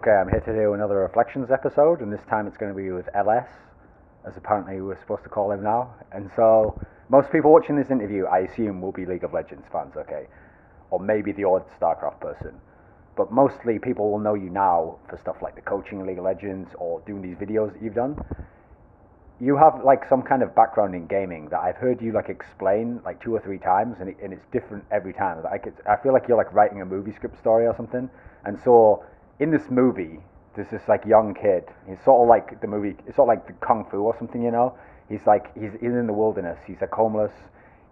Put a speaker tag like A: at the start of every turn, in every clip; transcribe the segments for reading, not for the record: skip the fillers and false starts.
A: Okay, I'm here to do another Reflections episode, and this time it's going to be with LS, as apparently we're supposed to call him now. And so, most people watching this interview, I assume, will be League of Legends fans, okay? Or maybe the odd StarCraft person. But mostly people will know you now for stuff like the coaching in League of Legends or doing these videos that you've done. You have like some kind of background in gaming that I've heard you like explain like 2 or 3 times, and it's different every time. Like I feel like you're like writing a movie script story or something. And so in this movie, there's this like young kid. He's sort of like the movie. It's sort of like the Kung Fu or something, you know. He's in the wilderness. He's like homeless.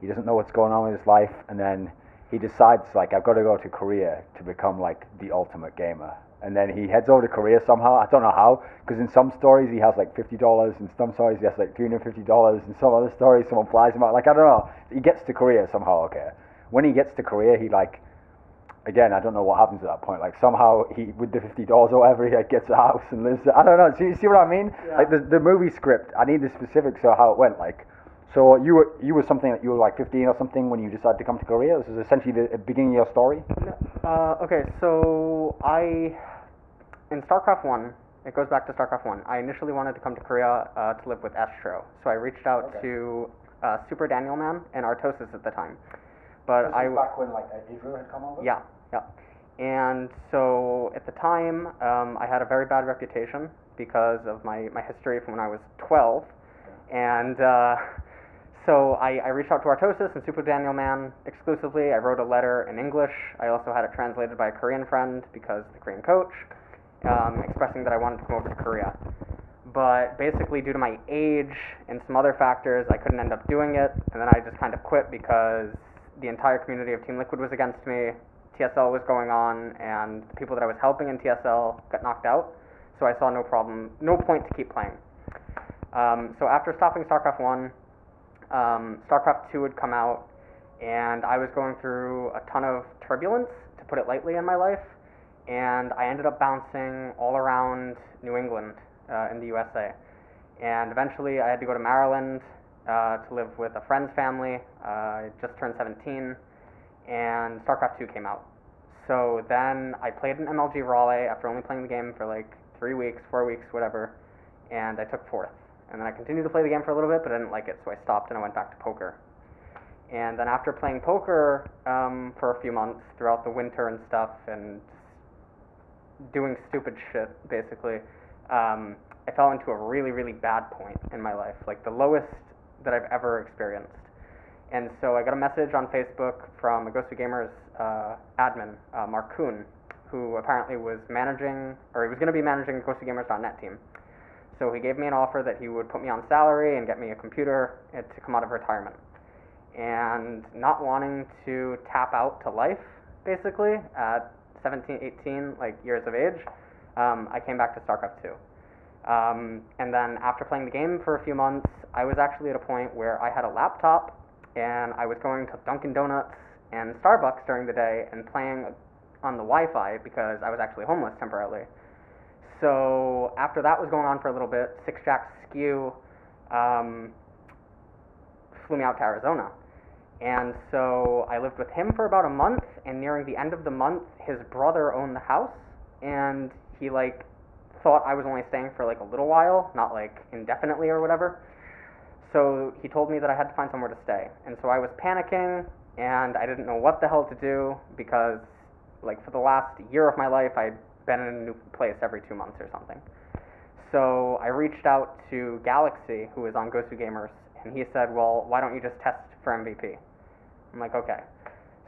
A: He doesn't know what's going on with his life, and then he decides like I've got to go to Korea to become like the ultimate gamer. And then he heads over to Korea somehow. I don't know how, because in some stories he has like $50, in some stories he has like $350, in some other stories someone flies him out. Like I don't know. He gets to Korea somehow. Okay. When he gets to Korea, he like, again, I don't know what happens at that point. Like somehow he, with the $50 or whatever, he like, gets a house and lives there. I don't know. See what I mean?
B: Yeah.
A: Like the movie script. I need the specifics of how it went. Like, so you were something that you were like 15 or something when you decided to come to Korea. This is essentially the beginning of your story.
B: Okay, so in StarCraft 1, it goes back to StarCraft 1. I initially wanted to come to Korea to live with Astro, so I reached out to Super Daniel Man and Artosis at the time. But
A: This was back when like Idra had come over.
B: Yeah. And so at the time, I had a very bad reputation because of my history from when I was 12, and so I reached out to Artosis and Super Daniel Man exclusively. I wrote a letter in English. I also had it translated by a Korean friend because the Korean coach, expressing that I wanted to come over to Korea. But basically, due to my age and some other factors, I couldn't end up doing it, and then I just kind of quit because the entire community of Team Liquid was against me. TSL was going on, and the people that I was helping in TSL got knocked out, so I saw no point to keep playing. So after stopping StarCraft 1, StarCraft 2 had come out, and I was going through a ton of turbulence, to put it lightly, in my life, and I ended up bouncing all around New England in the USA. And eventually I had to go to Maryland to live with a friend's family. I just turned 17, and StarCraft 2 came out. So then I played an MLG after only playing the game for like 3 weeks, 4 weeks, whatever, and I took 4th. And then I continued to play the game for a little bit, but I didn't like it, so I stopped and I went back to poker. And then after playing poker for a few months throughout the winter and stuff, and doing stupid shit, basically, I fell into a really, really bad point in my life, like the lowest that I've ever experienced. And so I got a message on Facebook from a Ghost of Gamers admin, Mark Kuhn, who apparently was managing, or he was going to be managing the GhostofGamers.net team. So he gave me an offer that he would put me on salary and get me a computer to come out of retirement. And not wanting to tap out to life, basically, at 17, 18 years of age, I came back to StarCraft 2. And then after playing the game for a few months, I was actually at a point where I had a laptop, and I was going to Dunkin' Donuts and Starbucks during the day and playing on the Wi-Fi because I was actually homeless temporarily. So after that was going on for a little bit, Six Jack Skew flew me out to Arizona. And so I lived with him for about a month, and nearing the end of the month, his brother owned the house, and he thought I was only staying for a little while, not indefinitely or whatever. So he told me that I had to find somewhere to stay. And so I was panicking, and I didn't know what the hell to do because for the last year of my life, I'd been in a new place every 2 months or something. So I reached out to Galaxy, who is on Ghost of Gamers, and he said, well, why don't you just test for MVP? I'm like, okay.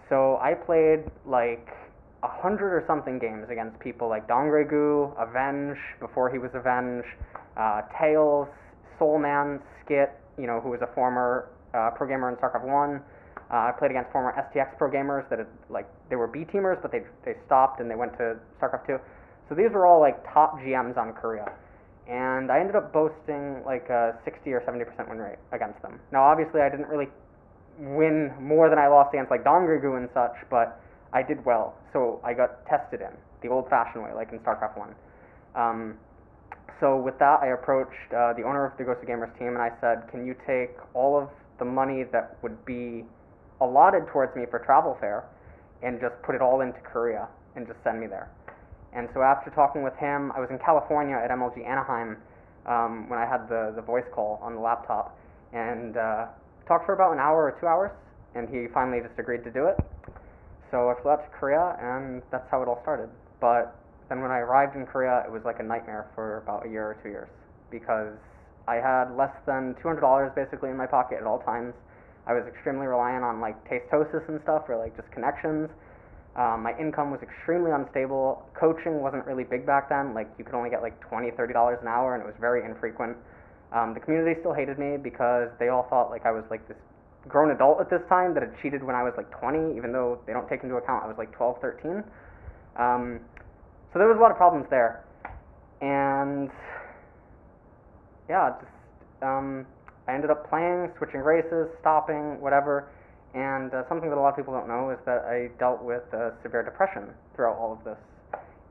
B: So I played 100 or something games against people like Dongregu, Avenge, before he was Avenge, Tails, Soulman, Skit, who was a former pro gamer in StarCraft 1. I played against former STX pro gamers that had, they were B-teamers, but they stopped and they went to StarCraft 2. So these were all top GMs on Korea. And I ended up boasting a 60 or 70% win rate against them. Now obviously I didn't really win more than I lost against Dongregu and such, but I did well. So I got tested in the old-fashioned way, like in StarCraft 1. So with that, I approached the owner of the Ghost of Gamers team and I said, can you take all of the money that would be allotted towards me for travel fare and just put it all into Korea and just send me there? And so after talking with him, I was in California at MLG Anaheim when I had the voice call on the laptop, and talked for about an hour or 2 hours, and he finally just agreed to do it. So I flew out to Korea, and that's how it all started. But then when I arrived in Korea, it was like a nightmare for about a year or 2 years, because I had less than $200 basically in my pocket at all times. I was extremely reliant on like tastosis and stuff, or like just connections. My income was extremely unstable. Coaching wasn't really big back then. Like you could only get like $20, $30 an hour, and it was very infrequent. The community still hated me because they all thought like I was like this grown adult at this time that had cheated when I was like 20, even though they don't take into account I was like 12, 13. So there was a lot of problems there. And yeah, just I ended up playing, switching races, stopping, whatever. And something that a lot of people don't know is that I dealt with severe depression throughout all of this.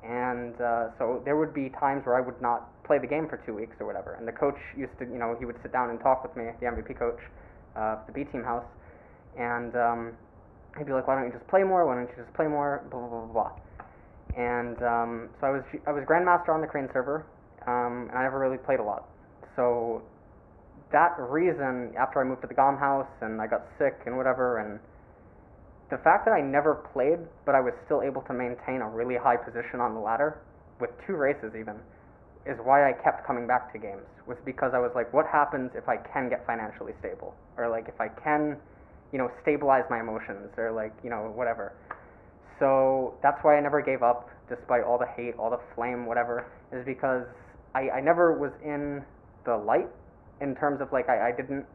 B: And so there would be times where I would not play the game for 2 weeks or whatever. And the coach used to, he would sit down and talk with me, the MVP coach of the B team house. And he'd be like, why don't you just play more? Why don't you just play more? Blah, blah, blah, blah. And so I was Grandmaster on the Korean server, and I never really played a lot. So that reason, after I moved to the GOM house and I got sick and whatever, and the fact that I never played, but I was still able to maintain a really high position on the ladder, with 2 races even, is why I kept coming back to games, was because I was like, what happens if I can get financially stable? Or like if I can, stabilize my emotions, or like, whatever. So that's why I never gave up, despite all the hate, all the flame, whatever, is because I never was in the light, in terms of like I didn't,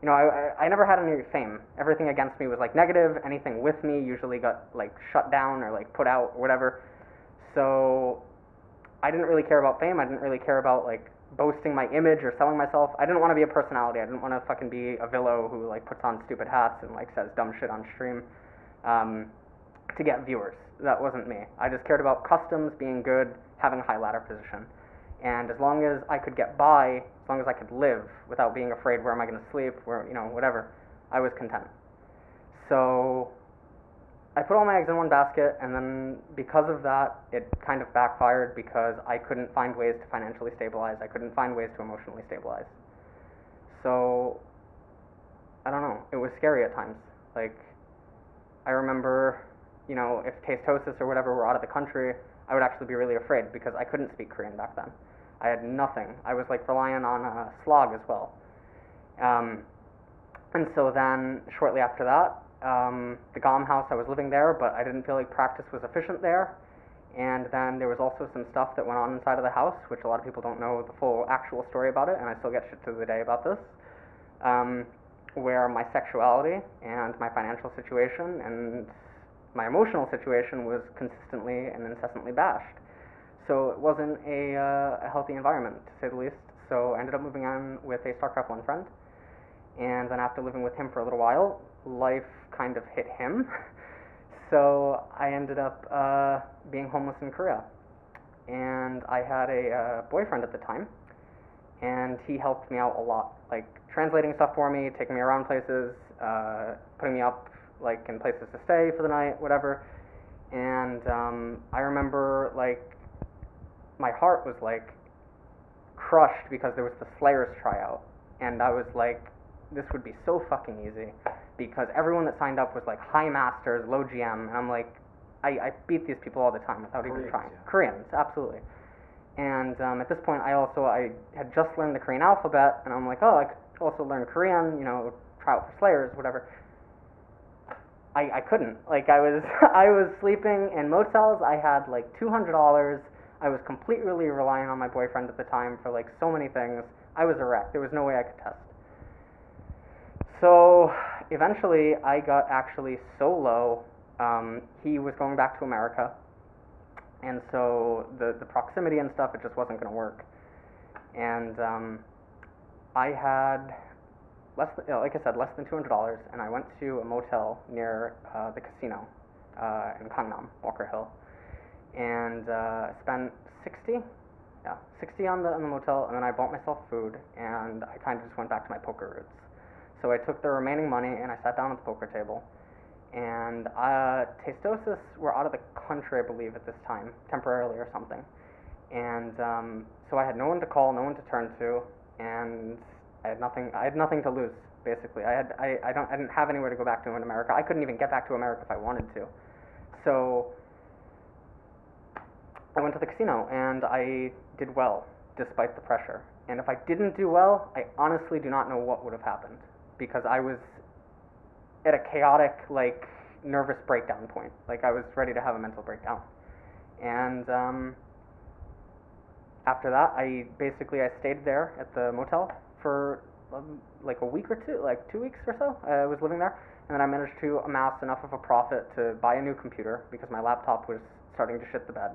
B: I never had any fame. Everything against me was like negative. Anything with me usually got like shut down or like put out or whatever. So I didn't really care about fame. I didn't really care about like boasting my image or selling myself. I didn't want to be a personality. I didn't want to fucking be a Villo who like puts on stupid hats and like says dumb shit on stream to get viewers. That wasn't me. I just cared about customs, being good, having a high ladder position. And as long as I could get by, as long as I could live without being afraid where am I going to sleep, where, whatever, I was content. So I put all my eggs in one basket, and then because of that, it kind of backfired because I couldn't find ways to financially stabilize. I couldn't find ways to emotionally stabilize. So I don't know. It was scary at times. Like, I remember, if tastosis or whatever were out of the country, I would actually be really afraid because I couldn't speak Korean back then. I had nothing. I was like relying on slog as well. And so then shortly after that, the GOM house, I was living there, but I didn't feel like practice was efficient there. And then there was also some stuff that went on inside of the house, which a lot of people don't know the full actual story about it, and I still get shit to the day about this, where my sexuality and my financial situation and my emotional situation was consistently and incessantly bashed. So it wasn't a healthy environment, to say the least. So I ended up moving on with a StarCraft 1 friend. And then after living with him for a little while, life kind of hit him. So I ended up being homeless in Korea. And I had a boyfriend at the time, and he helped me out a lot, like translating stuff for me, taking me around places, putting me up like in places to stay for the night, whatever. And I remember like my heart was like crushed because there was the Slayers tryout, and I was like, this would be so fucking easy because everyone that signed up was like high masters, low GM, and I'm like, I beat these people all the time without even trying. Yeah. Koreans, absolutely. And at this point, I had just learned the Korean alphabet, and I'm like, oh, I could also learn Korean, try out for Slayers, whatever. I couldn't. Like, I was sleeping in motels. I had like $200. I was completely relying on my boyfriend at the time for like so many things. I was a wreck. There was no way I could test. So eventually, I got actually so low. He was going back to America, and so the proximity and stuff, it just wasn't going to work. And I had less than $200, and I went to a motel near the casino in Gangnam, Walker Hill, and spent $60 on the motel, and then I bought myself food, and I kind of just went back to my poker roots. So I took the remaining money and I sat down at the poker table, And Tastosis were out of the country, I believe, at this time, temporarily or something. And so I had no one to call, no one to turn to, and I had nothing to lose, basically. I didn't have anywhere to go back to in America. I couldn't even get back to America if I wanted to. So I went to the casino, and I did well, despite the pressure. And if I didn't do well, I honestly do not know what would have happened, because I was at a chaotic, like, nervous breakdown point. Like, I was ready to have a mental breakdown. And after that, I stayed there at the motel for like a week or two, like 2 weeks or so. I was living there, and then I managed to amass enough of a profit to buy a new computer because my laptop was starting to shit the bed.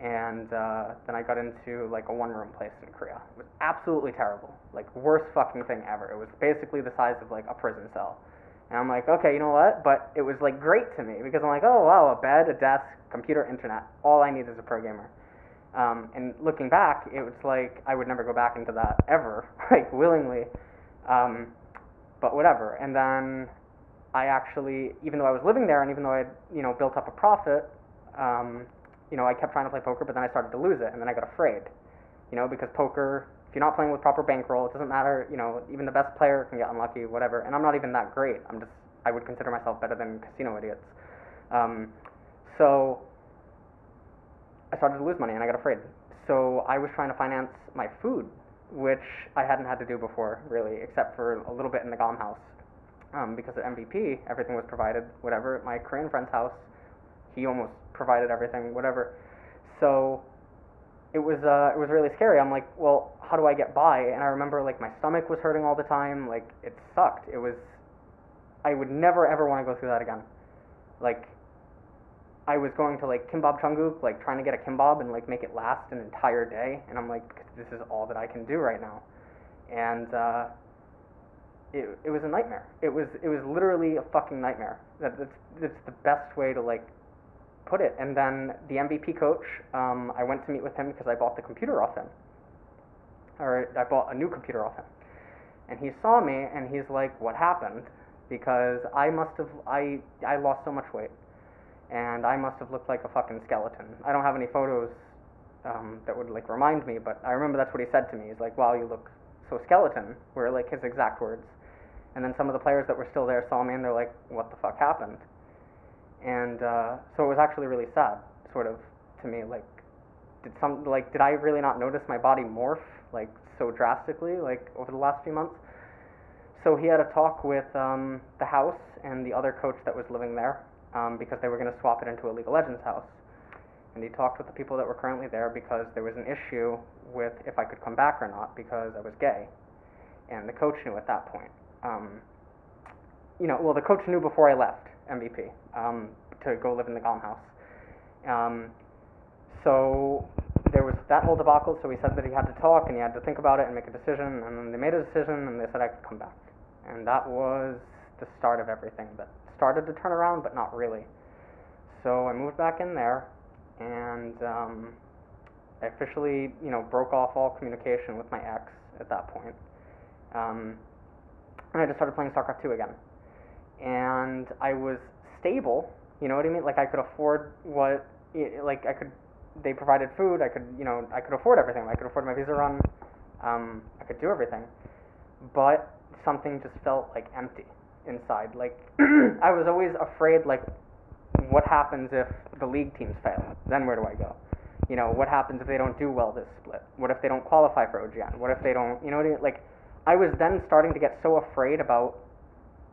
B: And then I got into like a one-room place in Korea. It was absolutely terrible, like worst fucking thing ever. It was basically the size of like a prison cell. And I'm like, okay, you know what? But it was like great to me because I'm like, oh wow, a bed, a desk, computer, internet. All I need is a pro gamer. And looking back, it was like I would never go back into that ever, like willingly. But whatever. And then I actually, even though I was living there and even though I had, built up a profit, I kept trying to play poker, but then I started to lose it, and then I got afraid, because poker, if you're not playing with proper bankroll, it doesn't matter, even the best player can get unlucky, whatever, and I'm not even that great. I would consider myself better than casino idiots. So I started to lose money, and I got afraid. So I was trying to finance my food, which I hadn't had to do before, really, except for a little bit in the GOM house. Because at MVP, everything was provided, whatever. At my Korean friend's house, he almost provided everything, whatever. So it was really scary. I'm like, well, how do I get by? And I remember like my stomach was hurting all the time. Like it sucked. I would never ever want to go through that again. Like I was going to like kimbap Cheongguk, like trying to get a kimbap and like make it last an entire day. And I'm like, this is all that I can do right now. And it was a nightmare. It was literally a fucking nightmare. That's the best way to like put it. And then the MVP coach, I went to meet with him because I bought the computer off him. Or I bought a new computer off him. And he saw me and he's like, what happened? Because I lost so much weight. And I must have looked like a fucking skeleton. I don't have any photos that would like remind me, but I remember that's what he said to me. He's like, wow, you look so skeleton, were like his exact words. And then some of the players that were still there saw me and they're like, what the fuck happened? And so it was actually really sad, sort of, to me. Like, did I really not notice my body morph like so drastically, like over the last few months? So he had a talk with the house and the other coach that was living there, because they were going to swap it into a League of Legends house. And he talked with the people that were currently there because there was an issue with if I could come back or not because I was gay. And the coach knew at that point. The coach knew before I left MVP to go live in the GOM house. So there was that whole debacle, so he said that he had to talk and he had to think about it and make a decision, and then they made a decision and they said I could come back. And that was the start of everything that started to turn around, but not really. So I moved back in there, and I officially, broke off all communication with my ex at that point. And I just started playing StarCraft 2 again. And I was stable, you know what I mean? Like I could afford they provided food, I could afford everything. I could afford my visa run, I could do everything. But something just felt like empty inside. Like I was always afraid, like, what happens if the league teams fail? Then where do I go? What happens if they don't do well this split? What if they don't qualify for OGN? What if they don't, like, I was then starting to get so afraid about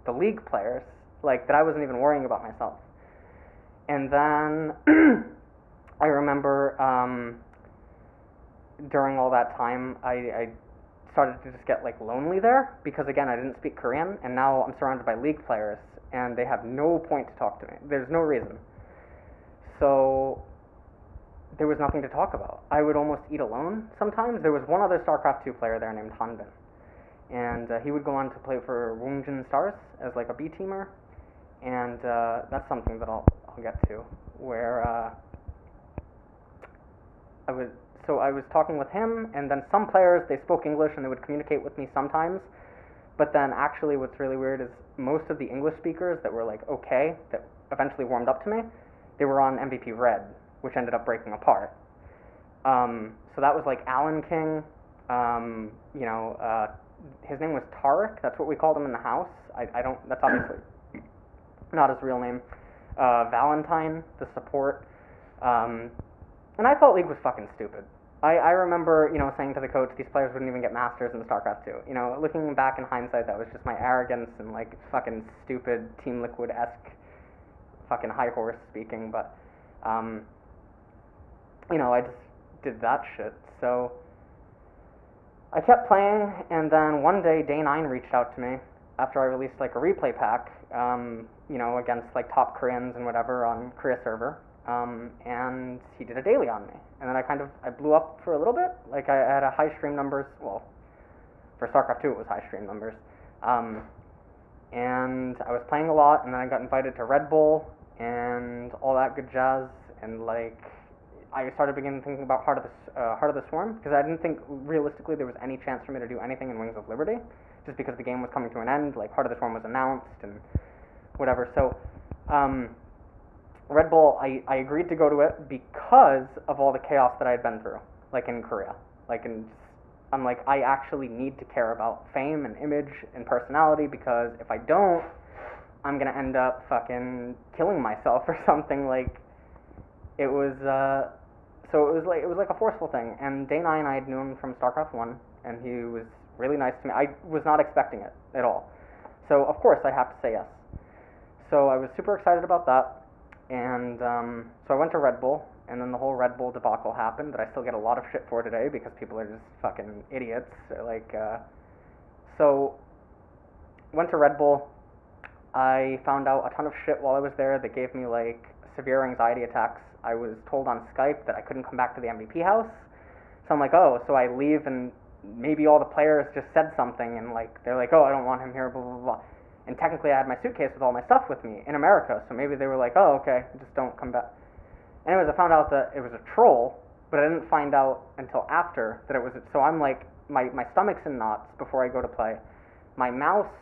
B: the league players, like, that I wasn't even worrying about myself. And then I remember during all that time, I started to just get, like, lonely there, because, again, I didn't speak Korean, and now I'm surrounded by league players, and they have no point to talk to me. There's no reason. So there was nothing to talk about. I would almost eat alone sometimes. There was one other StarCraft 2 player there named Hanbin, and he would go on to play for Woongjin Stars as like a B-teamer, and that's something that I'll get to, where I was talking with him, and then some players, they spoke English and they would communicate with me sometimes, But then actually what's really weird is most of the English speakers that were like okay, that eventually warmed up to me, they were on MVP Red, which ended up breaking apart. So that was like Alan King, you know, his name was Tarek, that's what we called him in the house. I don't, that's obviously not his real name. Valentine, the support. And I thought League was fucking stupid. I remember, you know, saying to the coach, these players wouldn't even get Masters in StarCraft 2. You know, looking back in hindsight, that was just my arrogance and, like, fucking stupid Team Liquid-esque fucking high horse speaking, but, you know, I just did that shit. So I kept playing, and then one day, Day 9 reached out to me after I released, like, a replay pack, you know, against, like, top Koreans and whatever on Korea server. And he did a daily on me, and then I blew up for a little bit. Like I had a high stream numbers. Well, for StarCraft 2 it was high stream numbers, and I was playing a lot. And then I got invited to Red Bull and all that good jazz. And like I started beginning thinking about Heart of the Swarm, because I didn't think realistically there was any chance for me to do anything in Wings of Liberty, just because the game was coming to an end. Like Heart of the Swarm was announced and whatever. So. Red Bull, I agreed to go to it because of all the chaos that I had been through, like in Korea. I'm like, I actually need to care about fame and image and personality, because if I don't, I'm gonna end up fucking killing myself or something. Like, it was, so it was like a forceful thing. And Day 9 I had known from StarCraft 1, and he was really nice to me. I was not expecting it at all. So of course I have to say yes. So I was super excited about that. And so I went to Red Bull, and then the whole Red Bull debacle happened that I still get a lot of shit for today, because people are just fucking idiots. So went to Red Bull. I found out a ton of shit while I was there that gave me like severe anxiety attacks. I was told on Skype that I couldn't come back to the MVP house. So I'm like, oh, so I leave and maybe all the players just said something, and like they're like, oh, I don't want him here, blah blah blah. And technically I had my suitcase with all my stuff with me in America, so maybe they were like, oh, okay, just don't come back. Anyways, I found out that it was a troll, but I didn't find out until after that it was. So I'm like, my stomach's in knots before I go to play. My mouse,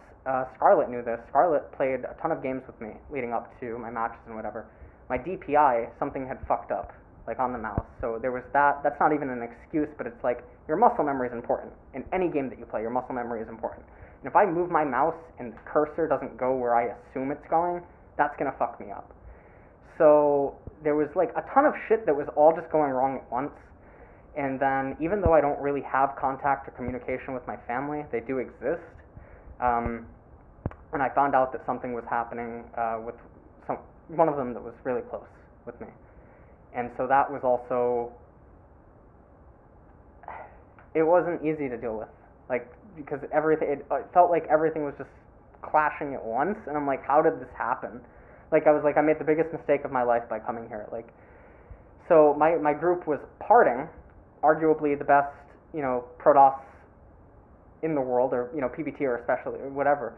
B: Scarlett knew this. Scarlett played a ton of games with me leading up to my matches and whatever. My DPI, something had fucked up, like on the mouse. So there was that. That's not even an excuse, but it's like, your muscle memory is important. In any game that you play, your muscle memory is important. And if I move my mouse and the cursor doesn't go where I assume it's going, that's gonna fuck me up. So there was like a ton of shit that was all just going wrong at once. And then even though I don't really have contact or communication with my family, they do exist. And I found out that something was happening with one of them that was really close with me. And so that was also, it wasn't easy to deal with. Like, because it felt like everything was just clashing at once, and I'm like, how did this happen? Like, I was like, I made the biggest mistake of my life by coming here. Like, so my group was parting, arguably the best, you know, Protoss in the world, or, you know, PBT, or especially, or whatever.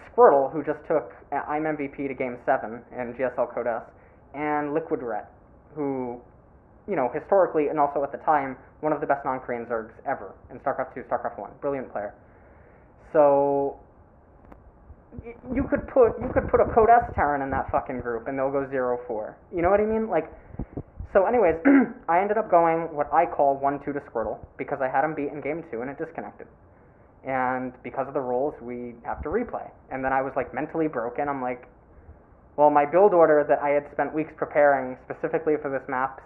B: Squirtle, who just took I'm MVP to Game 7 in GSL Code S, and Liquid Ret, who, you know, historically and also at the time, one of the best non-Korean Zergs ever in StarCraft 2, StarCraft 1. Brilliant player. So you could put a Code S Terran in that fucking group and they'll go 0-4. You know what I mean? Like, so anyways, I ended up going what I call 1-2 to Squirtle, because I had him beat in Game 2 and it disconnected. And because of the rules, we have to replay. And then I was like mentally broken. I'm like, well, my build order that I had spent weeks preparing specifically for this map,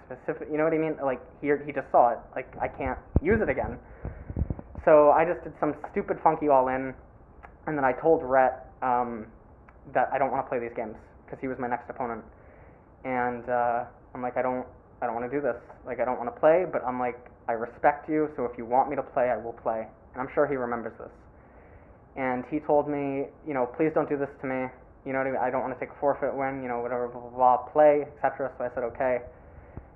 B: you know what I mean? Like, he just saw it. Like, I can't use it again. So I just did some stupid funky all-in, and then I told Rhett that I don't want to play these games, because he was my next opponent. And I'm like, I don't want to do this. Like, I don't want to play, but I'm like, I respect you, so if you want me to play, I will play. And I'm sure he remembers this. And he told me, you know, please don't do this to me. You know what I mean? I don't want to take a forfeit win, you know, whatever, blah, blah, blah, play, etc. So I said okay.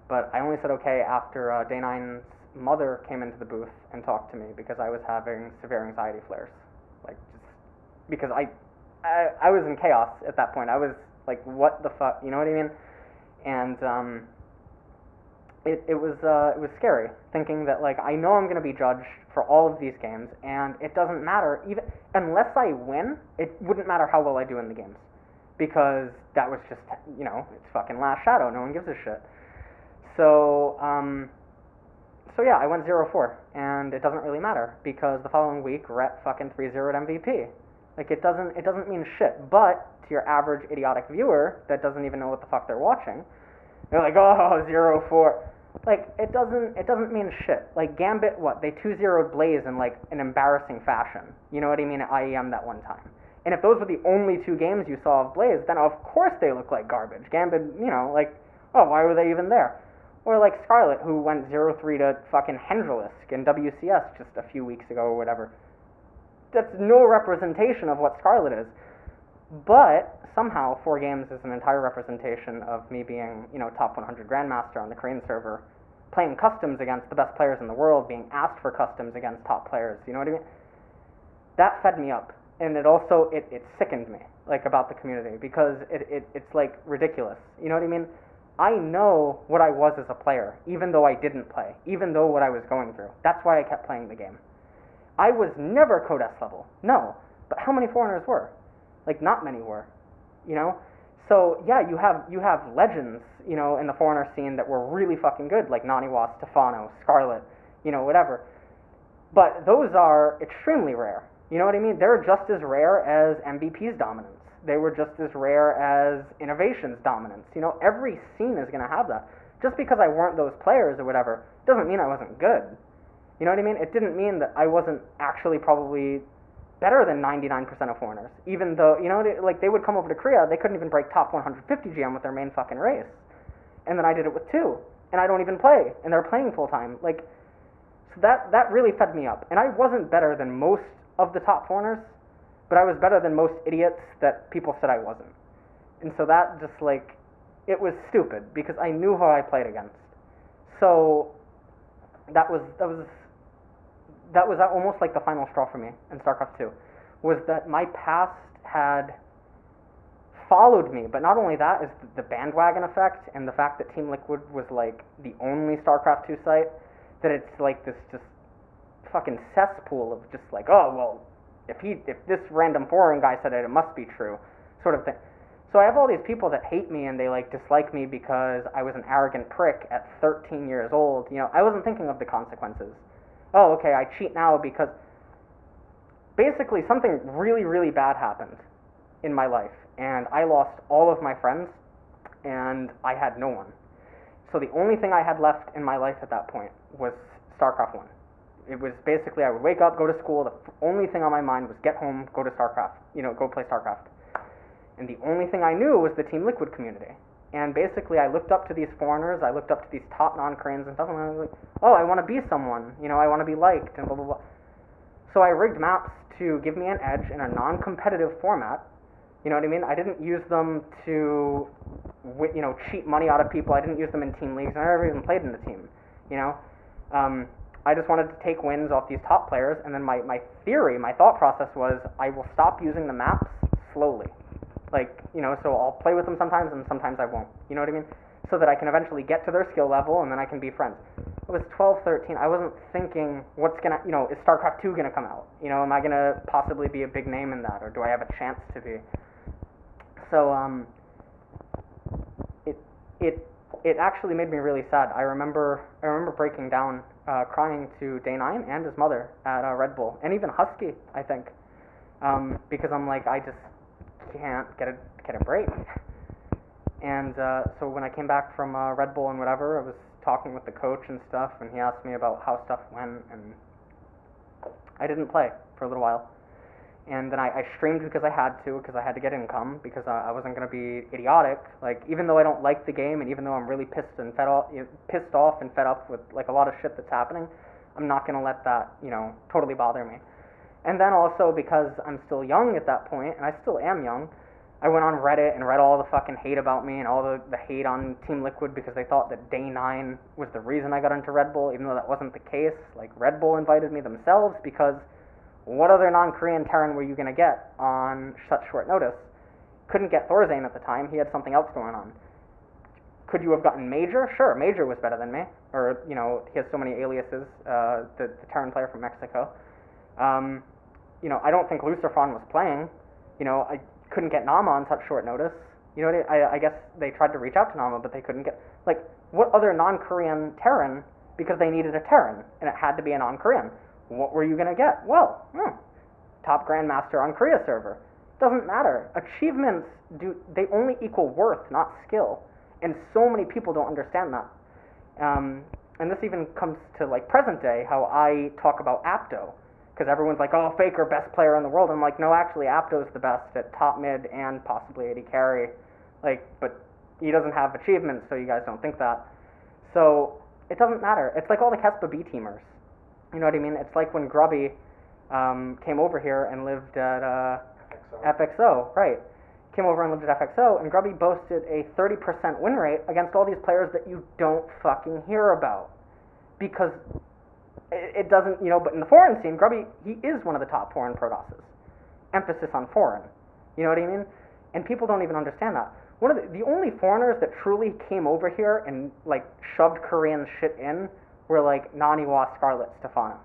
B: But I only said okay after Day 9's mother came into the booth and talked to me, because I was having severe anxiety flares. Like, just because I was in chaos at that point. I was like, what the fuck, you know what I mean? And it was scary, thinking that, like, I know I'm going to be judged for all of these games, and it doesn't matter, even unless I win, it wouldn't matter how well I do in the games, because that was just, it's fucking Last Shadow, no one gives a shit. So, so yeah, I went 0-4, and it doesn't really matter, because the following week, Rhett fucking 3-0'd MVP. Like, it doesn't mean shit, but to your average idiotic viewer that doesn't even know what the fuck they're watching, they're like, oh, 0-4. Like, it doesn't mean shit. Like, Gambit, they 2-0'd Blaze in, like, an embarrassing fashion. You know what I mean? At IEM that one time. And if those were the only 2 games you saw of Blaze, then of course they look like garbage. Gambit, like, oh, why were they even there? Or like Scarlet, who went 0-3 to fucking Hendralisk in WCS just a few weeks ago or whatever. That's no representation of what Scarlet is. But somehow 4 games is an entire representation of me being, top 100 Grandmaster on the Korean server, playing customs against the best players in the world, being asked for customs against top players, you know what I mean? That fed me up. And it also, it sickened me, like, about the community, because it's, like, ridiculous, you know what I mean? I know what I was as a player, even though I didn't play, even though what I was going through. That's why I kept playing the game. I was never Code S level, no, but how many foreigners were? Like, not many were, So, yeah, you have legends, in the foreigner scene that were really fucking good, like NaNiwa, Stephano, Scarlet, whatever. But those are extremely rare, you know what I mean? They're just as rare as MVP's dominance. They were just as rare as Innovation's dominance. Every scene is going to have that. Just because I weren't those players or whatever, doesn't mean I wasn't good. You know what I mean? It didn't mean that I wasn't actually probably better than 99% of foreigners. Even though, they would come over to Korea, they couldn't even break top 150 GM with their main fucking race. And then I did it with 2. And I don't even play. And they're playing full time. Like, so that really fed me up. And I wasn't better than most of the top foreigners, but I was better than most idiots that people said I wasn't. And so that just, like, it was stupid, because I knew who I played against. So that was almost like the final straw for me in StarCraft 2, was that my past had followed me, but not only that, is the bandwagon effect, and the fact that Team Liquid was, like, the only StarCraft 2 site, that it's, like, this just fucking cesspool of just, like, oh, well, if this random foreign guy said it, it must be true, sort of thing. So I have all these people that hate me and they, like, dislike me because I was an arrogant prick at 13 years old. I wasn't thinking of the consequences. Oh, okay, I cheat now because basically something really, really bad happened in my life, and I lost all of my friends, and I had no one. So the only thing I had left in my life at that point was StarCraft 1. It was basically, I would wake up, go to school, the only thing on my mind was get home, go to StarCraft, go play StarCraft. And the only thing I knew was the Team Liquid community. And basically I looked up to these foreigners, I looked up to these top non-Koreans and stuff, and I was like, oh, I want to be someone, I want to be liked, and blah, blah, blah. So I rigged maps to give me an edge in a non-competitive format, you know what I mean? I didn't use them to, cheat money out of people, I didn't use them in team leagues, I never even played in a team, I just wanted to take wins off these top players, and then my thought process was, I will stop using the maps slowly. Like, so I'll play with them sometimes, and sometimes I won't, you know what I mean? So that I can eventually get to their skill level, and then I can be friends. I was 12, 13, I wasn't thinking, is StarCraft 2 gonna come out? Am I gonna possibly be a big name in that, or do I have a chance to be? So, it actually made me really sad. I remember breaking down, crying to Day 9 and his mother at Red Bull, and even Husky, I think, because I'm like, I just can't get a break. And so when I came back from Red Bull and whatever, I was talking with the coach and stuff, and he asked me about how stuff went, and I didn't play for a little while. And then I streamed because I had to get income, because I wasn't going to be idiotic. Like, even though I don't like the game, and even though I'm really pissed off and fed up with, like, a lot of shit that's happening, I'm not going to let that, totally bother me. And then also because I'm still young at that point, and I still am young, I went on Reddit and read all the fucking hate about me and all the hate on Team Liquid because they thought that Day 9 was the reason I got into Red Bull, even though that wasn't the case. Like, Red Bull invited me themselves, because what other non-Korean Terran were you going to get on such short notice? Couldn't get Thorzane at the time, he had something else going on. Could you have gotten Major? Sure, Major was better than me. Or, you know, he has so many aliases, the Terran player from Mexico. You know, I don't think Lucerfon was playing. You know, I couldn't get Nama on such short notice. You know, I guess they tried to reach out to Nama, but they couldn't get... Like, what other non-Korean Terran, because they needed a Terran, and it had to be a non-Korean. What were you going to get? Well, top Grandmaster on Korea server. Doesn't matter. Achievements, they only equal worth, not skill. And so many people don't understand that. And this even comes to, like, present day, how I talk about Apdo. Because everyone's like, oh, Faker, best player in the world. I'm like, no, actually, Apdo's the best at top mid and possibly AD carry. Like, but he doesn't have achievements, so you guys don't think that. So, it doesn't matter. It's like all the Kespa B-teamers. You know what I mean? It's like when Grubby came over here and lived at FXO, right. Came over and lived at FXO, and Grubby boasted a 30% win rate against all these players that you don't fucking hear about. Because it doesn't, you know, but in the foreign scene, Grubby, he is one of the top foreign Protosses. Emphasis on foreign. You know what I mean? And people don't even understand that. One of the only foreigners that truly came over here and, like, shoved Korean shit in were, like, NaNiwa, Scarlet, Stephano.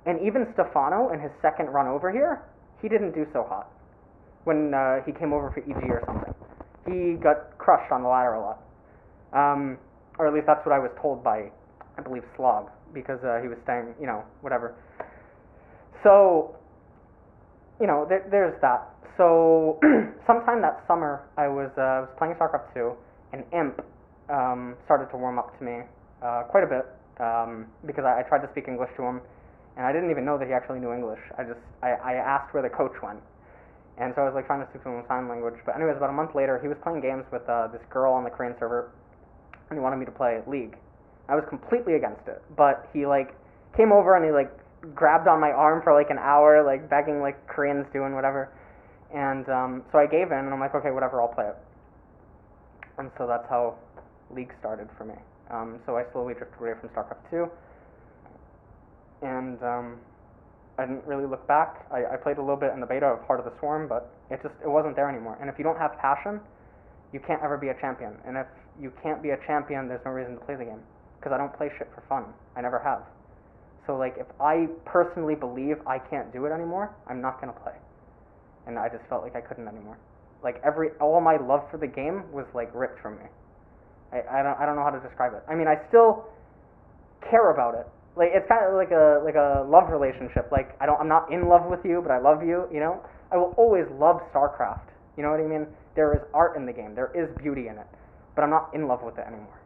B: And even Stephano, in his second run over here, he didn't do so hot. When he came over for EG or something. He got crushed on the ladder a lot. Or at least that's what I was told by, I believe, Slog, because he was staying, you know, whatever. So, you know, there's that. So, sometime that summer, I was playing StarCraft 2, and Imp started to warm up to me quite a bit, because I tried to speak English to him, and I didn't even know that he actually knew English. I asked where the coach went. And so I was like trying to speak to him in sign language. But anyways, about a month later, he was playing games with this girl on the Korean server, and he wanted me to play League. I was completely against it, but he like came over and he like grabbed on my arm for like an hour, like begging like Koreans do and whatever. And so I gave in, and I'm like, okay, whatever, I'll play it. And so that's how League started for me. So I slowly drifted away from StarCraft 2, and I didn't really look back. I played a little bit in the beta of Heart of the Swarm, but it wasn't there anymore. And if you don't have passion, you can't ever be a champion. And if you can't be a champion, there's no reason to play the game. Because I don't play shit for fun. I never have. So like, if I personally believe I can't do it anymore, I'm not gonna play. And I just felt like I couldn't anymore. Like all my love for the game was like ripped from me. I don't know how to describe it. I mean, I still care about it. Like, it's kind of like a love relationship. Like, I'm not in love with you, but I love you, you know? I will always love StarCraft, you know what I mean? There is art in the game, there is beauty in it, but I'm not in love with it anymore.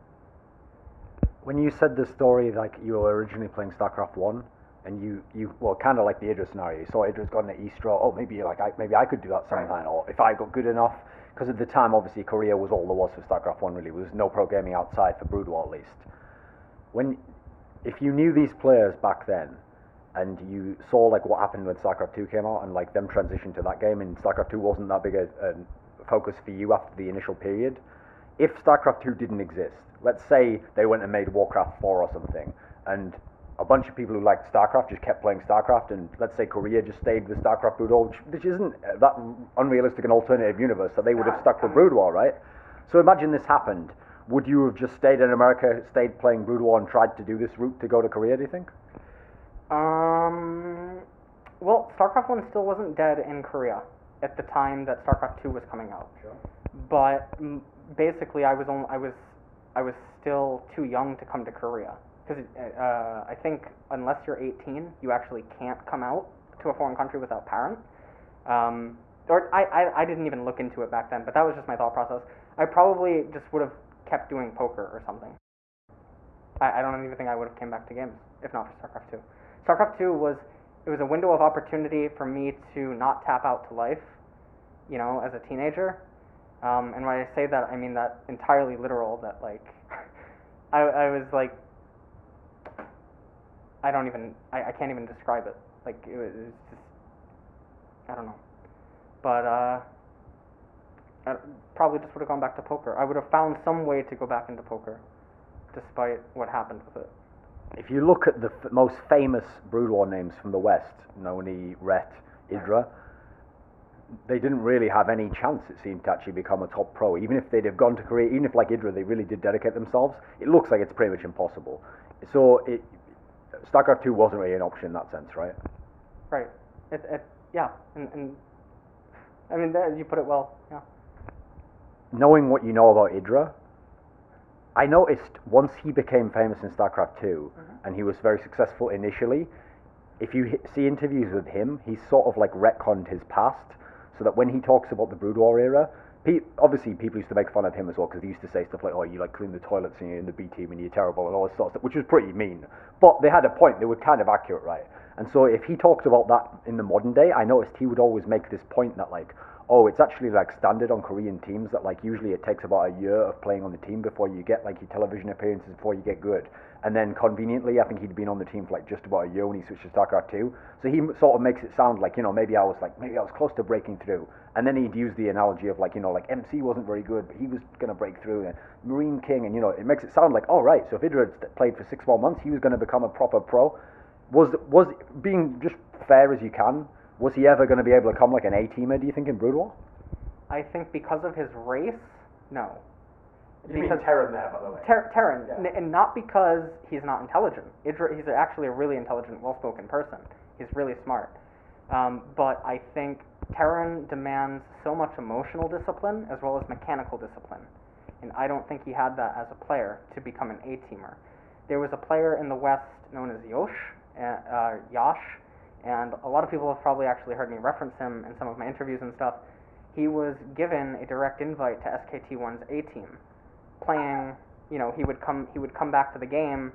A: When you said the story, like, you were originally playing StarCraft 1, and you well, kind of like the Idra scenario, you saw Idra's got an East draw, maybe I could do that sometime, or if I got good enough, because at the time, obviously, Korea was all there was for StarCraft 1, really. There was no pro gaming outside for Brood War, at least. If you knew these players back then, and you saw like what happened when StarCraft 2 came out, and like them transition to that game, and StarCraft 2 wasn't that big a focus for you after the initial period, if StarCraft 2 didn't exist, let's say they went and made Warcraft 4 or something, and a bunch of people who liked StarCraft just kept playing StarCraft, and let's say Korea just stayed with StarCraft Brood War, which isn't that unrealistic an alternative universe, so they would have stuck with Brood War, right? So imagine this happened. Would you have just stayed in America, stayed playing Brood War, and tried to do this route to go to Korea, do you think?
B: Well, StarCraft 1 still wasn't dead in Korea at the time that StarCraft 2 was coming out.
A: Sure.
B: But basically, I was still too young to come to Korea. Because I think unless you're 18, you actually can't come out to a foreign country without parent. Or I didn't even look into it back then, but that was just my thought process. I probably just would have kept doing poker or something. I don't even think I would have came back to games if not for StarCraft 2. StarCraft 2 was a window of opportunity for me to not tap out to life, you know, as a teenager. And when I say that, I mean that entirely literal. That like, I was like, I can't even describe it. Like it was just, I don't know. But I probably just would have gone back to poker. I would have found some way to go back into poker, despite what happened with it.
A: If you look at the most famous Brood War names from the West, Noni, Ret, Idra, they didn't really have any chance, it seemed, to actually become a top pro. Even if they'd have gone to Korea, even if like Idra, they really did dedicate themselves, it looks like it's pretty much impossible. So StarCraft 2 wasn't really an option in that sense, right?
B: Right. Yeah, and I mean, you put it well, yeah.
A: Knowing what you know about Idra, I noticed once he became famous in StarCraft 2, and he was very successful initially, if you see interviews with him, he's sort of like retconned his past, so that when he talks about the Brood War era, obviously people used to make fun of him as well, because he used to say stuff like, oh, you like clean the toilets and you're in the B team and you're terrible and all this sort of stuff, which was pretty mean. But they had a point, they were kind of accurate, right? And so if he talked about that in the modern day, I noticed he would always make this point that like, oh, it's actually like standard on Korean teams that like usually it takes about a year of playing on the team before you get like your television appearances, before you get good. And then conveniently, I think he'd been on the team for like just about a year when he switched to StarCraft 2. So he sort of makes it sound like, you know, maybe I was close to breaking through. And then he'd use the analogy of like, you know, like MC wasn't very good, but he was going to break through. And Marine King, and you know, it makes it sound like, oh right, so if Idra had played for 6 more months, he was going to become a proper pro. Was being just fair as you can, was he ever going to be able to become like an A-teamer, do you think, in Brood War?
B: I think because of his race, no.
A: You mean Terran there, by the way?
B: Terran,
A: yeah.
B: And not because he's not intelligent. He's actually a really intelligent, well-spoken person. He's really smart. But I think Terran demands so much emotional discipline as well as mechanical discipline. And I don't think he had that as a player to become an A-teamer. There was a player in the West known as Yash, and a lot of people have probably actually heard me reference him in some of my interviews and stuff. He was given a direct invite to SKT1's A-team. Playing, you know, he would come back to the game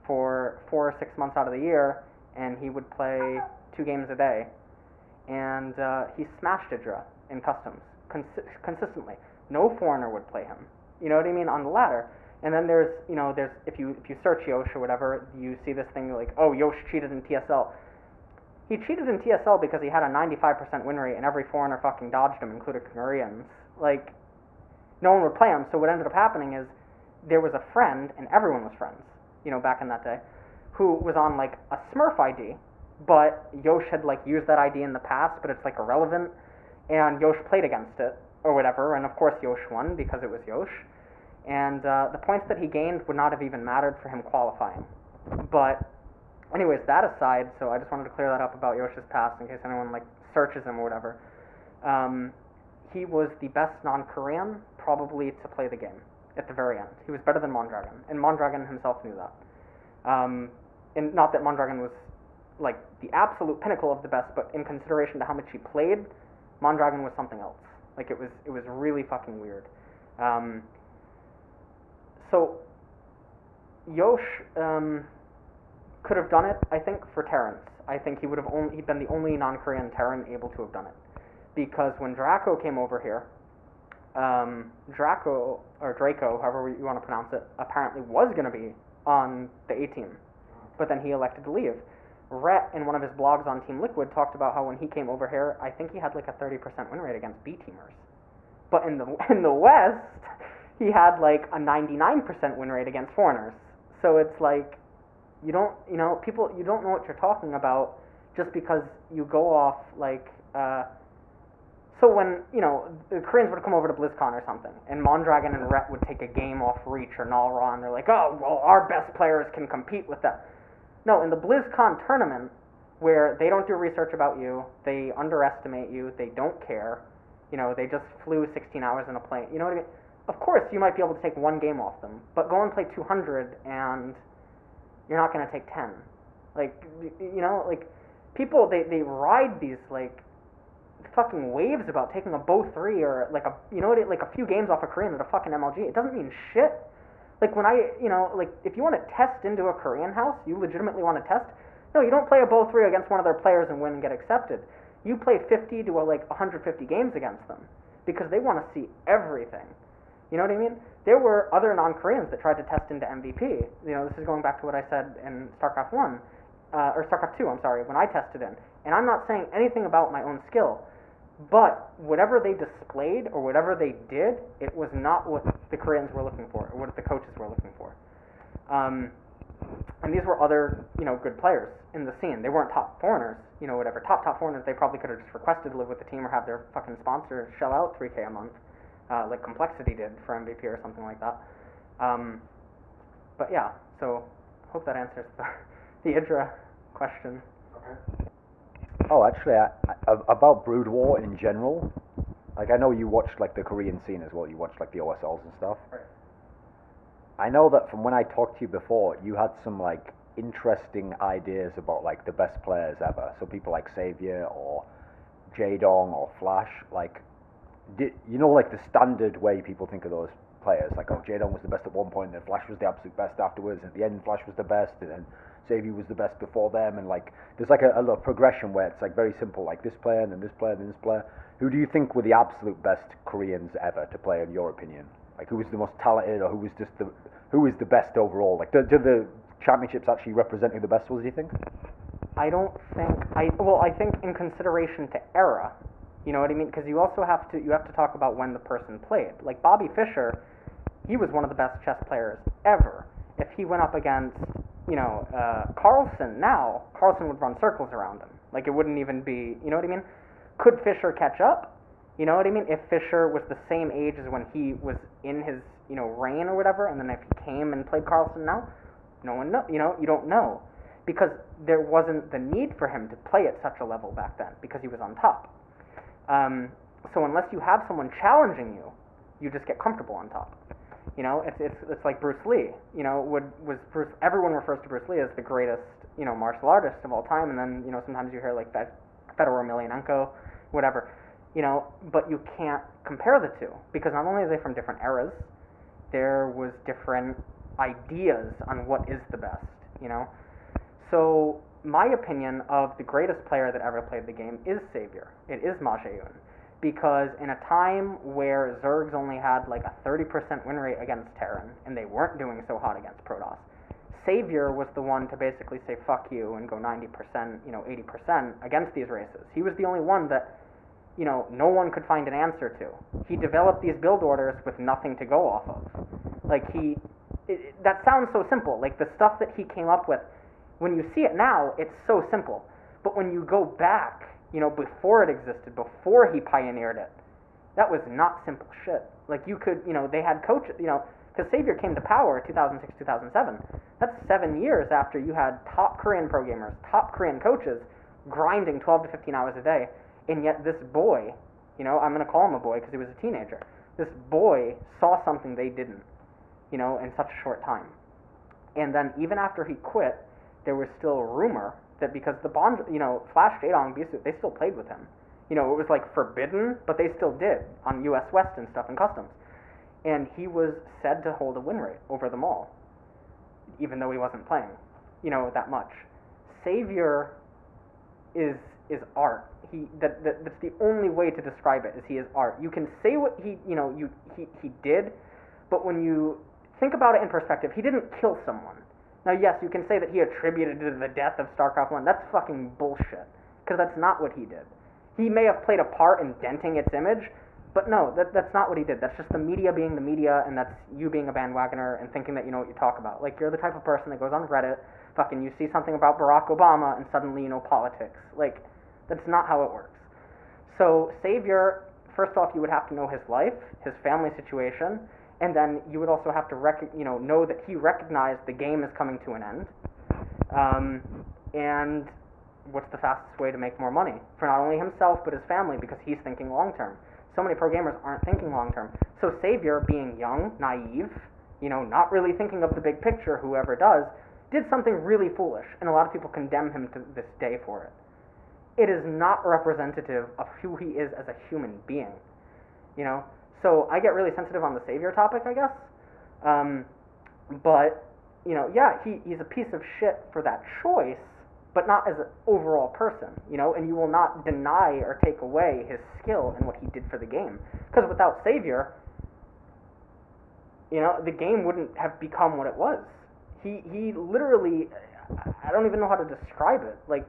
B: for 4 or 6 months out of the year, and he would play 2 games a day. And he smashed Idra in customs consistently. No foreigner would play him. You know what I mean, on the ladder. And then there's if you search Yosh or whatever, you see this thing like, oh, Yosh cheated in TSL. He cheated in TSL because he had a 95% win rate and every foreigner fucking dodged him, including Koreans. Like, no one would play him. So what ended up happening is there was a friend, and everyone was friends, you know, back in that day, who was on like a Smurf ID, but Yosh had like used that ID in the past, but it's like irrelevant, and Yosh played against it or whatever, and of course Yosh won because it was Yosh, and the points that he gained would not have even mattered for him qualifying. But anyways, that aside, so I just wanted to clear that up about Yosh's past in case anyone like searches him or whatever. He was the best non-Korean probably to play the game at the very end. He was better than Mondragon, and Mondragon himself knew that. And not that Mondragon was like the absolute pinnacle of the best, but in consideration to how much he played, Mondragon was something else. Like it was really fucking weird. So Yosh could have done it, I think, for Terrans. I think he'd been the only non-Korean Terran able to have done it. Because when Draco came over here, Draco, or Draco, however you want to pronounce it, apparently was going to be on the A-team, but then he elected to leave. Rhett, in one of his blogs on Team Liquid, talked about how when he came over here, I think he had like a 30% win rate against B-teamers. But in the West, he had like a 99% win rate against foreigners. So it's like, you don't know what you're talking about just because you go off like, so when, you know, the Koreans would come over to BlizzCon or something, and Mondragon and Rhett would take a game off Reach or Nalra, and they're like, oh, well, our best players can compete with that. No, in the BlizzCon tournament, where they don't do research about you, they underestimate you, they don't care, you know, they just flew 16 hours in a plane, you know what I mean? Of course, you might be able to take 1 game off them, but go and play 200, and you're not going to take 10. Like, you know, like, people, they ride these, like, fucking waves about taking a Bow 3 or like like a few games off a Korean at a fucking MLG. It doesn't mean shit. Like when like if you want to test into a Korean house, you legitimately want to test. No, you don't play a Bow 3 against one of their players and win and get accepted. You play 50 to like 150 games against them because they want to see everything. You know what I mean? There were other non-Koreans that tried to test into MVP. You know, this is going back to what I said in StarCraft 1 or StarCraft 2. I'm sorry, when I tested in. And I'm not saying anything about my own skill. But whatever they displayed or whatever they did, it was not what the Koreans were looking for or what the coaches were looking for. And And these were other, good players in the scene. They weren't top foreigners, whatever. Top foreigners, they probably could have just requested to live with the team or have their fucking sponsor shell out $3K a month, like Complexity did for MVP or something like that. But yeah, so hope that answers the Idra question.
A: Okay. Oh, actually, about Brood War in general, like I know you watched like the Korean scene as well. You watched like the OSLs and stuff.
B: Right.
A: I know that from when I talked to you before, you had some like interesting ideas about like the best players ever. So people like Savior or Jaedong or Flash, like, like the standard way people think of those players, like, oh, Jaedong was the best at one point, and then Flash was the absolute best afterwards, and at the end Flash was the best, and then Savior was the best before them, and like, there's like a little progression where it's like very simple, like this player, and then this player, and then this player. Who do you think were the absolute best Koreans ever to play, in your opinion? Like, who was the most talented, or who was the best overall? Like, do the championships actually represent who the best was, do you think?
B: I think in consideration to era, you know what I mean? Because you also have to talk about when the person played. Like Bobby Fischer, he was one of the best chess players ever. If he went up against, Carlsen now, Carlsen would run circles around him. Like it wouldn't even be, you know what I mean? Could Fischer catch up? You know what I mean? If Fischer was the same age as when he was in his, reign or whatever, and then if he came and played Carlsen now, no one know, you don't know. Because there wasn't the need for him to play at such a level back then, because he was on top. So unless you have someone challenging you, you just get comfortable on top. It's like Bruce Lee. Everyone refers to Bruce Lee as the greatest, martial artist of all time, and then, sometimes you hear like that Fedor Emelianenko, whatever, but you can't compare the two, because not only are they from different eras, there was different ideas on what is the best, So my opinion of the greatest player that ever played the game is Savior. It is Ma Jae-yoon. Because in a time where Zergs only had like a 30% win rate against Terran, and they weren't doing so hot against Protoss, Savior was the one to basically say fuck you and go 90%, 80% against these races. He was the only one that, no one could find an answer to. He developed these build orders with nothing to go off of. Like that sounds so simple. Like the stuff that he came up with, when you see it now, it's so simple. But when you go back, before it existed, before he pioneered it, that was not simple shit. Like you could, they had coaches, because Savior came to power 2006, 2007. That's 7 years after you had top Korean pro gamers, top Korean coaches grinding 12 to 15 hours a day, and yet this boy, I'm going to call him a boy because he was a teenager, this boy saw something they didn't, in such a short time. And then even after he quit, there was still a rumor that because the Bond, Flash, Jaedong, they still played with him. It was like forbidden, but they still did on US West and stuff and customs. And he was said to hold a win rate over them all, even though he wasn't playing, that much. Savior is art. That's the only way to describe it, is he is art. You can say what he did, but when you think about it in perspective, he didn't kill someone. Now, yes, you can say that he attributed to the death of StarCraft 1. That's fucking bullshit, because that's not what he did. He may have played a part in denting its image, but no, that's not what he did. That's just the media being the media, and that's you being a bandwagoner and thinking that you know what you talk about. Like, you're the type of person that goes on Reddit, fucking you see something about Barack Obama, and suddenly you know politics. Like, that's not how it works. So, Savior, first off, you would have to know his life, his family situation, and then you would also have to know that he recognized the game is coming to an end. And what's the fastest way to make more money for not only himself but his family, because he's thinking long term. So many pro gamers aren't thinking long term. So Savior, being young, naive, not really thinking of the big picture, whoever does, did something really foolish, and a lot of people condemn him to this day for it. It is not representative of who he is as a human being, So I get really sensitive on the Savior topic, I guess. But, he's a piece of shit for that choice, but not as an overall person, and you will not deny or take away his skill and what he did for the game. Because without Savior, the game wouldn't have become what it was. He literally, I don't even know how to describe it. Like,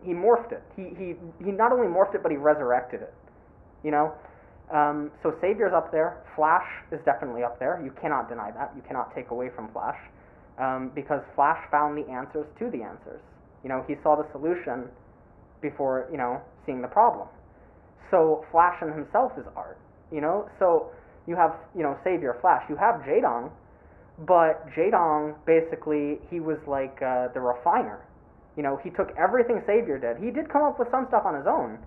B: he morphed it. He not only morphed it, but he resurrected it, So Savior's up there. Flash is definitely up there. You cannot deny that. You cannot take away from Flash. because Flash found the answers to the answers. He saw the solution before, seeing the problem. So Flash in himself is art, So you have, Savior, Flash. You have Jaedong, but Jaedong, basically, he was like the refiner. He took everything Savior did. He did come up with some stuff on his own,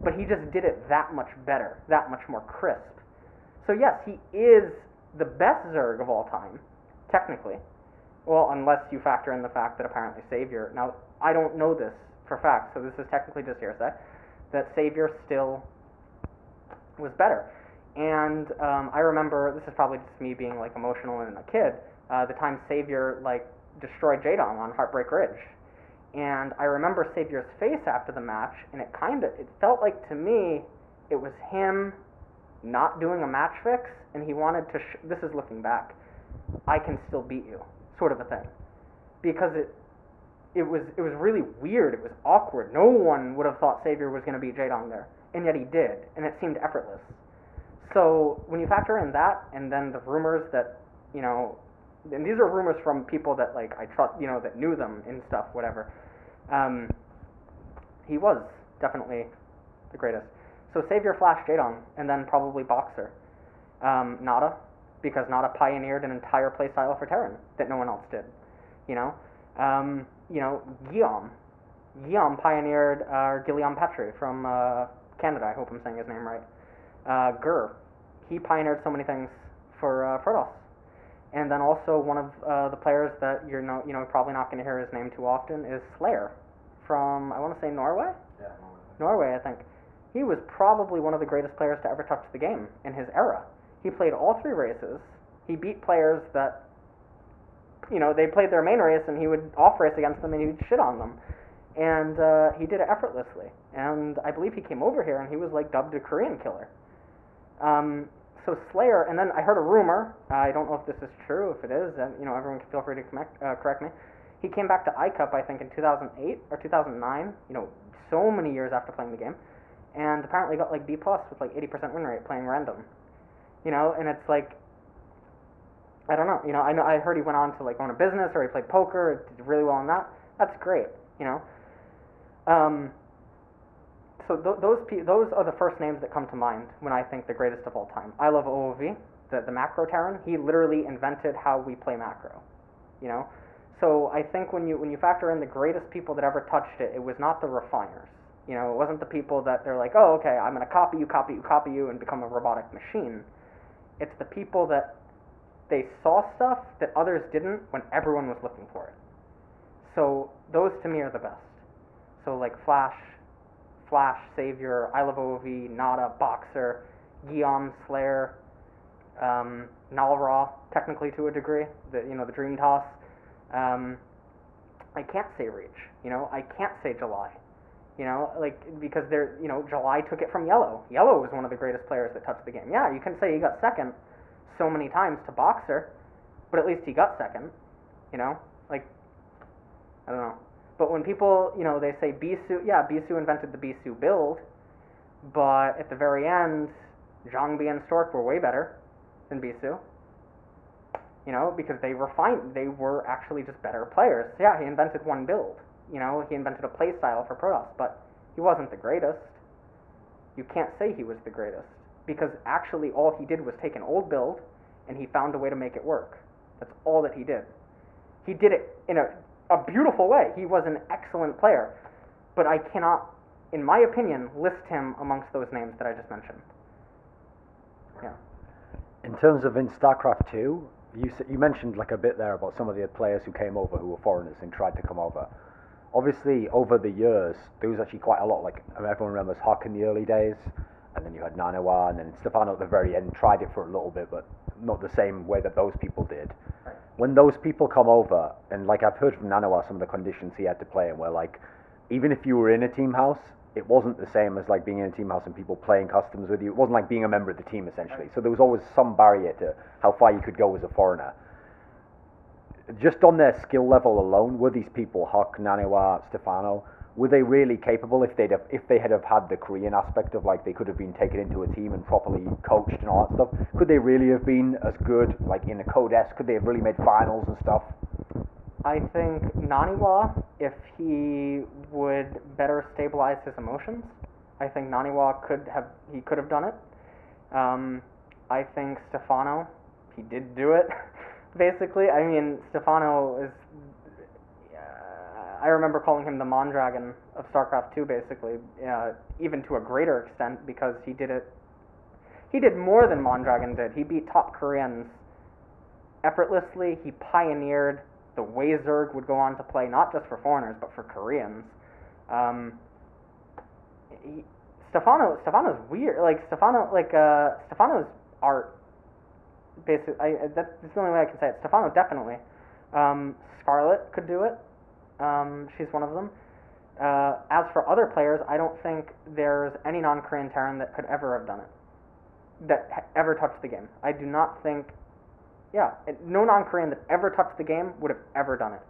B: but he just did it that much better, that much more crisp. So yes, he is the best Zerg of all time, technically. Well, unless you factor in the fact that apparently Savior, now I don't know this for fact, so this is technically just hearsay, that Savior still was better. And I remember, this is probably just me being like emotional and a kid, the time Savior like destroyed Jaedong on Heartbreak Ridge. And I remember Savior's face after the match, and it felt like to me it was him not doing a match fix, and he wanted to, this is looking back, I can still beat you, sort of a thing. Because it was really weird, it was awkward. No one would have thought Savior was going to beat Jaedong there, and yet he did, and it seemed effortless. So when you factor in that, and then the rumors that, and these are rumors from people that like I trust, that knew them and stuff, whatever. He was definitely the greatest. So Savior, Flash, Jaedong, and then probably Boxer. Nada, because Nada pioneered an entire playstyle for Terran that no one else did. Guillaume. Guillaume pioneered Guillaume Petrie from Canada. I hope I'm saying his name right. Gur. He pioneered so many things for Protoss. And then also one of the players that you're probably not going to hear his name too often is Slayer from, I want to say, Norway?
A: Yeah,
B: Norway, I think. He was probably one of the greatest players to ever touch the game in his era. He played all 3 races. He beat players that, they played their main race and he would off-race against them and he would shit on them. And he did it effortlessly. And I believe he came over here and he was like dubbed a Korean killer. So Slayer, and then I heard a rumor, I don't know if this is true, if it is, and everyone can feel free to correct me. He came back to iCup, I think, in 2008 or 2009, so many years after playing the game, and apparently got like B+ with like 80% win rate playing random. And it's like, I don't know, I heard he went on to like own a business, or he played poker, did really well in that. That's great, So those are the first names that come to mind when I think the greatest of all time. I love OOV, the macro Terran. He literally invented how we play macro, So I think when you factor in the greatest people that ever touched it, it was not the refiners. It wasn't the people that they're like, oh, okay, I'm going to copy you, and become a robotic machine. It's the people that they saw stuff that others didn't when everyone was looking for it. So those to me are the best. So like Flash, Savior, I Love OOV, Nada, Boxer, Guillaume, Slayer, Nalra, technically to a degree, the Dream Toss. I can't say Reach, I can't say July, because July took it from Yellow. Yellow was one of the greatest players that touched the game. Yeah, you can say he got second so many times to Boxer, but at least he got second, I don't know. But when people, they say Bisu, yeah, Bisu invented the Bisu build, but at the very end, Zhangbi and Stork were way better than Bisu, because they were actually just better players. So yeah, he invented one build, he invented a play style for Protoss, but he wasn't the greatest. You can't say he was the greatest, because actually all he did was take an old build, and he found a way to make it work. That's all that he did. He did it in a beautiful way. He was an excellent player, but I cannot, in my opinion, list him amongst those names that I just mentioned. Yeah.
A: In terms of in StarCraft 2, you mentioned like a bit there about some of the players who came over who were foreigners and tried to come over. Obviously, over the years, there was actually quite a lot, like everyone remembers Huck in the early days, and then you had NaNiwa, and then Stephano at the very end tried it for a little bit, but not the same way that those people did. When those people come over, and like I've heard from NaNiwa some of the conditions he had to play in, where like, even if you were in a team house, it wasn't the same as like being in a team house and people playing customs with you. It wasn't like being a member of the team, essentially. So there was always some barrier to how far you could go as a foreigner. Just on their skill level alone, were these people, Huck, NaNiwa, Stephano, were they really capable if they had had the Korean aspect of like they could have been taken into a team and properly coached and all that stuff? Could they really have been as good like in a Code S? Could they have really made finals and stuff?
B: I think NaNiwa, if he would better stabilize his emotions, I think NaNiwa could have done it. I think Stephano, he did do it. Basically, I mean, Stephano is. I remember calling him the Mondragon of StarCraft 2, basically, even to a greater extent, because he did it. He did more than Mondragon did. He beat top Koreans effortlessly. He pioneered the way Zerg would go on to play, not just for foreigners, but for Koreans. Stephano's weird. Stephano's art. Basically, that's the only way I can say it. Stephano definitely. Scarlet could do it. She's one of them. As for other players, I don't think there's any non-Korean Terran that could ever have done it. That ever touched the game. I do not think. Yeah, no non-Korean that ever touched the game would have ever done it.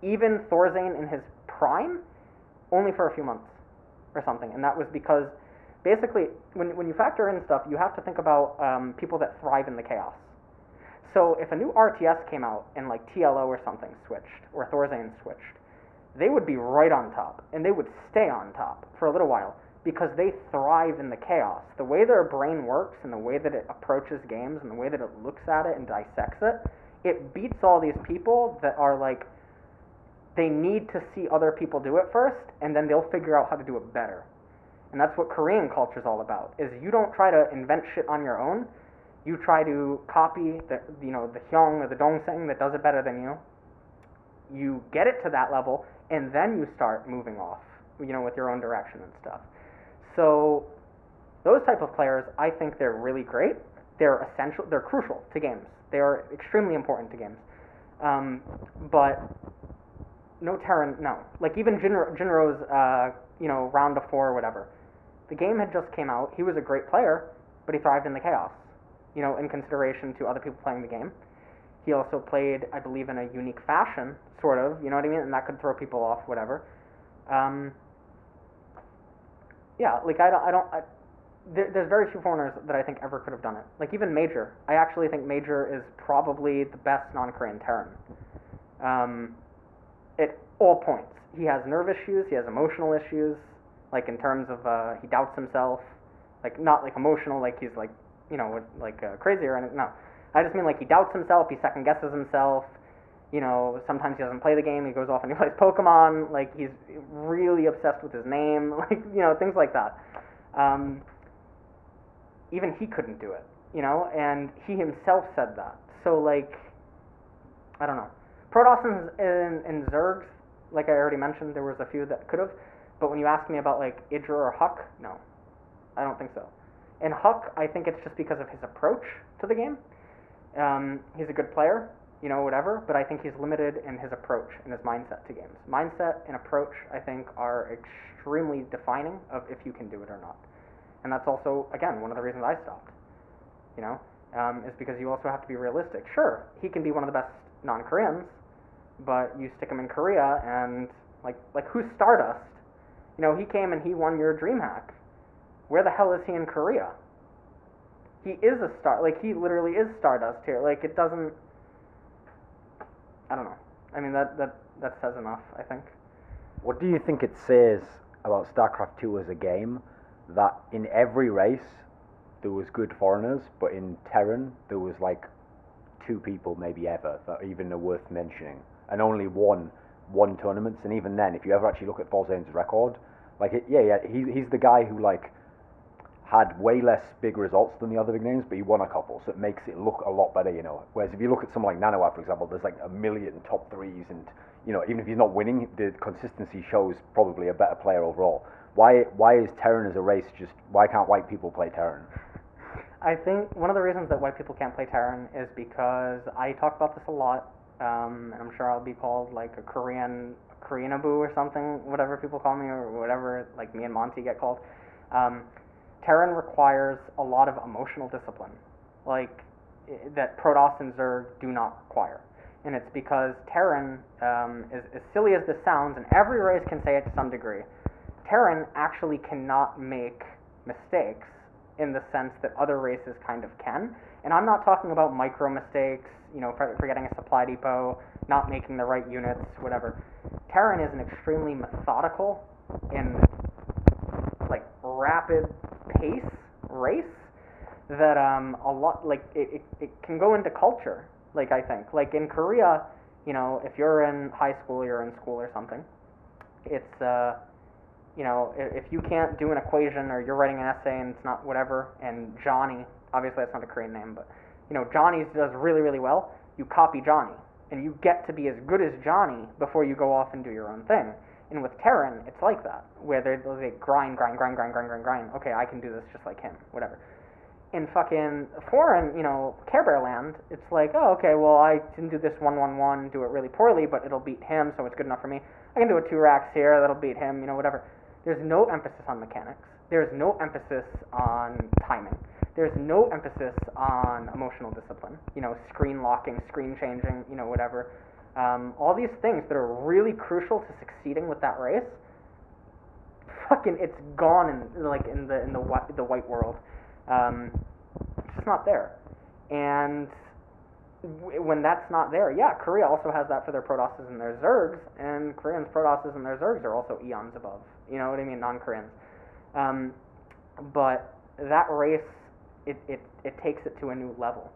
B: Even Thorzane in his prime, only for a few months or something, and that was because basically when you factor in stuff, you have to think about people that thrive in the chaos. So if a new RTS came out and like TLO or something switched, or Thorzane switched, they would be right on top, and they would stay on top for a little while because they thrive in the chaos. The way their brain works and the way that it approaches games and the way that it looks at it and dissects it, it beats all these people that are like, they need to see other people do it first, and then they'll figure out how to do it better. And that's what Korean culture is all about, is you don't try to invent shit on your own. You try to copy the Hyung or the Dongseng that does it better than you. You get it to that level, and then you start moving off, with your own direction and stuff. So those type of players, I think they're really great. They're essential. They're crucial to games. They are extremely important to games. But no Terran, no. Like even Jinro's, round of 4 or whatever. The game had just came out. He was a great player, but he thrived in the chaos, in consideration to other people playing the game. He also played, I believe, in a unique fashion, sort of, you know what I mean? And that could throw people off, whatever. There's very few foreigners that I think ever could have done it. Like even Major. I actually think Major is probably the best non-Korean Terran. At all points. He has nerve issues, he has emotional issues, like in terms of, he doubts himself. Like, not like emotional, like he's like, crazy or anything, no. I just mean like he doubts himself, he second guesses himself, sometimes he doesn't play the game, he goes off and he plays Pokemon, like he's really obsessed with his name, like, things like that. Even he couldn't do it, and he himself said that. So like, I don't know. Protoss and Zergs, like I already mentioned, there was a few that could have, but when you ask me about like Idra or Huck, no, I don't think so. And Huck, I think it's just because of his approach to the game. He's a good player, whatever, but I think he's limited in his approach and his mindset to games. Mindset and approach, I think, are extremely defining of if you can do it or not. And that's also, again, one of the reasons I stopped, is because you also have to be realistic. Sure, he can be one of the best non-Koreans, but you stick him in Korea and, like who's Stardust? He came and he won your DreamHack. Where the hell is he in Korea? He is a star. Like, he literally is Stardust here. Like, it doesn't... I don't know. I mean, that says enough, I think.
A: What do you think it says about StarCraft 2 as a game, that in every race there was good foreigners, but in Terran there was, like, 2 people maybe ever that even are worth mentioning, and only one tournaments, and even then, if you ever actually look at Forzane's record, like, he's the guy who, like, had way less big results than the other big names, but he won a couple, so it makes it look a lot better, Whereas if you look at someone like NaNiwa, for example, there's like a million top 3s, and, even if he's not winning, the consistency shows probably a better player overall. Why is Terran as a race why can't white people play Terran?
B: I think one of the reasons that white people can't play Terran is because I talk about this a lot, and I'm sure I'll be called like a Koreanaboo or something, whatever people call me, or whatever, like me and Monty get called. Terran requires a lot of emotional discipline, like that Protoss and Zerg do not require. And it's because Terran, as silly as this sounds, and every race can say it to some degree, Terran actually cannot make mistakes in the sense that other races kind of can. And I'm not talking about micro mistakes, forgetting a supply depot, not making the right units, whatever. Terran is an extremely methodical and like rapid pace race that a lot like it can go into culture. Like I think like in Korea, if you're in high school, you're in school or something, it's if you can't do an equation or you're writing an essay and it's not whatever, and Johnny, obviously that's not a Korean name, but Johnny does really, really well, you copy Johnny, and you get to be as good as Johnny before you go off and do your own thing. And with Terran, it's like that, where they grind. Okay, I can do this just like him, whatever. In fucking foreign, Care Bear land, it's like, oh, okay, well, I can do this 1-1-1, do it really poorly, but it'll beat him, so it's good enough for me. I can do a 2 racks here, that'll beat him, whatever. There's no emphasis on mechanics. There's no emphasis on timing. There's no emphasis on emotional discipline. Screen locking, screen changing, whatever. All these things that are really crucial to succeeding with that race. Fucking, it's gone in the white world. It's just not there. And when that's not there, yeah, Korea also has that for their Protosses and their Zergs, and Koreans' Protosses and their Zergs are also eons above. You know what I mean? Non-Koreans. But that race, it takes it to a new level.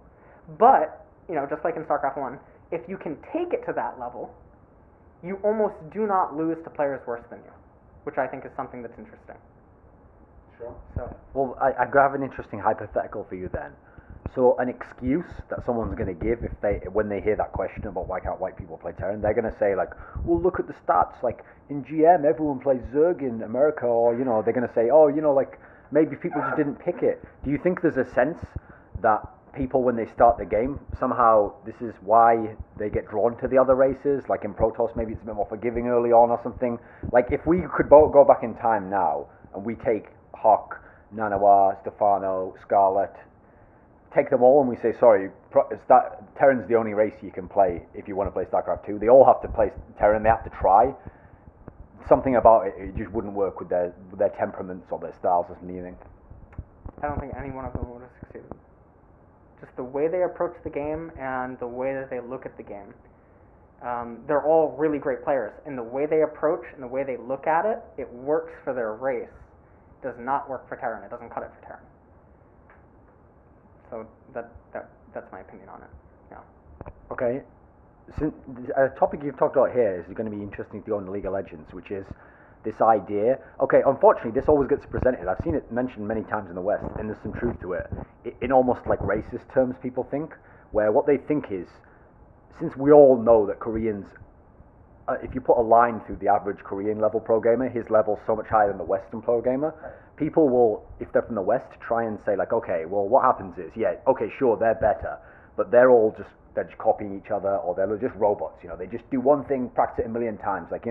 B: But, just like in StarCraft 1, if you can take it to that level, you almost do not lose to players worse than you, which I think is something that's interesting.
A: Sure.
B: So.
A: Well, I have an interesting hypothetical for you then. So an excuse that someone's going to give when they hear that question about why can't white people play Terran, they're going to say like, well, look at the stats, like in GM everyone plays Zerg in America, or they're going to say, oh, like maybe people just didn't pick it. Do you think there's a sense that people, when they start the game, somehow this is why they get drawn to the other races? Like in Protoss, maybe it's a bit more forgiving early on or something. Like if we could go back in time now and we take Hawk, NaNiwa, Stephano, Scarlet, take them all and we say, sorry, Terran's the only race you can play if you want to play StarCraft 2. They all have to play Terran, they have to try. Something about it just wouldn't work with their temperaments or their styles or something, you think?
B: I don't think any one of them would have succeeded. Just the way they approach the game and the way that they look at the game. They're all really great players, and the way they approach and the way they look at it, it works for their race. It does not work for Terran. It doesn't cut it for Terran. So that's my opinion on it. Yeah.
A: Okay. So, a topic you've talked about here is going to be interesting to go into League of Legends, which is this idea. Okay, unfortunately, this always gets presented. I've seen it mentioned many times in the West, and there's some truth to it. In almost like racist terms, people think, where what they think is, since we all know that Koreans, if you put a line through the average Korean level pro gamer, his level's so much higher than the Western pro gamer. People will, if they're from the West, try and say like, okay, well, what happens is, yeah, okay, sure, they're better, but they're just copying each other, or they're just robots. They just do one thing, practice it a million times, like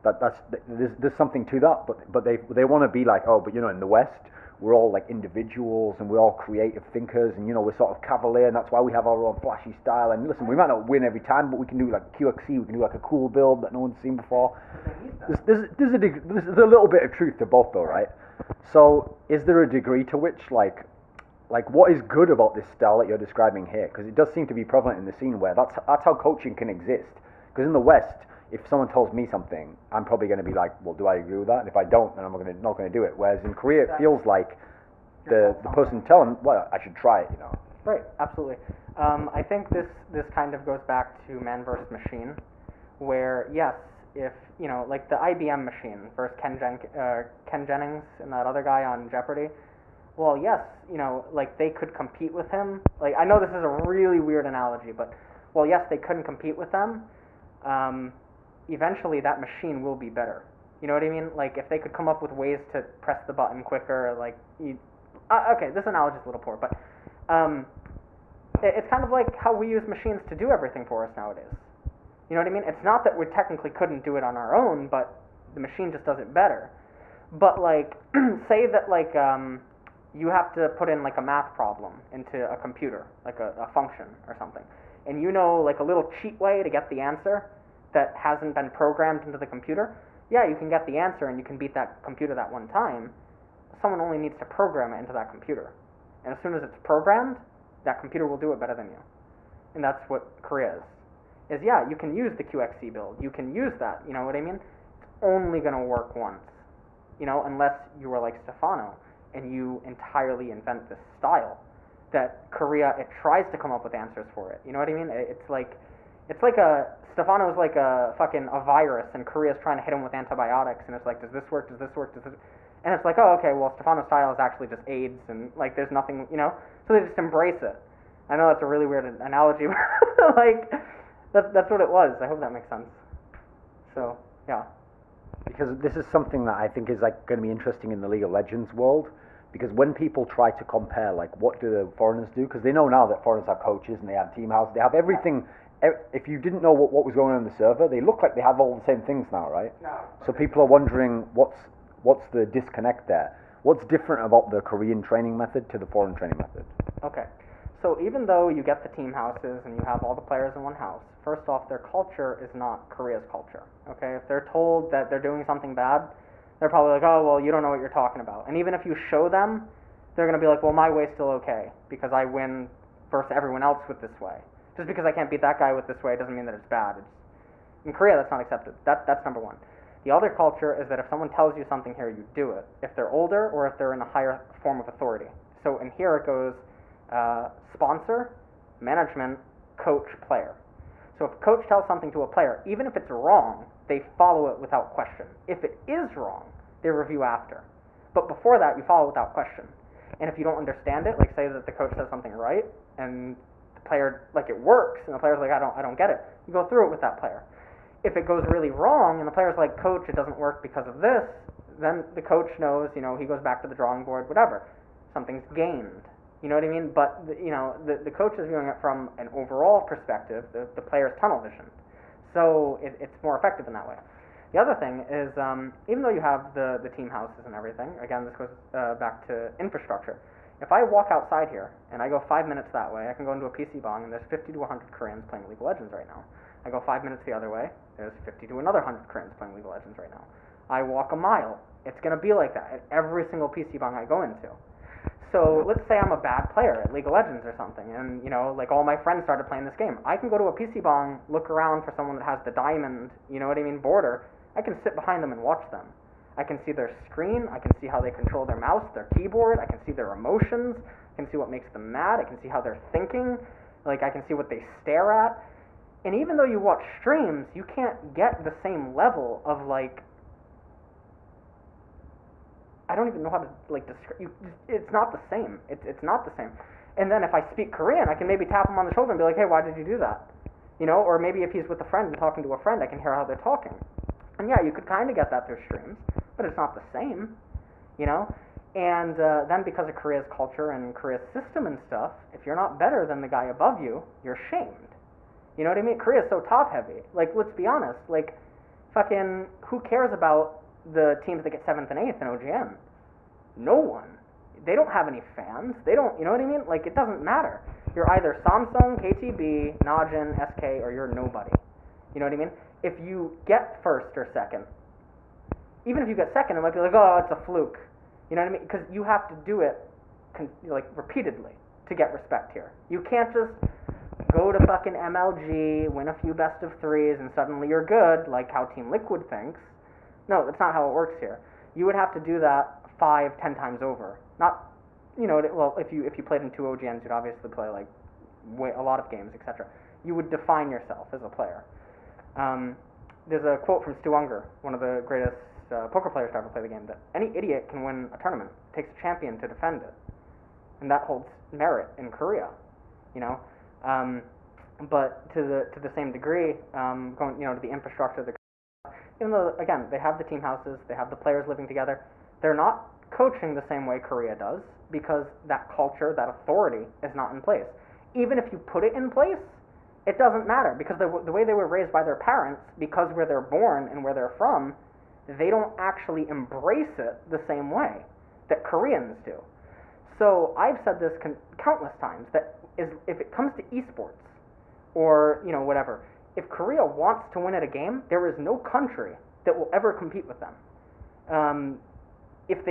A: there's something to that, but they want to be like, oh, but in the West we're all like individuals and we're all creative thinkers, and we're sort of cavalier, and that's why we have our own flashy style. And listen, we might not win every time, but we can do like QXC, we can do like a cool build that no one's seen before. There's a little bit of truth to both though, right? So is there a degree to which like what is good about this style that you're describing here? Because it does seem to be prevalent in the scene where that's how coaching can exist. Because in the West, if someone tells me something, I'm probably going to be like, well, do I agree with that? And if I don't, then I'm not going to do it. Whereas in Korea, it feels like the person telling, well, I should try it,
B: Right, absolutely. I think this kind of goes back to man versus machine, where yes, if like the IBM machine versus Ken Jennings and that other guy on Jeopardy. Well, yes, like they could compete with him. Like I know this is a really weird analogy, but well, yes, they couldn't compete with them. Eventually that machine will be better. You know what I mean? Like if they could come up with ways to press the button quicker, like okay, this analogy is a little poor, but it's kind of like how we use machines to do everything for us nowadays. You know what I mean? It's not that we technically couldn't do it on our own, but the machine just does it better. But like say that like you have to put in like a math problem into a computer, like a function or something, and like a little cheat way to get the answer that hasn't been programmed into the computer, yeah, you can get the answer and you can beat that computer that one time. someone only needs to program it into that computer. And as soon as it's programmed, that computer will do it better than you. And that's what Korea is. Yeah, you can use the QXC build. You can use that, you know what I mean? It's only going to work once, you know, unless you are like Stephano and you entirely invent this style that Korea, it tries to come up with answers for it. You know what I mean? It's like Stephano's like a virus, and Korea's trying to hit him with antibiotics, and it's like, does this work? Does this work? Does this? And it's like, oh, okay, well, Stephano's style is actually just AIDS, and like, there's nothing, you know. So they just embrace it. I know that's a really weird analogy, but like, that's what it was. I hope that makes sense. So yeah.
A: Because this is something that I think is like going to be interesting in the League of Legends world. Because when people try to compare, like, what do the foreigners do? Because they know now that foreigners have coaches and they have team houses, they have everything. If you didn't know what was going on in the server, they look like they have all the same things now, right?
B: No.
A: So people are wondering what's the disconnect there? What's different about the Korean training method to the foreign training method?
B: Okay. So even though you get the team houses and you have all the players in one house, first off, their culture is not Korea's culture. Okay? If they're told that they're doing something bad, they're probably like, oh, well, you don't know what you're talking about. And even if you show them, they're going to be like, well, my way's still okay because I win versus everyone else with this way. Just because I can't beat that guy with this way doesn't mean that it's bad. In Korea, that's not accepted. That's number one. The other culture is that if someone tells you something here, you do it. If they're older or if they're in a higher form of authority. So in here it goes sponsor, management, coach, player. So if a coach tells something to a player, even if it's wrong, they follow it without question. If it is wrong, they review after. But before that, you follow without question. And if you don't understand it, like say that the coach says something right, and the player, like, it works, and the player's like, I don't get it, you go through it with that player. If it goes really wrong, and the player's like, coach, it doesn't work because of this, then the coach knows, you know, he goes back to the drawing board, whatever. Something's gained. You know what I mean? But, you know, the coach is viewing it from an overall perspective, the player's tunnel vision. So it's more effective in that way. The other thing is, even though you have the team houses and everything, again, this goes back to infrastructure. If I walk outside here, and I go 5 minutes that way, I can go into a PC bong, and there's 50 to 100 Koreans playing League of Legends right now. I go 5 minutes the other way, there's 50 to another 100 Koreans playing League of Legends right now. I walk a mile, it's going to be like that at every single PC bong I go into. So let's say I'm a bad player at League of Legends or something, and, you know, like, all my friends started playing this game. I can go to a PC bong, look around for someone that has the diamond, you know what I mean, border. I can sit behind them and watch them. I can see their screen, I can see how they control their mouse, their keyboard, I can see their emotions, I can see what makes them mad, I can see how they're thinking, like, I can see what they stare at. And even though you watch streams, you can't get the same level of, like, I don't even know how to, like, describe. It's not the same. It's not the same. And then if I speak Korean, I can maybe tap him on the shoulder and be like, hey, why did you do that? You know, or maybe if he's with a friend and talking to a friend, I can hear how they're talking. And yeah, you could kind of get that through streams, but it's not the same, you know? And then because of Korea's culture and Korea's system and stuff, if you're not better than the guy above you, you're shamed. You know what I mean? Korea's so top-heavy. Like, let's be honest. Like, fucking, who cares about the teams that get 7th and 8th in OGN? No one. They don't have any fans. They don't, you know what I mean? Like, it doesn't matter. You're either Samsung, KTB, Najin, SK, or you're nobody. You know what I mean? If you get first or second, even if you get second, it might be like, oh, it's a fluke. You know what I mean? Because you have to do it, like, repeatedly to get respect here. You can't just go to fucking MLG, win a few best of threes, and suddenly you're good, like how Team Liquid thinks. No, that's not how it works here. You would have to do that 5-10 times over. Not, you know, well, if you played in 2 OGNs, you'd obviously play, like, a lot of games, etc. You would define yourself as a player. There's a quote from Stu Unger, one of the greatest poker players to ever play the game, that any idiot can win a tournament. It takes a champion to defend it. And that holds merit in Korea, you know. But to the same degree, going, you know, to the infrastructure, even though, again, they have the team houses, they have the players living together, they're not coaching the same way Korea does, because that culture, that authority is not in place. Even if you put it in place, it doesn't matter, because the way they were raised by their parents, because where they're born and where they're from, they don't actually embrace it the same way that Koreans do. So I've said this countless times, that if it comes to esports, or, you know, whatever, if Korea wants to win at a game, there is no country that will ever compete with them. if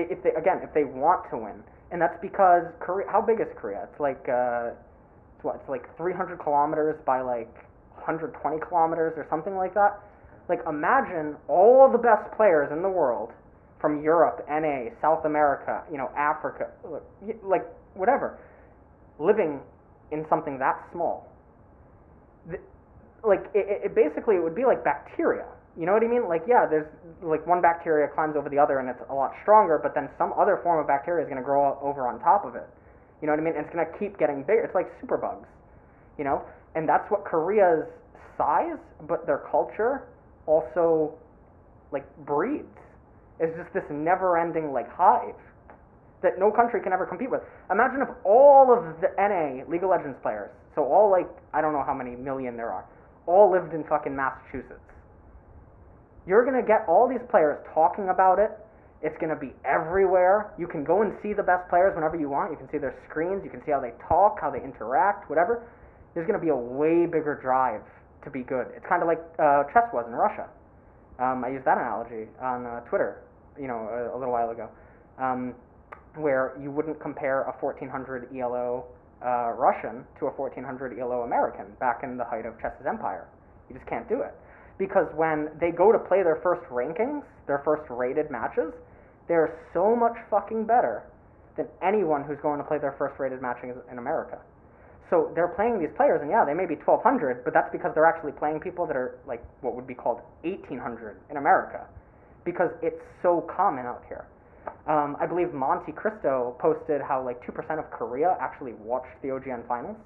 B: they want to win, and that's because Korea. How big is Korea? It's like it's like 300 kilometers by like 120 kilometers or something like that. Like imagine all the best players in the world from Europe, NA, South America, Africa, like whatever, living in something that small. Like it basically it would be like bacteria. You know what I mean? Like yeah, there's like one bacteria climbs over the other and it's a lot stronger, but then some other form of bacteria is going to grow over on top of it. You know what I mean? And it's going to keep getting bigger. It's like superbugs, And that's what Korea's size, but their culture also like breeds. It's just this never-ending like hive that no country can ever compete with. Imagine if all of the NA League of Legends players, so all like I don't know how many million there are, all lived in fucking Massachusetts. You're gonna get all these players talking about it. It's gonna be everywhere. You can go and see the best players whenever you want. You can see their screens. You can see how they talk, how they interact, whatever. There's gonna be a way bigger drive to be good. It's kind of like chess was in Russia. I used that analogy on Twitter, a little while ago, where you wouldn't compare a 1400 ELO Russian to a 1400 ELO American back in the height of chess's empire. You just can't do it. Because when they go to play their first rankings, their first rated matches, they're so much fucking better than anyone who's going to play their first rated matches in America. So they're playing these players, and yeah, they may be 1200, but that's because they're actually playing people that are like what would be called 1800 in America, because it's so common out here. I believe Monte Cristo posted how like 2% of Korea actually watched the OGN finals,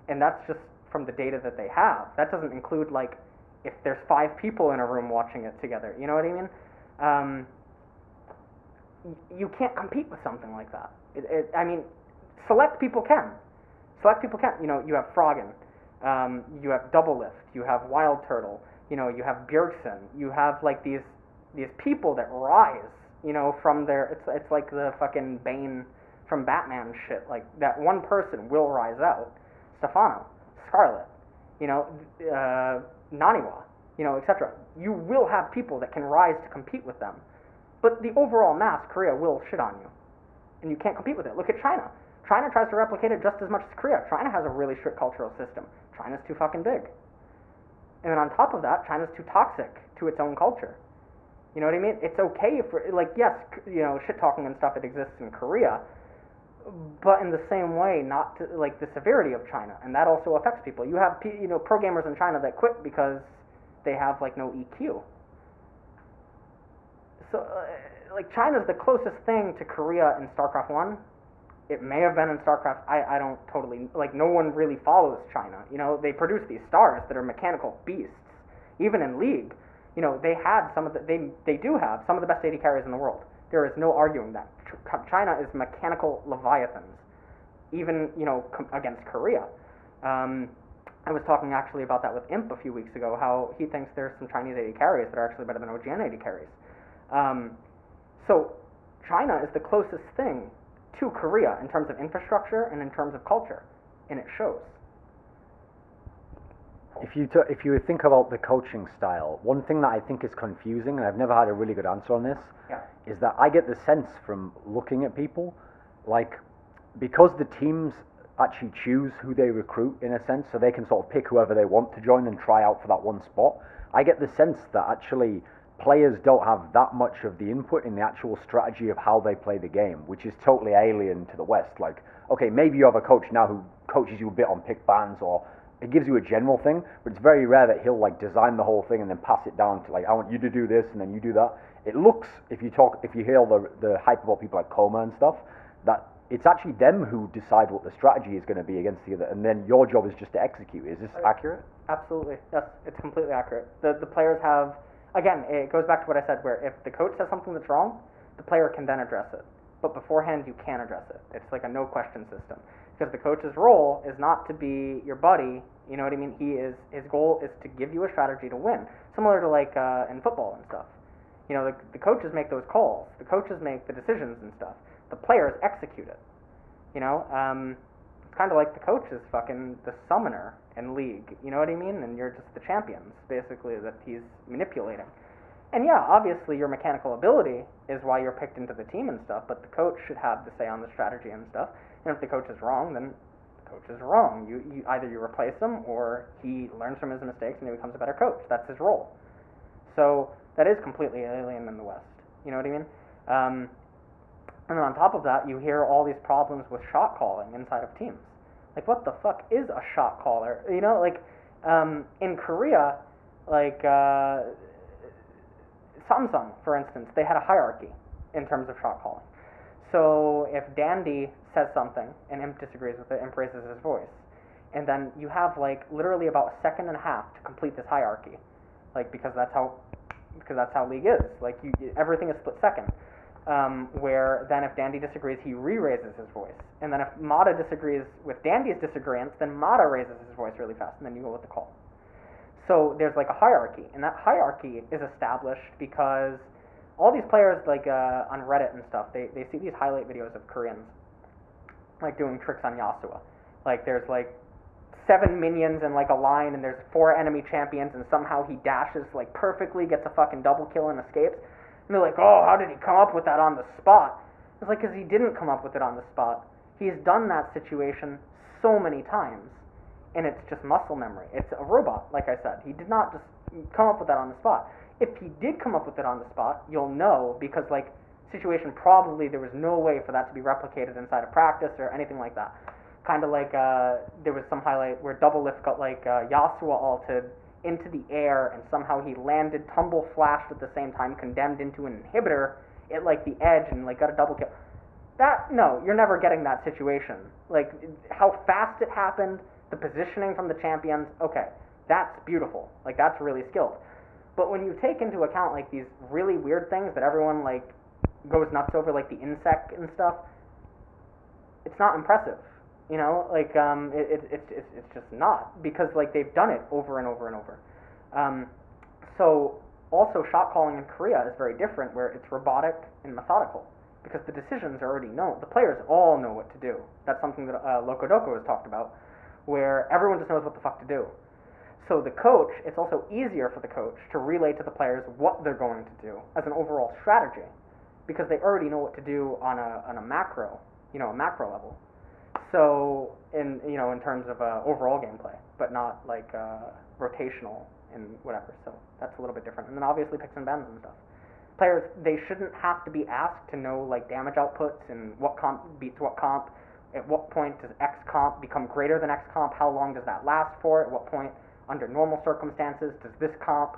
B: and that's just from the data that they have. That doesn't include like if there's 5 people in a room watching it together. You know what I mean? You can't compete with something like that. I mean, select people can. Select people can. You have Froggen, you have Double Lift, you have Wild Turtle, you have Bjergsen, you have like these people that rise, from their. It's like the fucking Bane from Batman shit. Like that one person will rise out. Stephano, Scarlet, NaNiwa, etc. You will have people that can rise to compete with them, but the overall mass, Korea will shit on you, and you can't compete with it. Look at China. China tries to replicate it just as much as Korea. China has a really strict cultural system. China's too fucking big. And then on top of that, China's too toxic to its own culture. You know what I mean? It's okay for, like, yes, shit talking and stuff, it exists in Korea, but in the same way, not to, like, the severity of China. And that also affects people. You have, pro gamers in China that quit because they have, like, no EQ. So, like, China's the closest thing to Korea in StarCraft 1. It may have been in StarCraft. I don't totally, like, no one really follows China. They produce these stars that are mechanical beasts. Even in League, they had some of the, they do have some of the best AD carries in the world. There is no arguing that. China is mechanical leviathans, even, against Korea. I was talking actually about that with Imp a few weeks ago, how he thinks there's some Chinese AD carries that are actually better than OGN AD carries. So China is the closest thing to Korea in terms of infrastructure and in terms of culture, and it shows.
A: If you think about the coaching style, one thing that I think is confusing, and I've never had a really good answer on this, is that I get the sense from looking at people, like, because the teams actually choose who they recruit in a sense, so they can sort of pick whoever they want to join and try out for that one spot, I get the sense that actually players don't have that much of the input in the actual strategy of how they play the game, which is totally alien to the West. Like, okay, maybe you have a coach now who coaches you a bit on pick bans, or it gives you a general thing, but it's very rare that he'll like design the whole thing and then pass it down to like, I want you to do this and then you do that. It looks, if you hear the hype about people like Coma and stuff, that it's actually them who decide what the strategy is going to be against the other, and then your job is just to execute. Is this accurate?
B: Absolutely, yes, it's completely accurate. The players have, again, it goes back to what I said, where if the coach says something that's wrong, the player can then address it. But beforehand, you can't address it. It's like a no-question system. Because the coach's role is not to be your buddy, you know what I mean? His goal is to give you a strategy to win. Similar to like in football and stuff. The coaches make those calls. The coaches make the decisions and stuff. The players execute it. It's kind of like the coach is fucking the summoner in League. You know what I mean? And you're just the champions, basically, that he's manipulating. And yeah, obviously your mechanical ability is why you're picked into the team and stuff, but the coach should have the say on the strategy and stuff. And if the coach is wrong, then the coach is wrong. You either you replace him or he learns from his mistakes and he becomes a better coach. That's his role. So that is completely alien in the West. You know what I mean? And then on top of that, you hear all these problems with shot calling inside of teams. Like, what the fuck is a shot caller? You know, like, in Korea, like, Samsung, for instance, they had a hierarchy in terms of shot calling. So if Dandy says something and Imp disagrees with it, Imp raises his voice. And then you have, like, literally about a second and a half to complete this hierarchy. Like, because that's how League is. Like, everything is split second. Where then if Dandy disagrees, he re-raises his voice. And then if Mata disagrees with Dandy's disagreements, then Mata raises his voice really fast, and then you go with the call. So there's like a hierarchy, and that hierarchy is established because all these players, like on Reddit and stuff, they see these highlight videos of Koreans, like doing tricks on Yasuo. Like there's like 7 minions in like a line, and there's 4 enemy champions, and somehow he dashes like perfectly, gets a fucking double kill and escapes. And they're like, oh, how did he come up with that on the spot? It's like, because he didn't come up with it on the spot. He's done that situation so many times, and it's just muscle memory. It's a robot, like I said. He did not just come up with that on the spot. If he did come up with it on the spot, you'll know, because, like, situation probably there was no way for that to be replicated inside of practice or anything like that. Kind of like there was some highlight where Double Lift got, like, Yasuo ulted into the air, and somehow he landed tumble flashed at the same time, condemned into an inhibitor at like the edge, and like got a double kill. That, no, you're never getting that situation. Like how fast it happened, the positioning from the champions, okay, that's beautiful. Like that's really skilled. But when you take into account like these really weird things that everyone like goes nuts over, like the insect and stuff, it's not impressive. You know, like it's just not, because like they've done it over and over and over. So also shot calling in Korea is very different, where it's robotic and methodical, because the decisions are already known. The players all know what to do. That's something that Lokodoko has talked about, where everyone just knows what the fuck to do. So the coach, it's also easier for the coach to relay to the players what they're going to do as an overall strategy, because they already know what to do on a macro, a macro level. So in terms of overall gameplay, but not like rotational and whatever. So that's a little bit different. And then obviously picks and bans and stuff. Players, they shouldn't have to be asked to know like damage outputs and what comp beats what comp. At what point does X comp become greater than X comp? How long does that last for? At what point, under normal circumstances, does this comp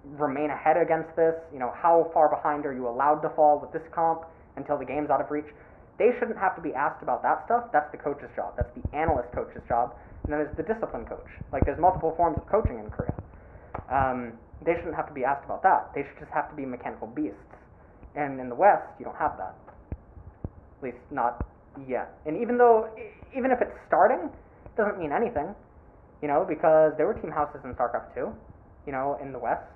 B: remain ahead against this? How far behind are you allowed to fall with this comp until the game's out of reach? They shouldn't have to be asked about that stuff. That's the coach's job. That's the analyst coach's job. And then there's the discipline coach. Like, there's multiple forms of coaching in Korea. They shouldn't have to be asked about that. They should just have to be mechanical beasts. And in the West, you don't have that. At least not yet. And even if it's starting, it doesn't mean anything. Because there were team houses in StarCraft 2, in the West.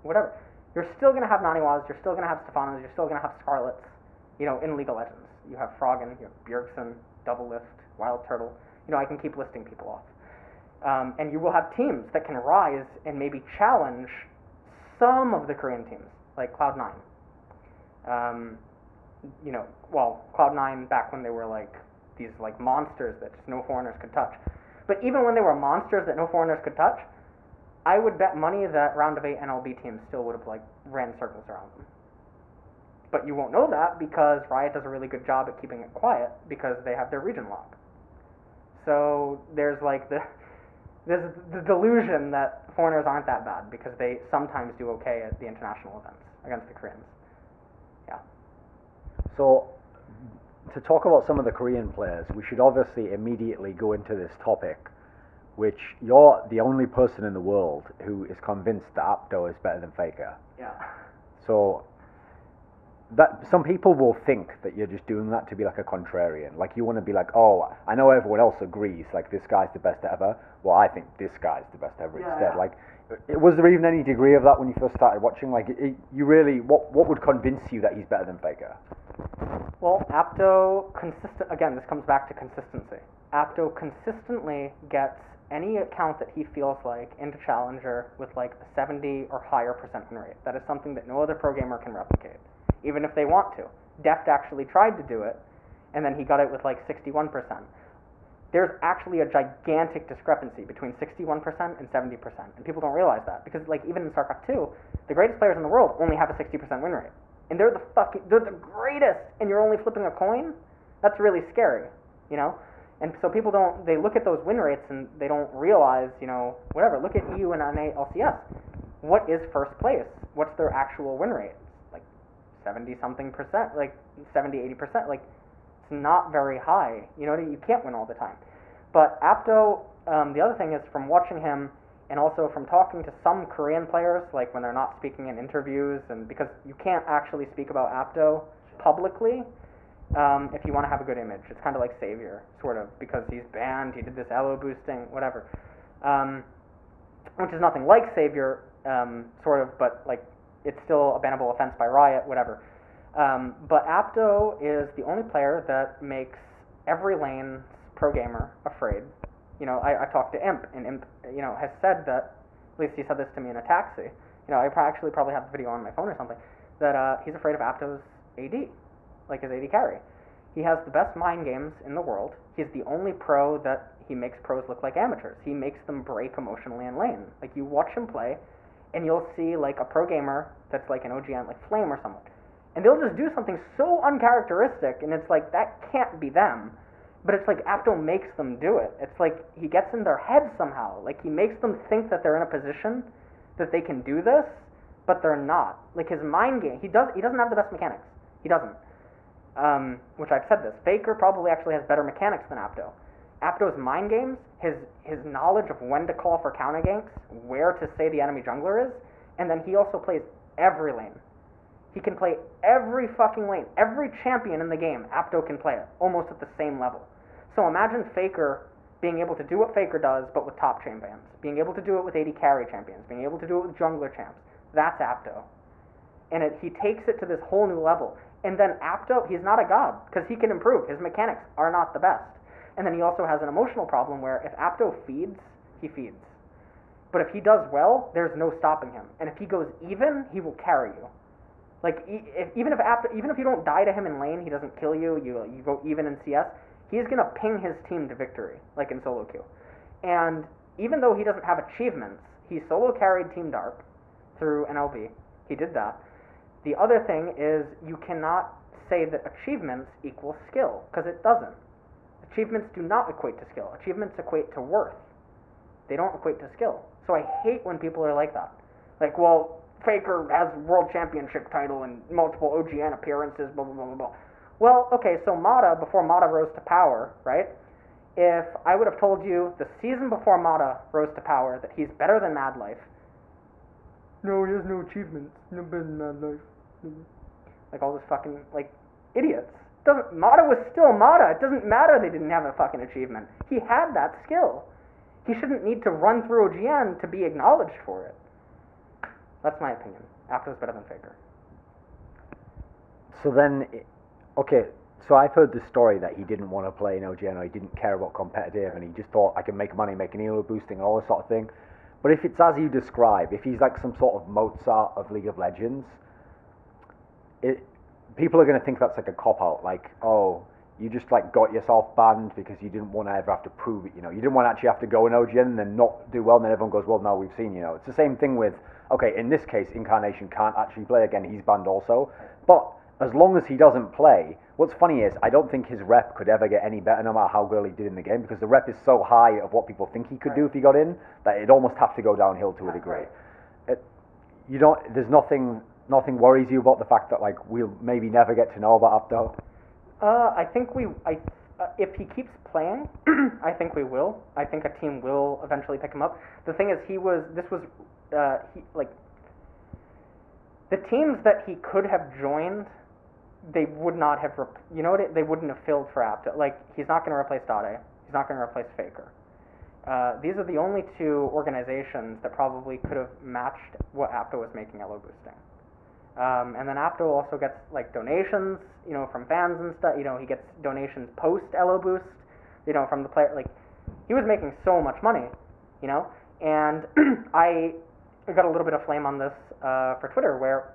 B: Whatever. You're still going to have NaNiwas, you're still going to have Stephanos, you're still going to have Scarlets. In League of Legends. You have Froggen, you have Bjergsen, Double Lift, Wild Turtle. I can keep listing people off. And you will have teams that can rise and maybe challenge some of the Korean teams, like Cloud9. Cloud9 back when they were like these like monsters that just no foreigners could touch. But even when they were monsters that no foreigners could touch, I would bet money that round of 8 NLB teams still would have like ran circles around them. But you won't know that because Riot does a really good job at keeping it quiet because they have their region lock. So there's like the delusion that foreigners aren't that bad because they sometimes do okay at the international events against the Koreans. Yeah.
A: So to talk about some of the Korean players, we should obviously immediately go into this topic, which you're the only person in the world who is convinced that Apdo is better than Faker.
B: Yeah.
A: So that some people will think that you're just doing that to be like a contrarian. Like you want to be like, oh, I know everyone else agrees, like this guy's the best ever. Well, I think this guy's the best ever instead. Like, was there even any degree of that when you first started watching? Like, you really, what would convince you that he's better than Faker?
B: Well, Apdo, again, this comes back to consistency. Apdo consistently gets any account that he feels like into Challenger with like a 70 or higher percent win rate. That is something that no other pro gamer can replicate, even if they want to. Deft actually tried to do it, and then he got it with like 61%. There's actually a gigantic discrepancy between 61% and 70%, and people don't realize that, because like even in StarCraft 2, the greatest players in the world only have a 60% win rate, and they're the greatest, and you're only flipping a coin. That's really scary, you know. And so people they look at those win rates and they don't realize, you know, whatever. Look at EU and NA LCS. What is first place? What's their actual win rate? Like 70-something percent, like 70, 80%. Like, it's not very high. You know, you can't win all the time. But Apdo, the other thing is, from watching him and also from talking to some Korean players, like when they're not speaking in interviews, and because you can't actually speak about Apdo publicly, if you want to have a good image. It's kind of like Savior, sort of, because he's banned, he did this elo boosting, whatever. Which is nothing like Savior, sort of, but like it's still a bannable offense by Riot, whatever. But Apdo is the only player that makes every lane's pro gamer afraid. You know, I talked to Imp, and Imp, you know, has said that, at least he said this to me in a taxi. You know, I actually probably have the video on my phone or something, that he's afraid of Apdo's AD. Like his AD carry. He has the best mind games in the world. He's the only pro that he makes pros look like amateurs. He makes them break emotionally in lane. Like, you watch him play, and you'll see like a pro gamer that's like an OGN, like Flame or someone, and they'll just do something so uncharacteristic, and it's like, that can't be them. But it's like Apdo makes them do it. It's like he gets in their head somehow. Like, he makes them think that they're in a position that they can do this, but they're not. Like, his mind game, he doesn't have the best mechanics. He doesn't. Which I've said this. Faker probably actually has better mechanics than Apdo. Apdo's mind games, his knowledge of when to call for counter ganks, where to say the enemy jungler is, and then he also plays every lane. He can play every fucking lane. Every champion in the game, Apdo can play it, almost at the same level. So imagine Faker being able to do what Faker does, but with top chain bans. Being able to do it with AD carry champions. Being able to do it with jungler champs. That's Apdo. And he takes it to this whole new level. And then Apdo, he's not a god, because he can improve. His mechanics are not the best. And then he also has an emotional problem where if Apdo feeds, he feeds. But if he does well, there's no stopping him. And if he goes even, he will carry you. Like, even if you don't die to him in lane, he doesn't kill you, you go even in CS, he's going to ping his team to victory, like in solo queue. And even though he doesn't have achievements, he solo carried Team Dark through NLB. He did that. The other thing is, you cannot say that achievements equal skill, because it doesn't. Achievements do not equate to skill. Achievements equate to worth. They don't equate to skill. So I hate when people are like that. Like, well, Faker has world championship title and multiple OGN appearances, blah, blah, blah, blah, blah. Well, okay, so Mata, before Mata rose to power, right? If I would have told you the season before Mata rose to power that he's better than Mad Life, no, he has no achievements, no better than Mad Life. Like all this fucking, like, idiots. Mata was still Mata. It doesn't matter they didn't have a fucking achievement. He had that skill. He shouldn't need to run through OGN to be acknowledged for it. That's my opinion. Apdo's better than Faker.
A: So then, okay, so I've heard the story that he didn't want to play in OGN, or he didn't care about competitive, and he just thought, I can make money making elo boosting and all this sort of thing. But if it's as you describe, if he's like some sort of Mozart of League of Legends, people are going to think that's like a cop-out, like, oh, you just like got yourself banned because you didn't want to ever have to prove it, you know, you didn't want to actually have to go in OGN and then not do well, and then everyone goes, well, no, we've seen, you know. It's the same thing with, okay, in this case, Incarnation can't actually play again, he's banned also, but as long as he doesn't play, what's funny is, I don't think his rep could ever get any better no matter how well he did in the game, because the rep is so high of what people think he could do if he got in, that it'd almost have to go downhill to a degree. There's nothing worries you about the fact that, like, we'll maybe never get to know about Apdo?
B: I think if he keeps playing, I think we will. I think a team will eventually pick him up. The thing is, the teams that he could have joined, they would not have, they wouldn't have filled for Apdo. Like, he's not going to replace Dade. He's not going to replace Faker. These are the only two organizations that probably could have matched what Apdo was making elo boosting. And then Apdo also gets like donations, from fans and stuff. He gets donations post elo boost. from the player. Like, he was making so much money, and I got a little bit of flame on this for Twitter, where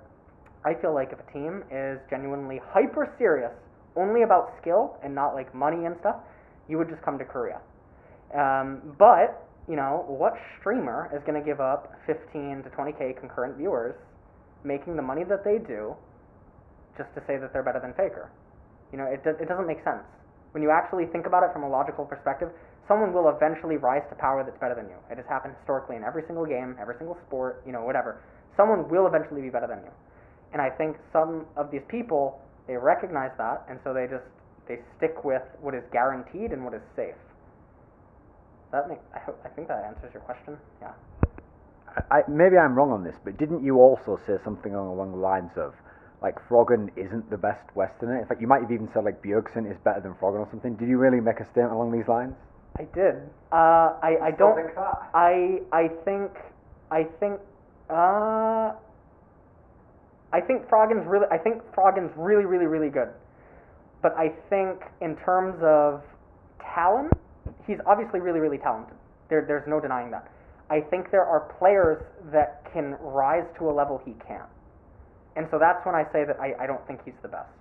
B: I feel like if a team is genuinely hyper serious only about skill and not like money and stuff, you would just come to Korea. But what streamer is going to give up 15 to 20K concurrent viewers making the money that they do just to say that they're better than Faker? It doesn't make sense. When you actually think about it from a logical perspective, someone will eventually rise to power that's better than you. It has happened historically in every single game, every single sport, whatever. Someone will eventually be better than you. And I think some of these people, they recognize that, and so they stick with what is guaranteed and what is safe. I think that answers your question. Yeah.
A: Maybe I'm wrong on this, but didn't you also say something along the lines of, like, Froggen isn't the best Westerner? In fact, you might have even said, like, Bjergsen is better than Froggen or something. Did you really make a statement along these lines?
B: I did. I don't
A: think that?
B: I think Froggen's really, really, really good. But I think in terms of talent, he's obviously really, really talented. There's no denying that. I think there are players that can rise to a level he can't. And so that's when I say that I don't think he's the best.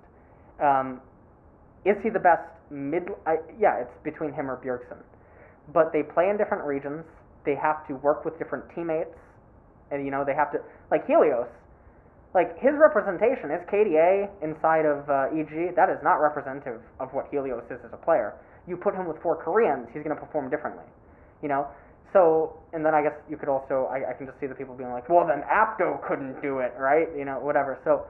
B: Is he the best yeah, it's between him or Bjergsen. But they play in different regions. They have to work with different teammates. And, they have to... Like, Helios, like, his representation, his KDA inside of EG, that is not representative of what Helios is as a player. You put him with 4 Koreans, he's going to perform differently, So, and then I guess you could also, I can just see the people being like, well, then Apdo couldn't do it, right? Whatever. So,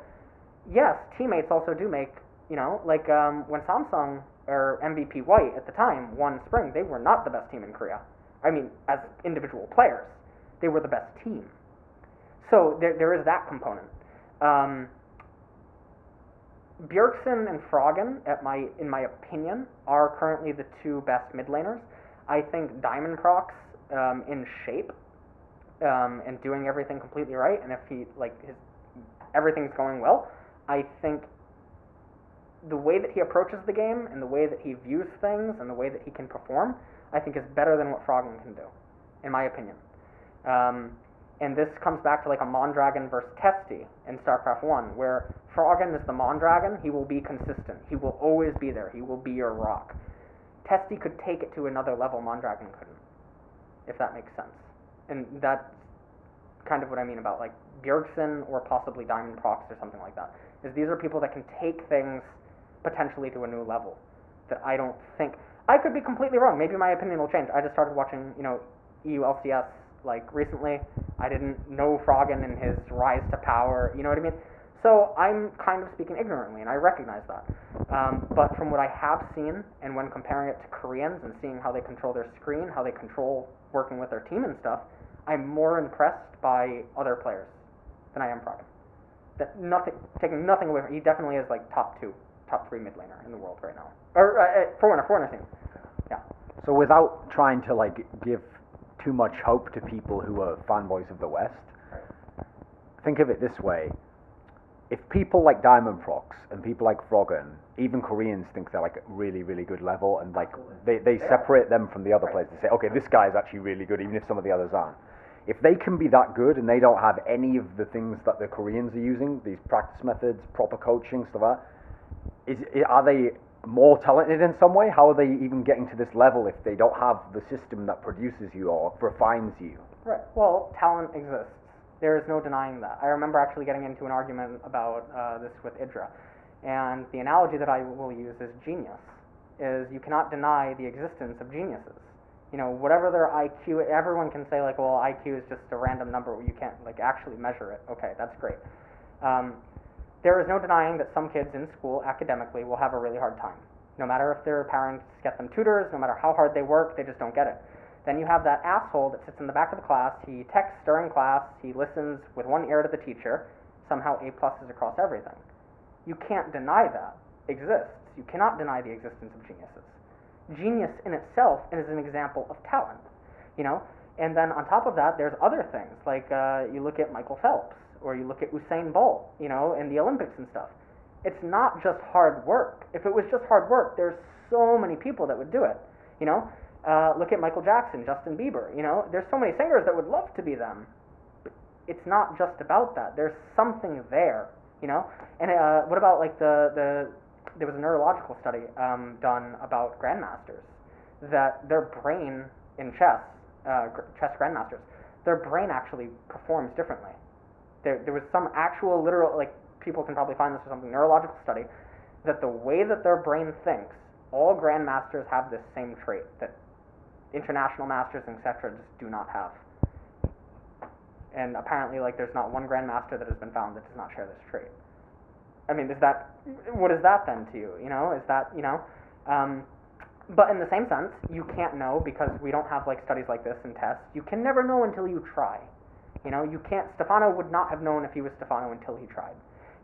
B: yes, teammates also do make, like when Samsung or MVP White at the time won Spring, they were not the best team in Korea. I mean, as individual players, they were the best team. So there is that component. Bjergsen and Froggen, in my opinion, are currently the 2 best mid laners. I think Diamond Prox, in shape, and doing everything completely right, and if everything's going well, I think the way that he approaches the game and the way that he views things and the way that he can perform, I think is better than what Froggen can do, in my opinion. And this comes back to like a Mondragon versus Testy in StarCraft 1, where Froggen is the Mondragon, he will be consistent. He will always be there. He will be your rock. Testy could take it to another level Mondragon couldn't, if that makes sense. And that's kind of what I mean about like Bjergsen or possibly Diamond Prox or something like that. Is these are people that can take things potentially to a new level that I don't think... I could be completely wrong. Maybe my opinion will change. I just started watching, EU LCS like recently. I didn't know Froggen and his rise to power, you know what I mean? So I'm kind of speaking ignorantly, and I recognize that. But from what I have seen, and when comparing it to Koreans and seeing how they control their screen, how they control working with their team and stuff, I'm more impressed by other players than I am Froggen. Taking nothing away from him, he definitely is like top 3 mid laner in the world right now. Or Forerunner team. Yeah.
A: So without trying to like give too much hope to people who are fanboys of the West, think of it this way. If people like Diamond Prox and people like Froggen, even Koreans think they're like really, really good level, and like they separate them from the other players. They say, okay, this guy is actually really good, even if some of the others aren't. If they can be that good and they don't have any of the things that the Koreans are using, these practice methods, proper coaching, stuff like that, are they more talented in some way? How are they even getting to this level if they don't have the system that produces you or refines you?
B: Right. Well, talent exists. There is no denying that. I remember actually getting into an argument about this with Idra, and the analogy that I will use is genius. Is you cannot deny the existence of geniuses. Whatever their IQ, everyone can say like, well, IQ is just a random number. You can't like actually measure it. Okay, that's great. There is no denying that some kids in school academically will have a really hard time. No matter if their parents get them tutors, no matter how hard they work, they just don't get it. Then you have that asshole that sits in the back of the class, he texts during class, he listens with one ear to the teacher, somehow A+ is across everything. You can't deny that exists. You cannot deny the existence of geniuses. Genius in itself is an example of talent, And then on top of that, there's other things, like you look at Michael Phelps, or you look at Usain Bolt, in the Olympics and stuff. It's not just hard work. If it was just hard work, there's so many people that would do it. You know, look at Michael Jackson, Justin Bieber. You know, there's so many singers that would love to be them. But it's not just about that. There's something there. You know, and what about like there was a neurological study done about grandmasters, that their brain in chess grandmasters, their brain actually performs differently. There was some actual literal, like, people can probably find this or something, neurological study, that the way that their brain thinks, all grandmasters have this same trait that international masters, etc., just do not have. And apparently, like, there's not one grandmaster that has been found that does not share this trait. I mean, what is that then to you? You know, is that, you know? But in the same sense, you can't know because we don't have, like, studies like this in tests. You can never know until you try. You know, you can't. Stephano would not have known if he was Stephano until he tried.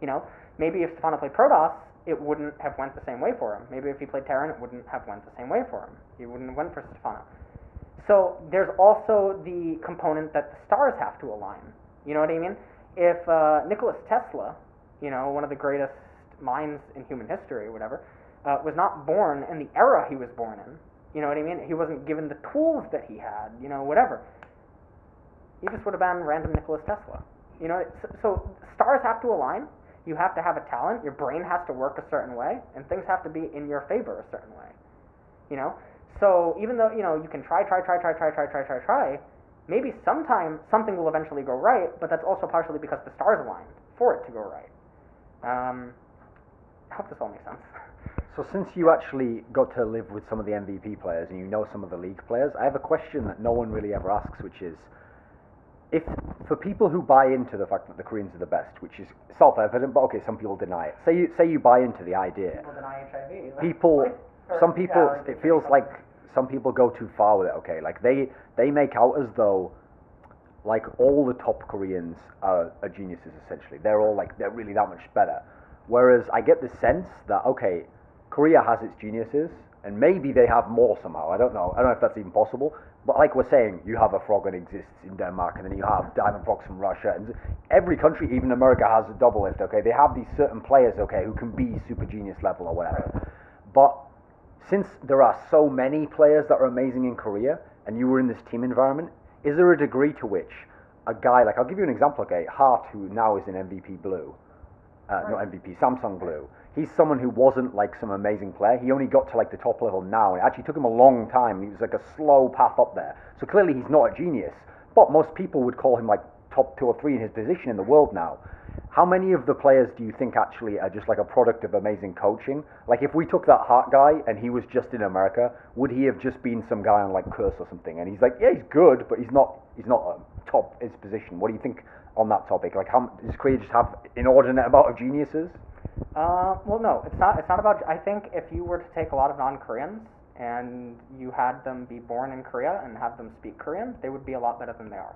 B: You know, maybe if Stephano played Protoss, it wouldn't have went the same way for him. Maybe if he played Terran, it wouldn't have went the same way for him. He wouldn't have went for Stephano. So there's also the component that the stars have to align. You know what I mean? If Nikola Tesla, you know, one of the greatest minds in human history or whatever, was not born in the era he was born in, you know what I mean? He wasn't given the tools that he had, you know, whatever. He just would have been random Nikola Tesla. You know, so stars have to align. You have to have a talent. Your brain has to work a certain way, and things have to be in your favor a certain way. You know, so even though, you know, you can try, maybe sometime something will eventually go right, but that's also partially because the stars aligned for it to go right. I hope this all makes sense.
A: So since you actually got to live with some of the MVP players and you know some of the league players, I have a question that no one really ever asks, which is, if for people who buy into the fact that the Koreans are the best, which is self-evident, but okay, some people deny it. Say you buy into the idea.
B: People deny HIV.
A: Some people, it feels like some people go too far with it. Okay, like they make out as though like all the top Koreans are geniuses essentially. They're really that much better. Whereas I get the sense that okay, Korea has its geniuses, and maybe they have more somehow. I don't know if that's even possible. But like we're saying, you have a Froggen exists in Denmark, and then you have Diamond Frogs from Russia, and every country, even America, has a double lift, okay? They have these certain players, okay, who can be super genius level or whatever. But since there are so many players that are amazing in Korea, and you were in this team environment, is there a degree to which a guy, like, I'll give you an example, okay, Hart, who now is in MVP Blue, not MVP, Samsung Blue, he's someone who wasn't like some amazing player. He only got to like the top level now, and it actually took him a long time. He was like a slow path up there. So clearly he's not a genius, but most people would call him like top 2 or 3 in his position in the world now. How many of the players do you think actually are just like a product of amazing coaching? Like if we took that Hart guy and he was just in America, would he have just been some guy on like Curse or something? And he's like, yeah, he's good, but he's not top his position. What do you think on that topic? Like, how does Korea just have inordinate amount of geniuses?
B: Well, no, it's not about. I think if you were to take a lot of non-Koreans and you had them be born in Korea and have them speak Korean, they would be a lot better than they are.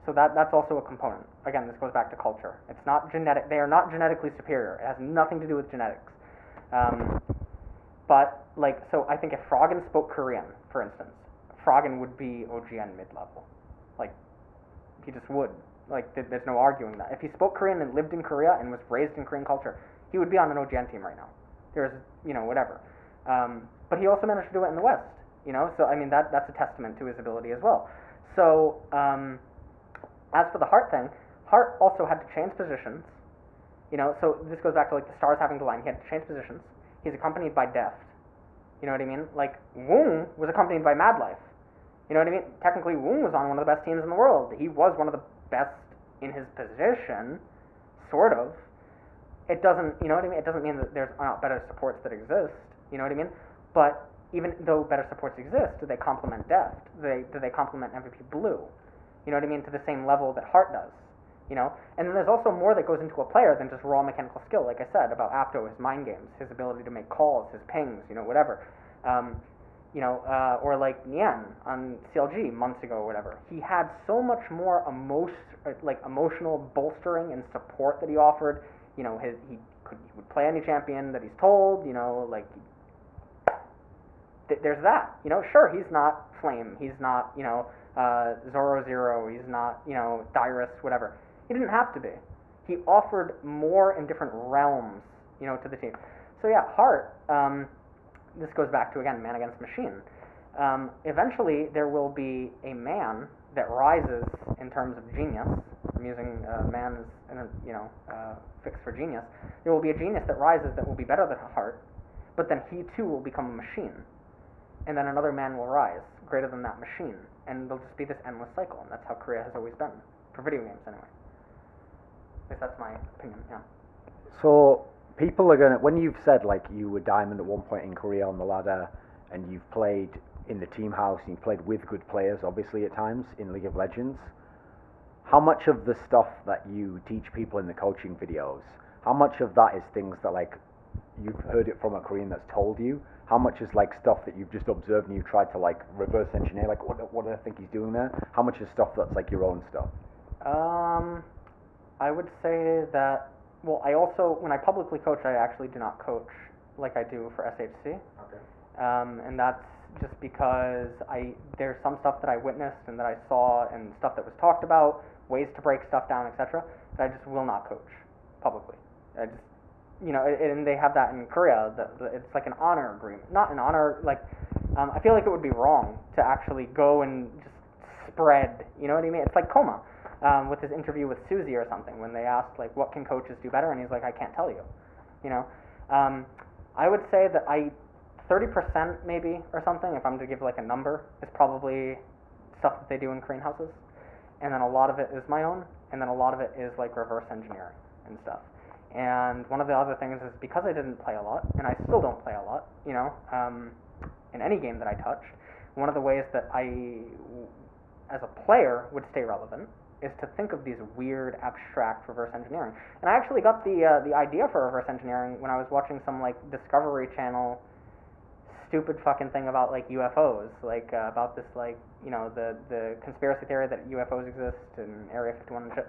B: So that's also a component. Again, this goes back to culture. It's not genetic. They are not genetically superior. It has nothing to do with genetics. But like, so I think if Froggen spoke Korean, for instance, Froggen would be OGN mid-level. Like, he just would. Like, there's no arguing that. If he spoke Korean and lived in Korea and was raised in Korean culture, he would be on an OGN team right now. There's, you know, whatever. But he also managed to do it in the West, you know? So, I mean, that's a testament to his ability as well. So, as for the Hart thing, Hart also had to change positions, you know? So, this goes back to, like, the stars having to line. He had to change positions. He's accompanied by Deft. You know what I mean? Like, Woong was accompanied by Mad Life. You know what I mean? Technically, Woong was on one of the best teams in the world. He was one of the best in his position, sort of. It doesn't, you know what I mean? It doesn't mean that there's not better supports that exist, you know what I mean? But even though better supports exist, do they complement Deft? Do they complement MVP Blue? You know what I mean? To the same level that Hart does, you know? And then there's also more that goes into a player than just raw mechanical skill, like I said, about Apdo, his mind games, his ability to make calls, his pings, you know, whatever. You know, or like Nian on CLG months ago or whatever. He had so much more emotional bolstering and support that he offered. You know, he would play any champion that he's told. You know, like there's that. You know, sure, he's not Flame. He's not, you know, Zoro Zero. He's not, you know, Dyrus, whatever. He didn't have to be. He offered more in different realms, you know, to the team. So yeah, Hart. This goes back to, again, man against machine. Eventually, there will be a man that rises in terms of genius. I'm using man as fixed for genius. There will be a genius that rises that will be better than a heart, but then he too will become a machine, and then another man will rise greater than that machine, and there'll just be this endless cycle, and that's how Korea has always been for video games, anyway. At least that's my opinion. Yeah.
A: So people are gonna, when you've said like you were diamond at one point in Korea on the ladder, and you've played in the team house, and you've played with good players, obviously at times in League of Legends. How much of the stuff that you teach people in the coaching videos, how much of that is things that like you've heard it from a Korean that's told you? How much is like stuff that you've just observed and you've tried to like reverse engineer, like what do I think he's doing there? How much is stuff that's like your own stuff?
B: I would say that, well, I also, when I publicly coach, I actually do not coach like I do for SHC.
A: Okay.
B: And that's just because there's some stuff that I witnessed and that I saw and stuff that was talked about, ways to break stuff down, etc., that I just will not coach publicly. I just, and they have that in Korea. It's like an honor agreement, not an honor. Like, I feel like it would be wrong to actually go and just spread. You know what I mean? It's like Koma with his interview with Susie or something, when they asked like, what can coaches do better, and he's like, I can't tell you. I would say that 30% maybe or something, if I'm to give like a number, is probably stuff that they do in Korean houses, and then a lot of it is my own, and then a lot of it is like reverse engineering and stuff. And one of the other things is, because I didn't play a lot, and I still don't play a lot, in any game that I touch, one of the ways that I, as a player, would stay relevant is to think of these weird, abstract reverse engineering. And I actually got the idea for reverse engineering when I was watching some like Discovery Channel stupid fucking thing about like UFOs, like about this like the conspiracy theory that UFOs exist in Area 51 and shit.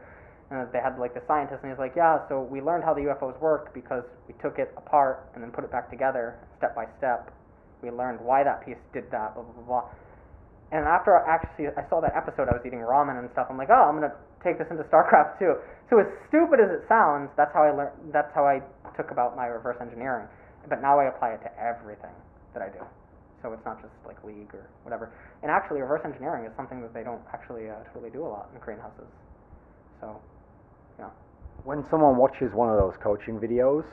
B: And they had like the scientist, and he's like, yeah, so we learned how the UFOs work because we took it apart and then put it back together step by step. We learned why that piece did that, blah blah blah blah. And after I saw that episode, I was eating ramen and stuff. I'm like, oh, I'm gonna take this into StarCraft too. So as stupid as it sounds, that's how I learned. That's how I took about my reverse engineering. But now I apply it to everything that I do. So it's not just like League or whatever. And actually, reverse engineering is something that they don't actually totally do a lot in Korean houses. So, yeah.
A: When someone watches one of those coaching videos,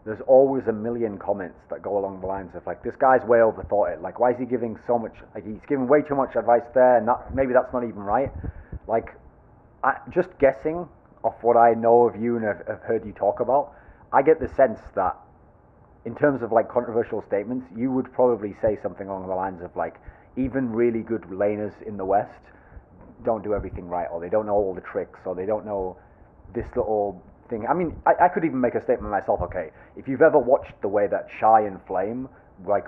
A: there's always a million comments that go along the lines of like, this guy's way overthought it. Like, why is he giving so much? Like, he's giving way too much advice there, and maybe that's not even right. Like, just guessing off what I know of you and have heard you talk about, I get the sense that in terms of like controversial statements, you would probably say something along the lines of like, even really good laners in the West don't do everything right, or they don't know all the tricks, or they don't know this little thing. I mean, I could even make a statement myself. Okay, if you've ever watched the way that Shy and Flame like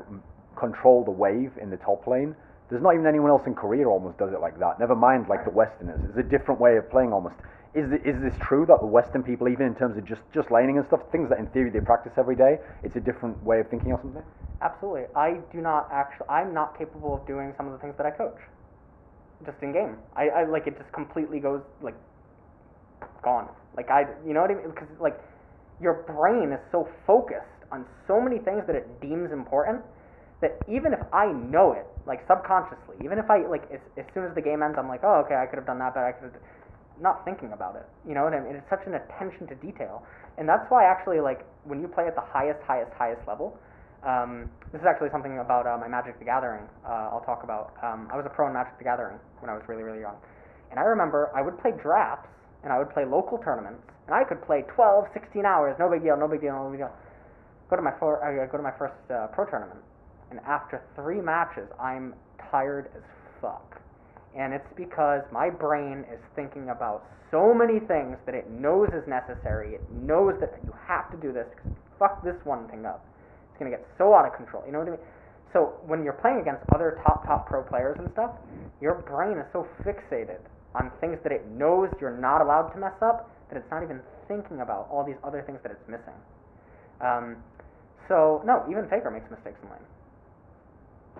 A: control the wave in the top lane, there's not even anyone else in Korea almost does it like that. Never mind like the Westerners. It's a different way of playing almost. Is this true that the Western people, even in terms of just laning and stuff, things that in theory they practice every day, it's a different way of thinking or something?
B: Absolutely. I'm not capable of doing some of the things that I coach. Just in game. I like, it just completely goes like gone. Like, you know what I mean? Because like, your brain is so focused on so many things that it deems important that even if I know it, like subconsciously, even if I like, as soon as the game ends, I'm like, oh, okay, I could have done that, but I could have, not thinking about it. You know what I mean? It's such an attention to detail, and that's why actually, like, when you play at the highest level, this is actually something about my Magic the Gathering. I'll talk about. I was a pro in Magic the Gathering when I was really, really young, and I remember I would play drafts and I would play local tournaments, and I could play 12, 16 hours, no big deal. Go to my first pro tournament, and after 3 matches, I'm tired as fuck. And it's because my brain is thinking about so many things that it knows is necessary. It knows that you have to do this, because if you fuck this one thing up, it's going to get so out of control. You know what I mean? So when you're playing against other top pro players and stuff, your brain is so fixated on things that it knows you're not allowed to mess up that it's not even thinking about all these other things that it's missing. So no, even Faker makes mistakes in lane.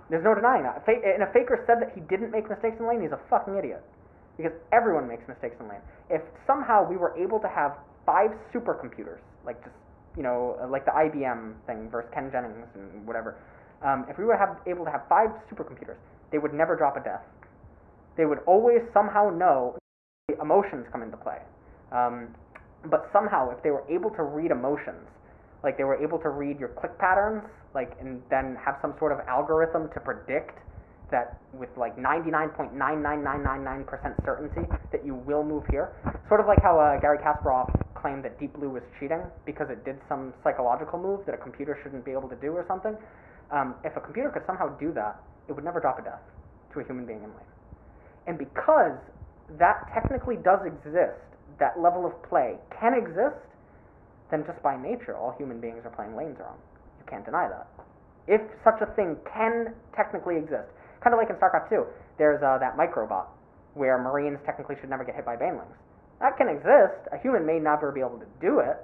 B: There's no denying that. And if Faker said that he didn't make mistakes in lane, he's a fucking idiot. Because everyone makes mistakes in lane. If somehow we were able to have 5 supercomputers, like just, like the IBM thing versus Ken Jennings and whatever, if we were able to have 5 supercomputers, they would never drop a death. They would always somehow know emotions come into play. But somehow, if they were able to read emotions, like they were able to read your click patterns, like, and then have some sort of algorithm to predict that with like 99.99999% certainty that you will move here. Sort of like how Gary Kasparov claimed that Deep Blue was cheating because it did some psychological move that a computer shouldn't be able to do or something. If a computer could somehow do that, it would never drop a death to a human being in lane. And because that technically does exist, that level of play can exist, then just by nature, all human beings are playing lanes wrong. You can't deny that. If such a thing can technically exist, kind of like in StarCraft 2, there's that microbot where Marines technically should never get hit by banelings. That can exist. A human may never be able to do it,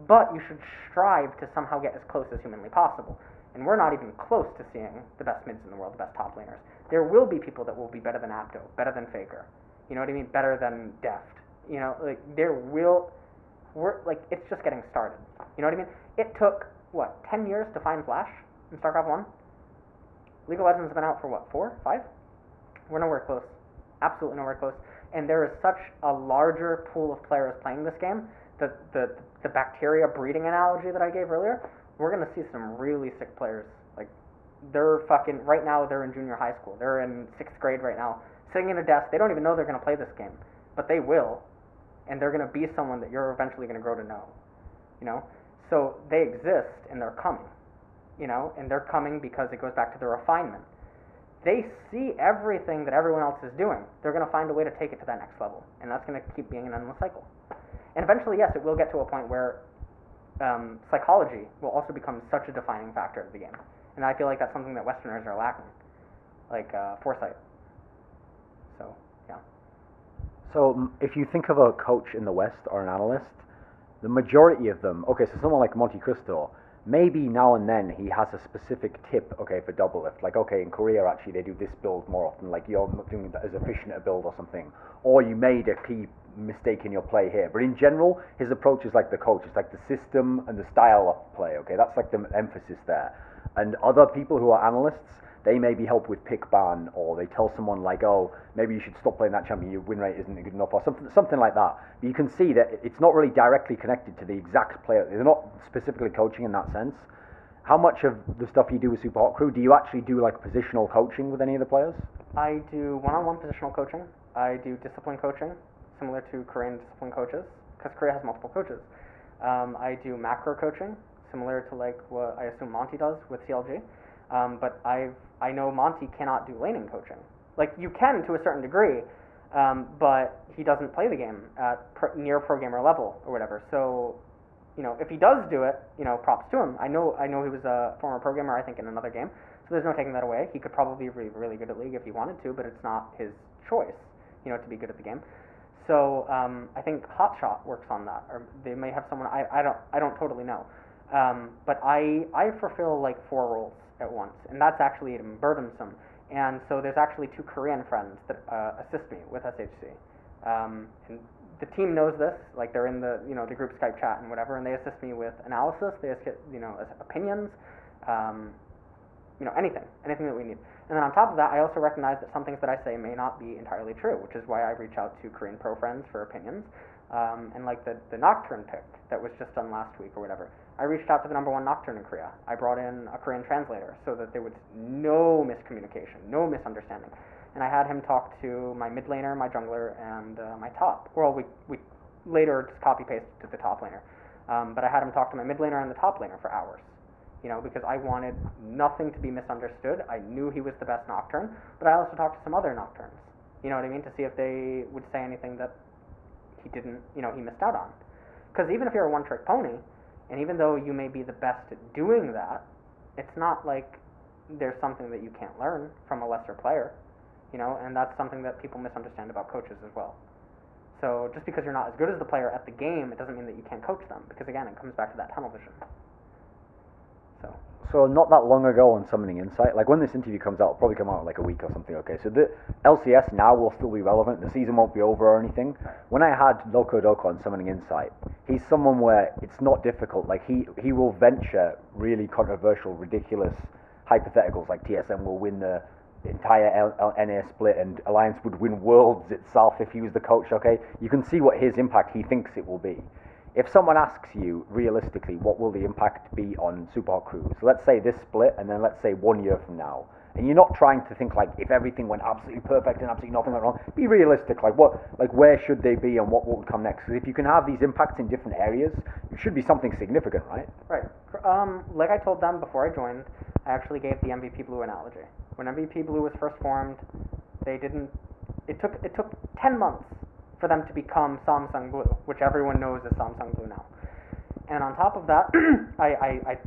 B: but you should strive to somehow get as close as humanly possible. And we're not even close to seeing the best mids in the world, the best top laners. There will be people that will be better than Apdo, better than Faker. You know what I mean? Better than Deft. You know, like it's just getting started. You know what I mean? It took, 10 years to find Flash in StarCraft 1? League of Legends has been out for 4, 5? We're nowhere close. Absolutely nowhere close. And there is such a larger pool of players playing this game that the bacteria breeding analogy that I gave earlier, we're going to see some really sick players. Like, right now they're in junior high school. They're in 6th grade right now, sitting in a desk. They don't even know they're going to play this game, but they will. And they're going to be someone that you're eventually going to grow to know, you know? So they exist, and they're coming, you know? And they're coming because it goes back to the refinement. They see everything that everyone else is doing. They're going to find a way to take it to that next level, and that's going to keep being an endless cycle. And eventually, yes, it will get to a point where psychology will also become such a defining factor of the game. And I feel like that's something that Westerners are lacking, like foresight. So, yeah.
A: So if you think of a coach in the West or an analyst, the majority of them, okay, so someone like Monte Cristo, maybe now and then he has a specific tip, okay, for double lift. Like, okay, in Korea actually they do this build more often, like you're not doing that as efficient a build or something. Or you made a key mistake in your play here. But in general, his approach is like the coach. It's like the system and the style of play, okay? That's like the emphasis there. And other people who are analysts, they maybe help with pick ban, or they tell someone like, oh, maybe you should stop playing that champion, your win rate isn't good enough, or something like that. But you can see that it's not really directly connected to the exact player. They're not specifically coaching in that sense. How much of the stuff you do with Supa Hot Crew, do you actually do like positional coaching with any of the players?
B: I do one-on-one positional coaching. I do discipline coaching, similar to Korean discipline coaches, because Korea has multiple coaches. I do macro coaching, similar to like what I assume Monty does with CLG. But I know Monty cannot do laning coaching. Like, you can to a certain degree, but he doesn't play the game at near pro gamer level or whatever. So, you know, if he does do it, you know, props to him. I know he was a former pro gamer, I think, in another game. So there's no taking that away. He could probably be really good at League if he wanted to, but it's not his choice, you know, to be good at the game. So I think Hotshot works on that, or they may have someone. I don't totally know. But I fulfill like 4 roles at once, and that's actually burdensome. And so there's actually 2 Korean friends that assist me with SHC. And the team knows this, like they're in the the group Skype chat and whatever, and they assist me with analysis. They assist, opinions, anything that we need. And then on top of that, I also recognize that some things that I say may not be entirely true, which is why I reach out to Korean pro friends for opinions. And like the Nocturne pick that was just done last week or whatever, I reached out to the #1 Nocturne in Korea. I brought in a Korean translator so that there was no miscommunication, no misunderstanding. And I had him talk to my mid laner, my jungler, and my top. Well, we later just copy-pasted to the top laner. But I had him talk to my mid laner and the top laner for hours, because I wanted nothing to be misunderstood. I knew he was the best Nocturne, but I also talked to some other Nocturnes, you know what I mean, to see if they would say anything that he didn't, he missed out on. Because even if you're a one-trick pony, and even though you may be the best at doing that, it's not like there's something that you can't learn from a lesser player, and that's something that people misunderstand about coaches as well. So just because you're not as good as the player at the game, it doesn't mean that you can't coach them, because again, it comes back to that tunnel vision.
A: So not that long ago on Summoning Insight, like when this interview comes out, it'll probably come out in like a week or something, okay, so the LCS now will still be relevant, the season won't be over or anything. When I had Loco Doco on Summoning Insight, he's someone where it's not difficult, like he will venture really controversial, ridiculous hypotheticals like TSM will win the entire NA split and Alliance would win Worlds itself if he was the coach, okay? You can see what his impact he thinks it will be. If someone asks you, realistically, what will the impact be on Supa Hot Crew? So let's say this split, and then let's say 1 year from now. And you're not trying to think like, if everything went absolutely perfect and absolutely nothing went wrong, be realistic, like where should they be and what will come next? Because if you can have these impacts in different areas, it should be something significant, right?
B: Right. Like I told them before I joined, I actually gave the MVP Blue analogy. When MVP Blue was first formed, it took 10 months for them to become Samsung Blue, which everyone knows is Samsung Blue now. And on top of that, I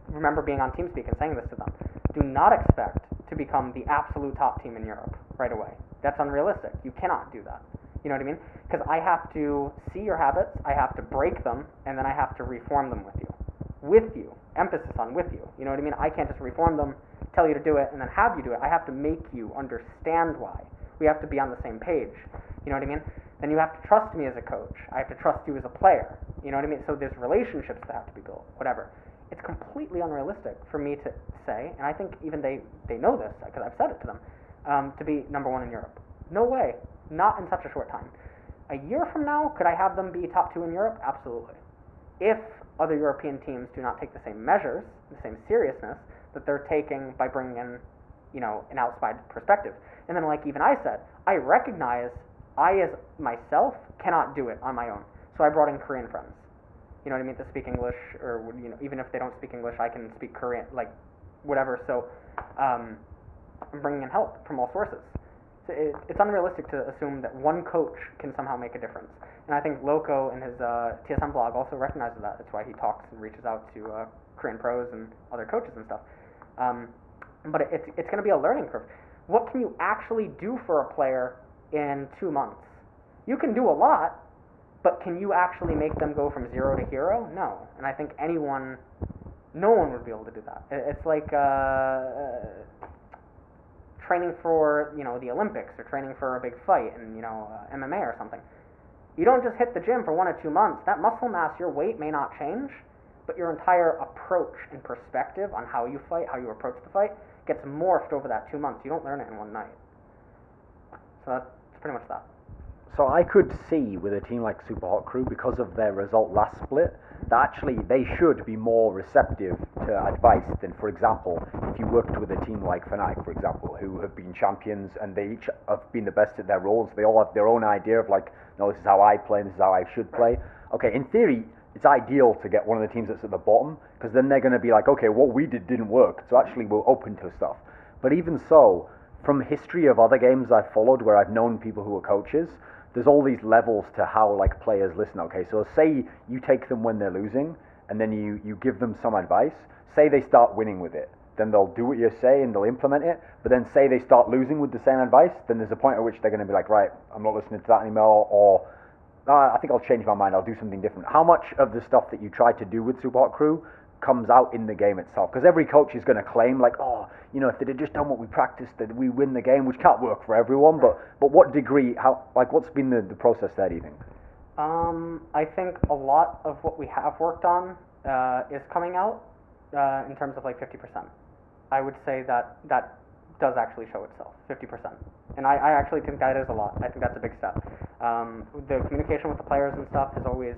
B: remember being on TeamSpeak and saying this to them. Do not expect to become the absolute top team in Europe right away. That's unrealistic. You cannot do that. You know what I mean? Because I have to see your habits, I have to break them, and then I have to reform them with you. With you. Emphasis on with you. You know what I mean? I can't just reform them, tell you to do it, and then have you do it. I have to make you understand why. We have to be on the same page. You know what I mean? Then you have to trust me as a coach. I have to trust you as a player. You know what I mean? So there's relationships that have to be built, whatever. It's completely unrealistic for me to say, and I think even they know this, because I've said it to them, to be number 1 in Europe. No way. Not in such a short time. A year from now, could I have them be top 2 in Europe? Absolutely. If other European teams do not take the same measures, the same seriousness that they're taking by bringing in, an outside perspective. And then, like even I said, I recognize I as myself cannot do it on my own. So I brought in Korean friends. You know what I mean? To speak English, or even if they don't speak English, I can speak Korean, like whatever. So I'm bringing in help from all sources. So it's unrealistic to assume that one coach can somehow make a difference. And I think Loco in his TSM blog also recognizes that. That's why he talks and reaches out to Korean pros and other coaches and stuff. But it's going to be a learning curve. What can you actually do for a player in 2 months? You can do a lot, but can you actually make them go from 0 to hero? No. And I think no one would be able to do that. It's like training for, the Olympics or training for a big fight in, MMA or something. You don't just hit the gym for 1 or 2 months. That muscle mass, your weight may not change, but your entire approach and perspective on how you fight, how you approach the fight, gets morphed over that 2 months. You don't learn it in one night. So that's pretty much that.
A: So I could see with a team like Supa Hot Crew, because of their result last split, that actually they should be more receptive to advice than, for example, if you worked with a team like Fnatic, for example, who have been champions and they each have been the best at their roles. They all have their own idea of like, no, this is how I play, this is how I should play. Okay, in theory, it's ideal to get one of the teams that's at the bottom, because then they're going to be like, okay, what we did didn't work, so actually we're open to stuff. But even so, from history of other games I've followed where I've known people who are coaches, there's all these levels to how like players listen. Okay, so say you take them when they're losing, and then you give them some advice. Say they start winning with it, then they'll do what you say and they'll implement it. But then say they start losing with the same advice, then there's a point at which they're going to be like, right, I'm not listening to that anymore, or I think I'll change my mind, I'll do something different. How much of the stuff that you tried to do with Supa Hot Crew comes out in the game itself? Because every coach is going to claim like, oh, if they'd just done what we practiced, that we win the game, which can't work for everyone. But what degree? What's been the process there? Do you think?
B: I think a lot of what we have worked on is coming out in terms of like 50%. I would say that does actually show itself, 50%. And I actually think that is a lot. I think that's a big step. The communication with the players and stuff has always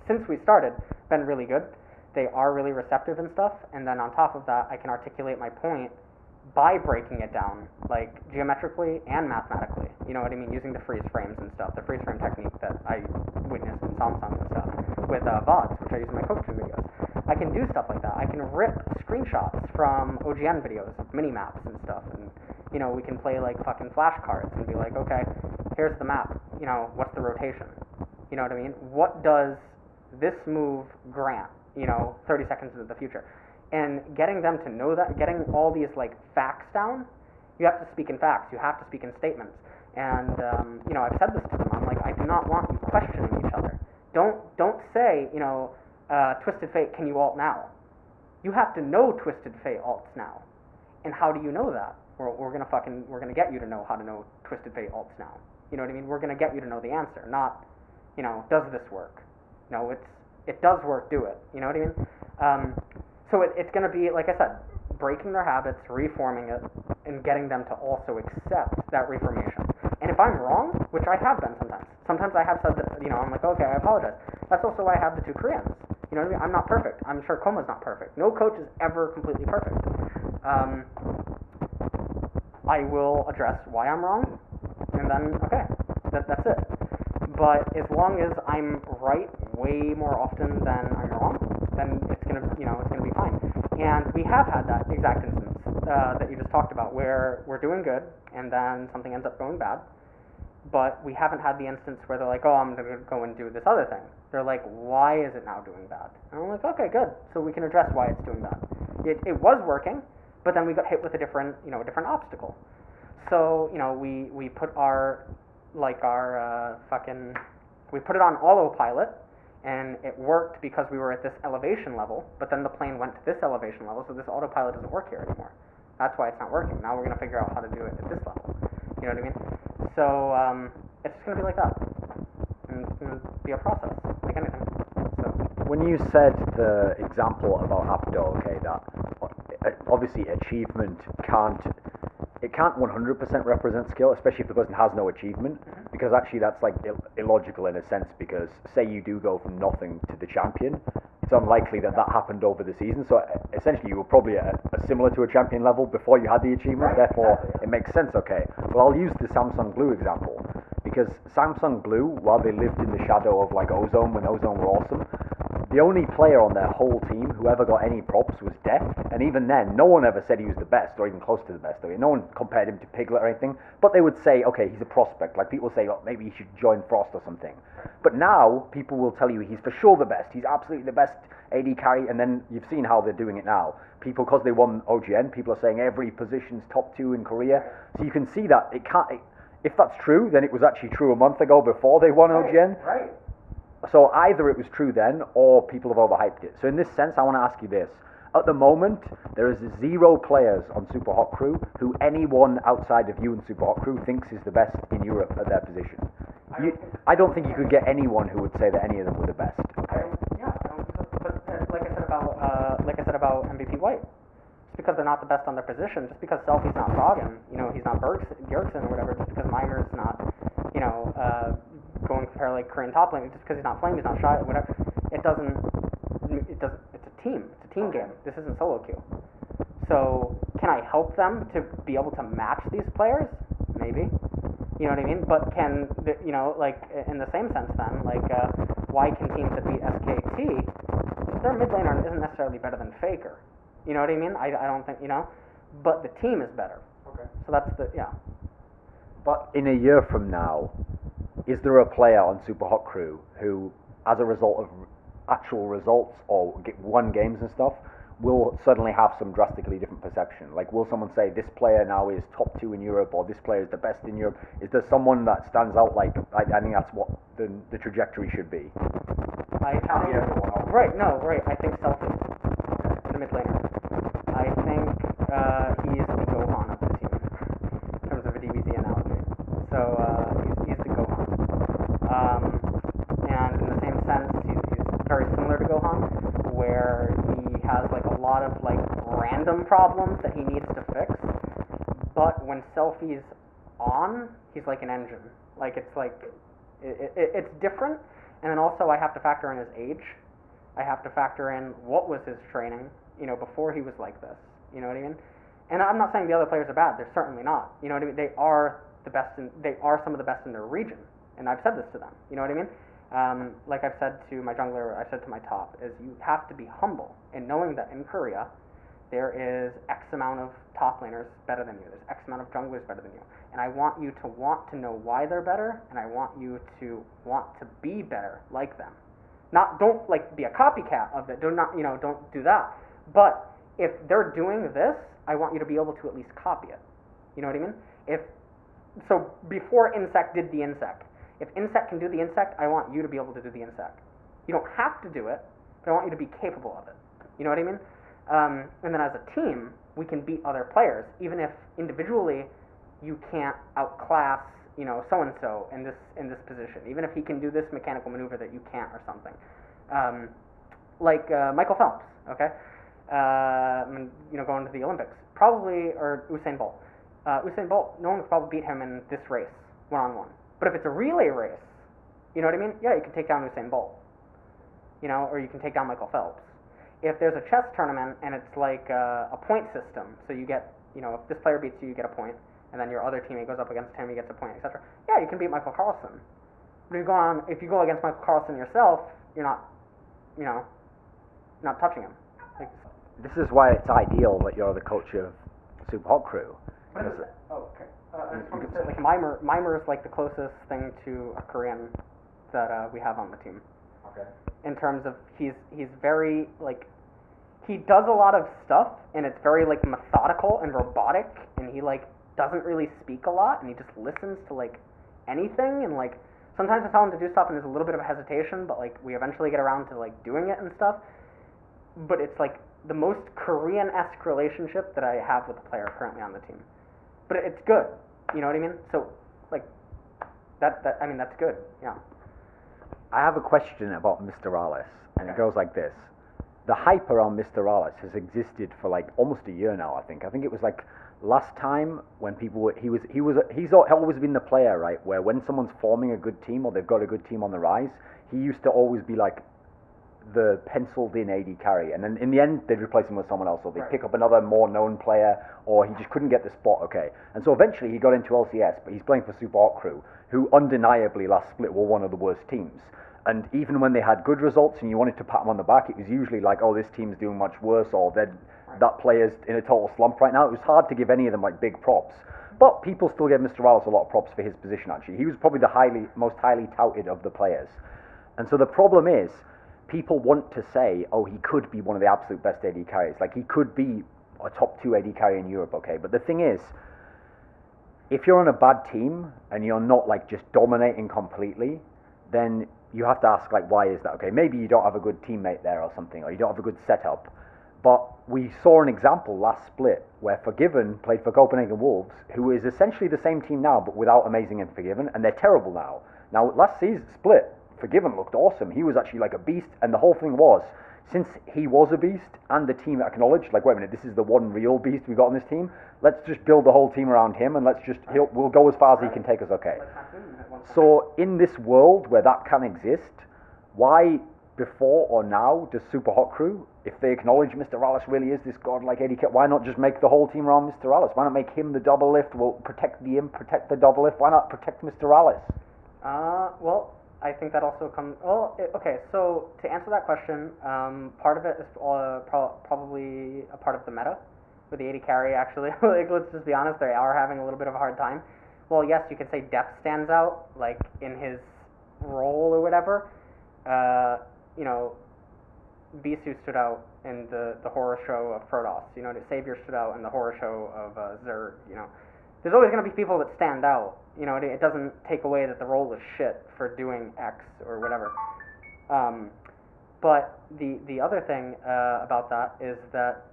B: since we started been really good. They are really receptive and stuff, and then on top of that, I can articulate my point by breaking it down, like geometrically and mathematically. You know what I mean? Using the freeze frames and stuff, the freeze frame technique that I witnessed in Samsung and stuff with VODs, which I use in my coaching videos. I can do stuff like that. I can rip screenshots from OGN videos of mini maps and stuff, and we can play like fucking flashcards and be like, okay, here's the map. What's the rotation? You know what I mean? What does this move grant? 30 seconds into the future. And getting them to know that, getting all these like facts down, you have to speak in facts, you have to speak in statements. And I've said this to them. I'm like, I do not want you questioning each other. Don't say, Twisted Fate, can you alt now? You have to know Twisted Fate alts now. And how do you know that? We're gonna get you to know how to know Twisted Fate alts now. You know what I mean? We're gonna get you to know the answer, not, does this work? No, it does work, do it. You know what I mean? So it's going to be, like I said, breaking their habits, reforming it, and getting them to also accept that reformation. And if I'm wrong, which I have been sometimes I have said that, I'm like, okay, I apologize. That's also why I have the 2 Koreans. You know what I mean? I'm not perfect. I'm sure Koma's not perfect. No coach is ever completely perfect. I will address why I'm wrong, and then, okay, that's it. But as long as I'm right way more often than I'm wrong, then it's gonna be fine. And we have had that exact instance that you just talked about, where we're doing good, and then something ends up going bad. But we haven't had the instance where they're like, oh, I'm gonna go and do this other thing. They're like, why is it now doing bad? And I'm like, okay, good. So we can address why it's doing bad. It was working, but then we got hit with a different obstacle. So, we put we put it on autopilot, and it worked because we were at this elevation level, but then the plane went to this elevation level, so this autopilot doesn't work here anymore. That's why it's not working. Now we're going to figure out how to do it at this level. You know what I mean? So, it's just going to be like that. And it's going to be a process, like anything. So.
A: When you said the example about Apdo, okay, that obviously achievement can't 100% represent skill, especially if the person has no achievement, because actually that's like illogical in a sense, because say you do go from nothing to the champion, it's unlikely that happened over the season, so essentially you were probably similar to a champion level before you had the achievement, therefore it makes sense, okay. Well, I'll use the Samsung Blue example, because Samsung Blue, while they lived in the shadow of like Ozone when Ozone were awesome, the only player on their whole team who ever got any props was Def, and even then, no one ever said he was the best, or even close to the best. I mean, no one compared him to Piglet or anything, but they would say, okay, he's a prospect. Like, people say, oh, maybe he should join Frost or something. But now, people will tell you he's for sure the best. He's absolutely the best AD carry, and then you've seen how they're doing it now. People, because they won OGN, people are saying every position's top 2 in Korea. So you can see that it can't... If that's true, then it was actually true a month ago before they won OGN.
B: Right.
A: So either it was true then, or people have overhyped it. So in this sense, I want to ask you this. At the moment, there is 0 players on Supa Hot Crew who anyone outside of you and Supa Hot Crew thinks is the best in Europe at their position. I don't think you could get anyone who would say that any of them were the best. Okay?
B: But like I said about MVP White, just because they're not the best on their position, just because Selfie's not Froggen, he's not Bjergsen or whatever, just because Mimer's not, going to compare like Korean top lane, just because he's not Flame, he's not Shy, whatever. It's a team. It's a team game. This isn't solo queue. So can I help them to be able to match these players? Maybe. You know what I mean? But can like in the same sense then, like why can teams that beat SKT, their mid laner isn't necessarily better than Faker. You know what I mean? I don't think but the team is better.
C: Okay.
B: So that's
A: But in a year from now, is there a player on Supa Hot Crew who, as a result of actual results or won games and stuff, will suddenly have some drastically different perception? Like, will someone say this player now is top 2 in Europe, or this player is the best in Europe? Is there someone that stands out? Like, I think that's what the trajectory should be.
B: I think Selfie, the mid laner. I think he is the Gohan of the team in terms of a DBZ analogy. So he's the Gohan. And in the same sense, he's very similar to Gohan, where he has like a lot of like random problems that he needs to fix. But when Selfie's on, he's like an engine. Like it's different. And then also I have to factor in his age. I have to factor in what was his training, before he was like this. You know what I mean? And I'm not saying the other players are bad. They're certainly not. You know what I mean? They are the best. They are some of the best in their region. And I've said this to them. You know what I mean? Like I've said to my jungler, I said to my top, is you have to be humble in knowing that in Korea, there is X amount of top laners better than you. There's X amount of junglers better than you. And I want you to want to know why they're better, and I want you to want to be better like them. Don't like be a copycat of it. Don't do that. But if they're doing this, I want you to be able to at least copy it. You know what I mean? So before Insect did the Insect, if Insect can do the Insect, I want you to be able to do the Insect. You don't have to do it, but I want you to be capable of it. You know what I mean? And then as a team, we can beat other players, even if individually you can't outclass, so-and-so in this position. Even if he can do this mechanical maneuver that you can't or something. Like Michael Phelps, okay? going to the Olympics, probably, or Usain Bolt. Usain Bolt, no one could probably beat him in this race, one-on-one. But if it's a relay race, you know what I mean? Yeah, you can take down Usain Bolt, or you can take down Michael Phelps. If there's a chess tournament and it's like a point system, so you get, if this player beats you, you get a point, and then your other teammate goes up against him, he gets a point, etc. Yeah, you can beat Michael Carlsen. But if you go against Michael Carlsen yourself, you're not, not touching him. Like,
A: this is why it's ideal that you're the coach of Supa Hot Crew.
B: Okay. I just wanted to say, like, Mimer is like the closest thing to a Korean that we have on the team.
A: Okay.
B: In terms of he's very like, he does a lot of stuff and it's very like methodical and robotic, and he like doesn't really speak a lot, and he just listens to like anything, and like sometimes I tell him to do stuff and there's a little bit of a hesitation, but like we eventually get around to like doing it and stuff. But it's like the most Korean-esque relationship that I have with the player currently on the team. But it's good, you know what I mean? So like that's good, yeah.
A: I have a question about MrRallez, and it goes like this. The hype around MrRallez has existed for like almost a year now, I think. I think it was like last time when people were, he's always been the player, right, where when someone's forming a good team or they've got a good team on the rise, he used to always be like the penciled in AD carry, and then in the end they'd replace him with someone else, or they'd pick up another more known player, or he just couldn't get the spot, okay. And so eventually he got into LCS, but he's playing for Supa Hot Crew, who undeniably last split were one of the worst teams. And even when they had good results and you wanted to pat them on the back, it was usually like, oh, this team's doing much worse, or that player's in a total slump right now. It was hard to give any of them like big props. But people still gave MrRallez a lot of props for his position, actually. He was probably the most highly touted of the players. And so the problem is, people want to say, oh, he could be one of the absolute best AD carriers. Like, he could be a top 2 AD carrier in Europe, okay? But the thing is, if you're on a bad team and you're not like just dominating completely, then you have to ask, like, why is that? Okay, maybe you don't have a good teammate there or something, or you don't have a good setup. But we saw an example last split where Forgiven played for Copenhagen Wolves, who is essentially the same team now, but without Amazing and Forgiven, and they're terrible now. Now, last season split, Forgiven looked awesome. He was actually like a beast, and the whole thing was, since he was a beast, and the team acknowledged, like, wait a minute, this is the one real beast we got on this team, let's just build the whole team around him, and we'll go as far as he can take us, okay. So, in this world where that can exist, why, before or now, does Supa Hot Crew, if they acknowledge MrRallez really is this godlike AD carry, why not just make the whole team around MrRallez? Why not make him the double lift? We'll protect the imp, protect the double lift. Why not protect MrRallez?
B: Well, I think that also comes. Well, okay. So to answer that question, part of it is probably a part of the meta with the AD carry. Actually, like, let's just be honest, they are having a little bit of a hard time. Well, yes, you could say Depth stands out, like in his role or whatever. Bisu stood out in the horror show of Protoss. The Savior stood out in the horror show of Zerg. There's always going to be people that stand out. It doesn't take away that the role is shit for doing X or whatever. But the other thing about that is that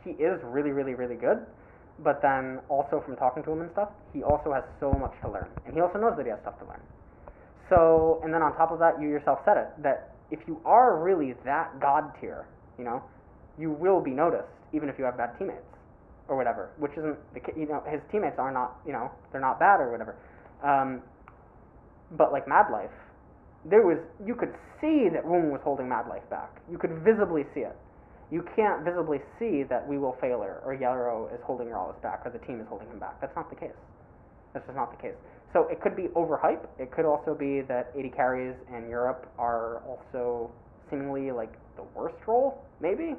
B: he is really, really, really good. But then also from talking to him and stuff, he also has so much to learn. And he also knows that he has stuff to learn. So, and then on top of that, you yourself said it, that if you are really that god tier, you will be noticed, even if you have bad teammates. Or whatever, which isn't the case. His teammates are not, they're not bad or whatever. But like Mad Life, you could see that Woong was holding Mad Life back. You could visibly see it. You can't visibly see that We Will Failure or Yarrow is holding Rallez back, or the team is holding him back. That's not the case. That's just not the case. So it could be overhype. It could also be that AD carries in Europe are also seemingly like the worst role, maybe.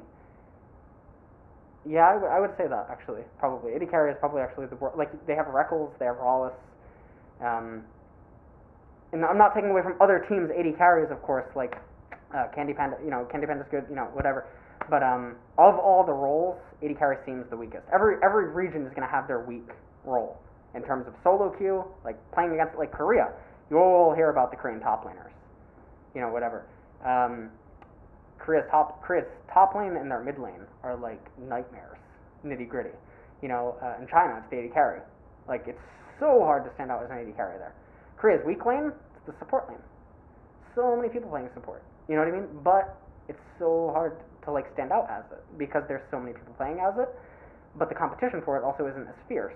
B: Yeah, I would say that, actually, probably. AD carry is probably actually the worst. Like, they have Reckles, they have Rallez, and I'm not taking away from other teams' AD carries, of course, like Candy Panda, Candy Panda's good, whatever. But of all the roles, AD carry seems the weakest. Every region is going to have their weak role. In terms of solo queue, like playing against, like Korea, you'll hear about the Korean top laners, whatever. Korea's top lane and their mid lane are like nightmares, nitty gritty. In China, it's the AD carry. Like, it's so hard to stand out as an AD carry there. Korea's weak lane, it's the support lane. So many people playing support. You know what I mean? But it's so hard to like stand out as it because there's so many people playing as it, but the competition for it also isn't as fierce.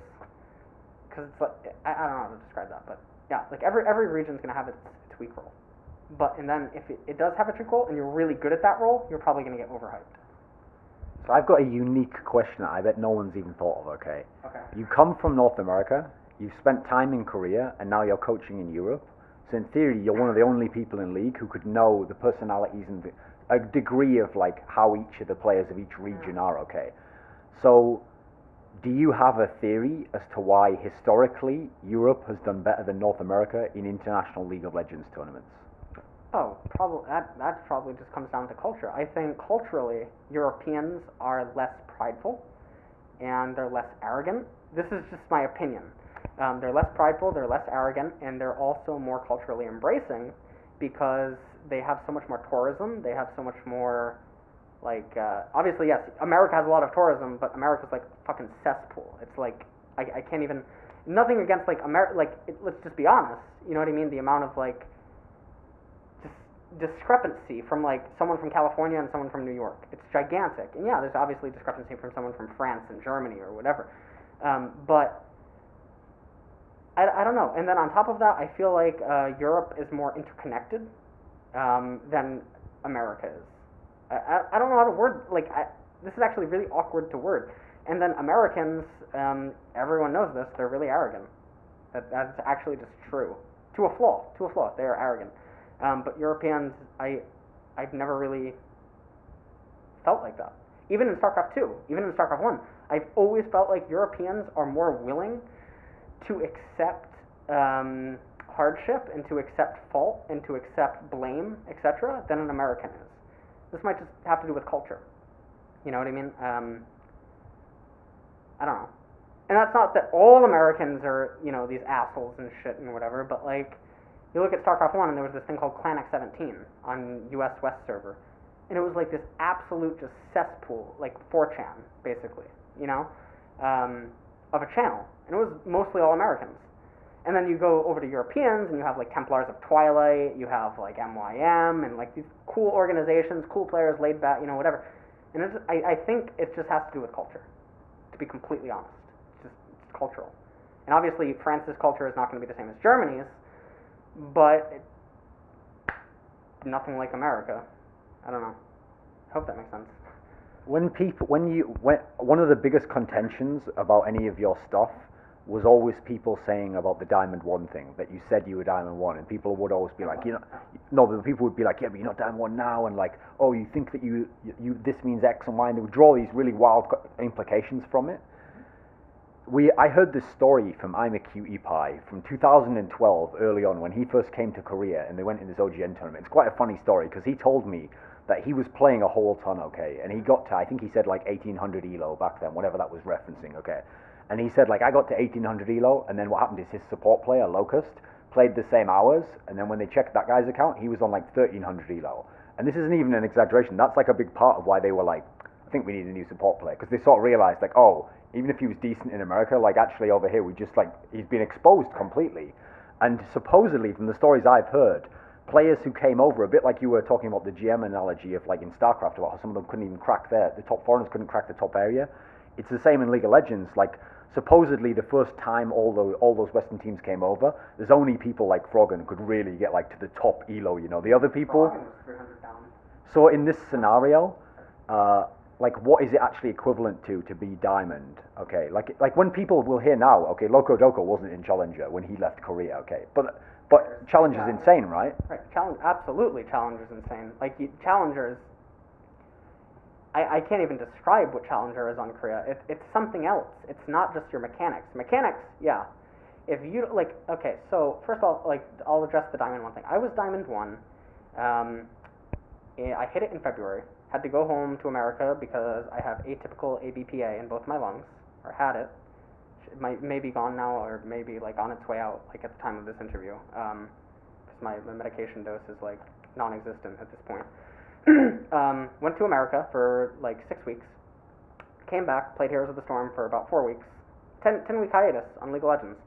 B: Because it's like I don't know how to describe that, but yeah, like every region's gonna have its weak role. But and then if it does have a weak role and you're really good at that role, you're probably gonna get overhyped.
A: So I've got a unique question that I bet no one's even thought of. Okay.
B: Okay.
A: You come from North America. You've spent time in Korea, and now you're coaching in Europe. So in theory, you're one of the only people in League who could know the personalities and a degree of like how each of the players of each region are. Okay. So, do you have a theory as to why historically Europe has done better than North America in international League of Legends tournaments?
B: Oh, probably that probably just comes down to culture. I think culturally, Europeans are less prideful, and they're less arrogant. This is just my opinion. They're less prideful, they're less arrogant, and they're also more culturally embracing because they have so much more tourism. They have so much more, like, obviously, yes, America has a lot of tourism, but America's like a fucking cesspool. It's like, I can't even, nothing against, like, let's just be honest, you know what I mean? The amount of, like, discrepancy from, like, someone from California and someone from New York. It's gigantic. And yeah, there's obviously discrepancy from someone from France and Germany or whatever. But I don't know. And then on top of that, I feel like Europe is more interconnected than America is. I don't know how to word, like, this is actually really awkward to word. And then Americans, everyone knows this, they're really arrogant. That's actually just true. To a flaw, they are arrogant. But Europeans, I've never really felt like that. Even in StarCraft 2, even in StarCraft 1, I've always felt like Europeans are more willing to accept hardship and to accept fault and to accept blame, etc., than an American is. This might just have to do with culture. You know what I mean? I don't know. And that's not that all Americans are, you know, these assholes and shit and whatever, but like, you look at StarCraft 1 and there was this thing called ClanX17 on US West server. And it was like this absolute just cesspool, like 4chan, basically, you know, of a channel. And it was mostly all Americans. And then you go over to Europeans and you have like Templars of Twilight, you have like MYM and like these cool organizations, cool players, laid back, you know, whatever. And I think it just has to do with culture, to be completely honest. It's cultural. And obviously France's culture is not going to be the same as Germany's, but nothing like America. I don't know. I hope that makes sense.
A: One of the biggest contentions about any of your stuff was always people saying about the Diamond 1 thing, that you said you were Diamond 1, and people would always be like, but people would be like, yeah, but you're not Diamond 1 now, and like, oh, you think that you this means X and Y, and they would draw these really wild implications from it. I heard this story from I'm a Cutie Pie from 2012, early on, when he first came to Korea, and they went in this OGN tournament. It's quite a funny story, because he told me that he was playing a whole ton, okay, and he got to, I think he said like 1800 ELO back then, whatever that was referencing, okay. And he said, like, I got to 1800 ELO, and then what happened is his support player, Locust, played the same hours, and then when they checked that guy's account, he was on, like, 1300 ELO. And this isn't even an exaggeration. That's, like, a big part of why they were like, I think we need a new support player, because they sort of realized, like, oh, even if he was decent in America, like, actually over here, we just, like, he's been exposed completely. And supposedly, from the stories I've heard, players who came over, a bit like you were talking about the GM analogy of, like, in StarCraft, about how some of them couldn't even crack the top foreigners couldn't crack the top area. It's the same in League of Legends, like, supposedly the first time all those Western teams came over, there's only people like Froggen who could really get like to the top ELO, you know. The other people.
B: Froggen was 300 down.
A: So in this scenario, like what is it actually equivalent to be Diamond? Okay, like when people will hear now, okay, Loco Doco wasn't in Challenger when he left Korea, okay, but Challenger's insane, right?
B: Right, absolutely, Challenger's insane. Like Challenger's. I can't even describe what Challenger is on Korea. It's something else. It's not just your mechanics. Mechanics, yeah. If you, like, okay, so first of all, like, I'll address the Diamond 1 thing. I was Diamond 1. I hit it in February. Had to go home to America because I have atypical ABPA in both my lungs, or had it. It may be gone now, or maybe, like, on its way out, like, at the time of this interview. Because my medication dose is, like, non-existent at this point. Went to America for like 6 weeks, came back, played Heroes of the Storm for about 4 weeks, 10-week hiatus on League of Legends,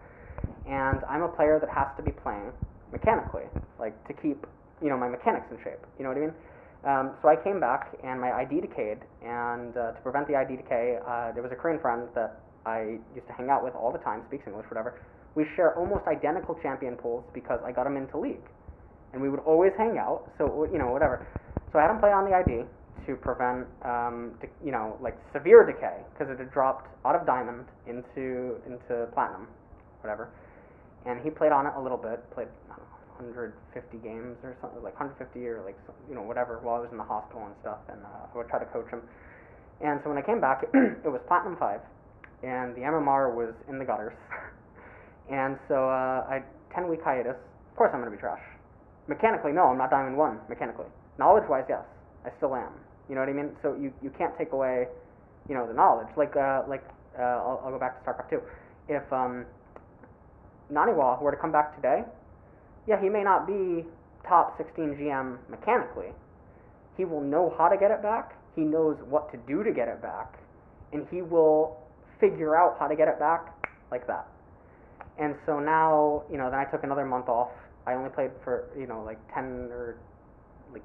B: and I'm a player that has to be playing mechanically, like to keep, you know, my mechanics in shape, you know what I mean? So I came back, and my ID decayed, and to prevent the ID decay, there was a Korean friend that I used to hang out with all the time, speaks English, whatever. We share almost identical champion pools because I got him into League. And we would always hang out, so, whatever. So I had him play on the ID to prevent, like severe decay, because it had dropped out of Diamond into Platinum, whatever. And he played on it a little bit, played, I don't know, 150 games or something, like 150 or like, whatever, while I was in the hospital and stuff, and I would try to coach him. And so when I came back, it was Platinum 5, and the MMR was in the gutters. And so I 10-week hiatus. Of course I'm going to be trash. Mechanically, no, I'm not Diamond 1, mechanically. Knowledge-wise, yes, I still am. You know what I mean? So you can't take away, the knowledge. I'll go back to StarCraft 2. If NaNiwa were to come back today, yeah, he may not be top 16 GM mechanically. He will know how to get it back. He knows what to do to get it back. And he will figure out how to get it back like that. And so now, then I took another month off. I only played for, like 10 or like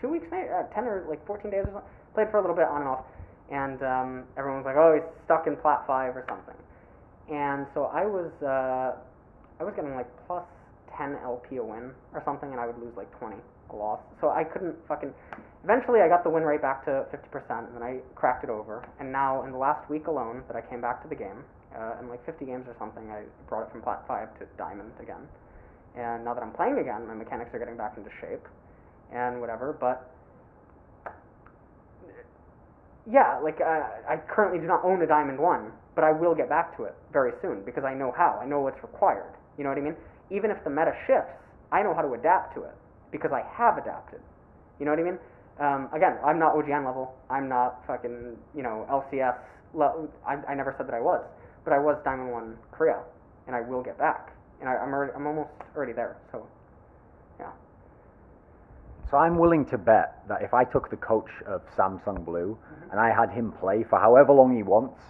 B: 2 weeks, maybe 10 or like 14 days or something. Played for a little bit on and off. And everyone was like, oh, he's stuck in Plat 5 or something. And so I was getting like plus 10 LP a win or something, and I would lose like 20 a loss. So I couldn't fucking... Eventually I got the win rate back to 50%, and then I cracked it over. And now in the last week alone that I came back to the game, in like 50 games or something, I brought it from Plat 5 to Diamond again. And now that I'm playing again, my mechanics are getting back into shape and whatever, but yeah, like I currently do not own a Diamond 1, but I will get back to it very soon because I know how. I know what's required. You know what I mean? Even if the meta shifts, I know how to adapt to it because I have adapted. You know what I mean? Again, I'm not OGN level. I'm not fucking, LCS. I never said that I was, but I was Diamond 1 Korea, and I will get back. And I'm almost already there, so, yeah.
A: So I'm willing to bet that if I took the coach of Samsung Blue and I had him play for however long he wants,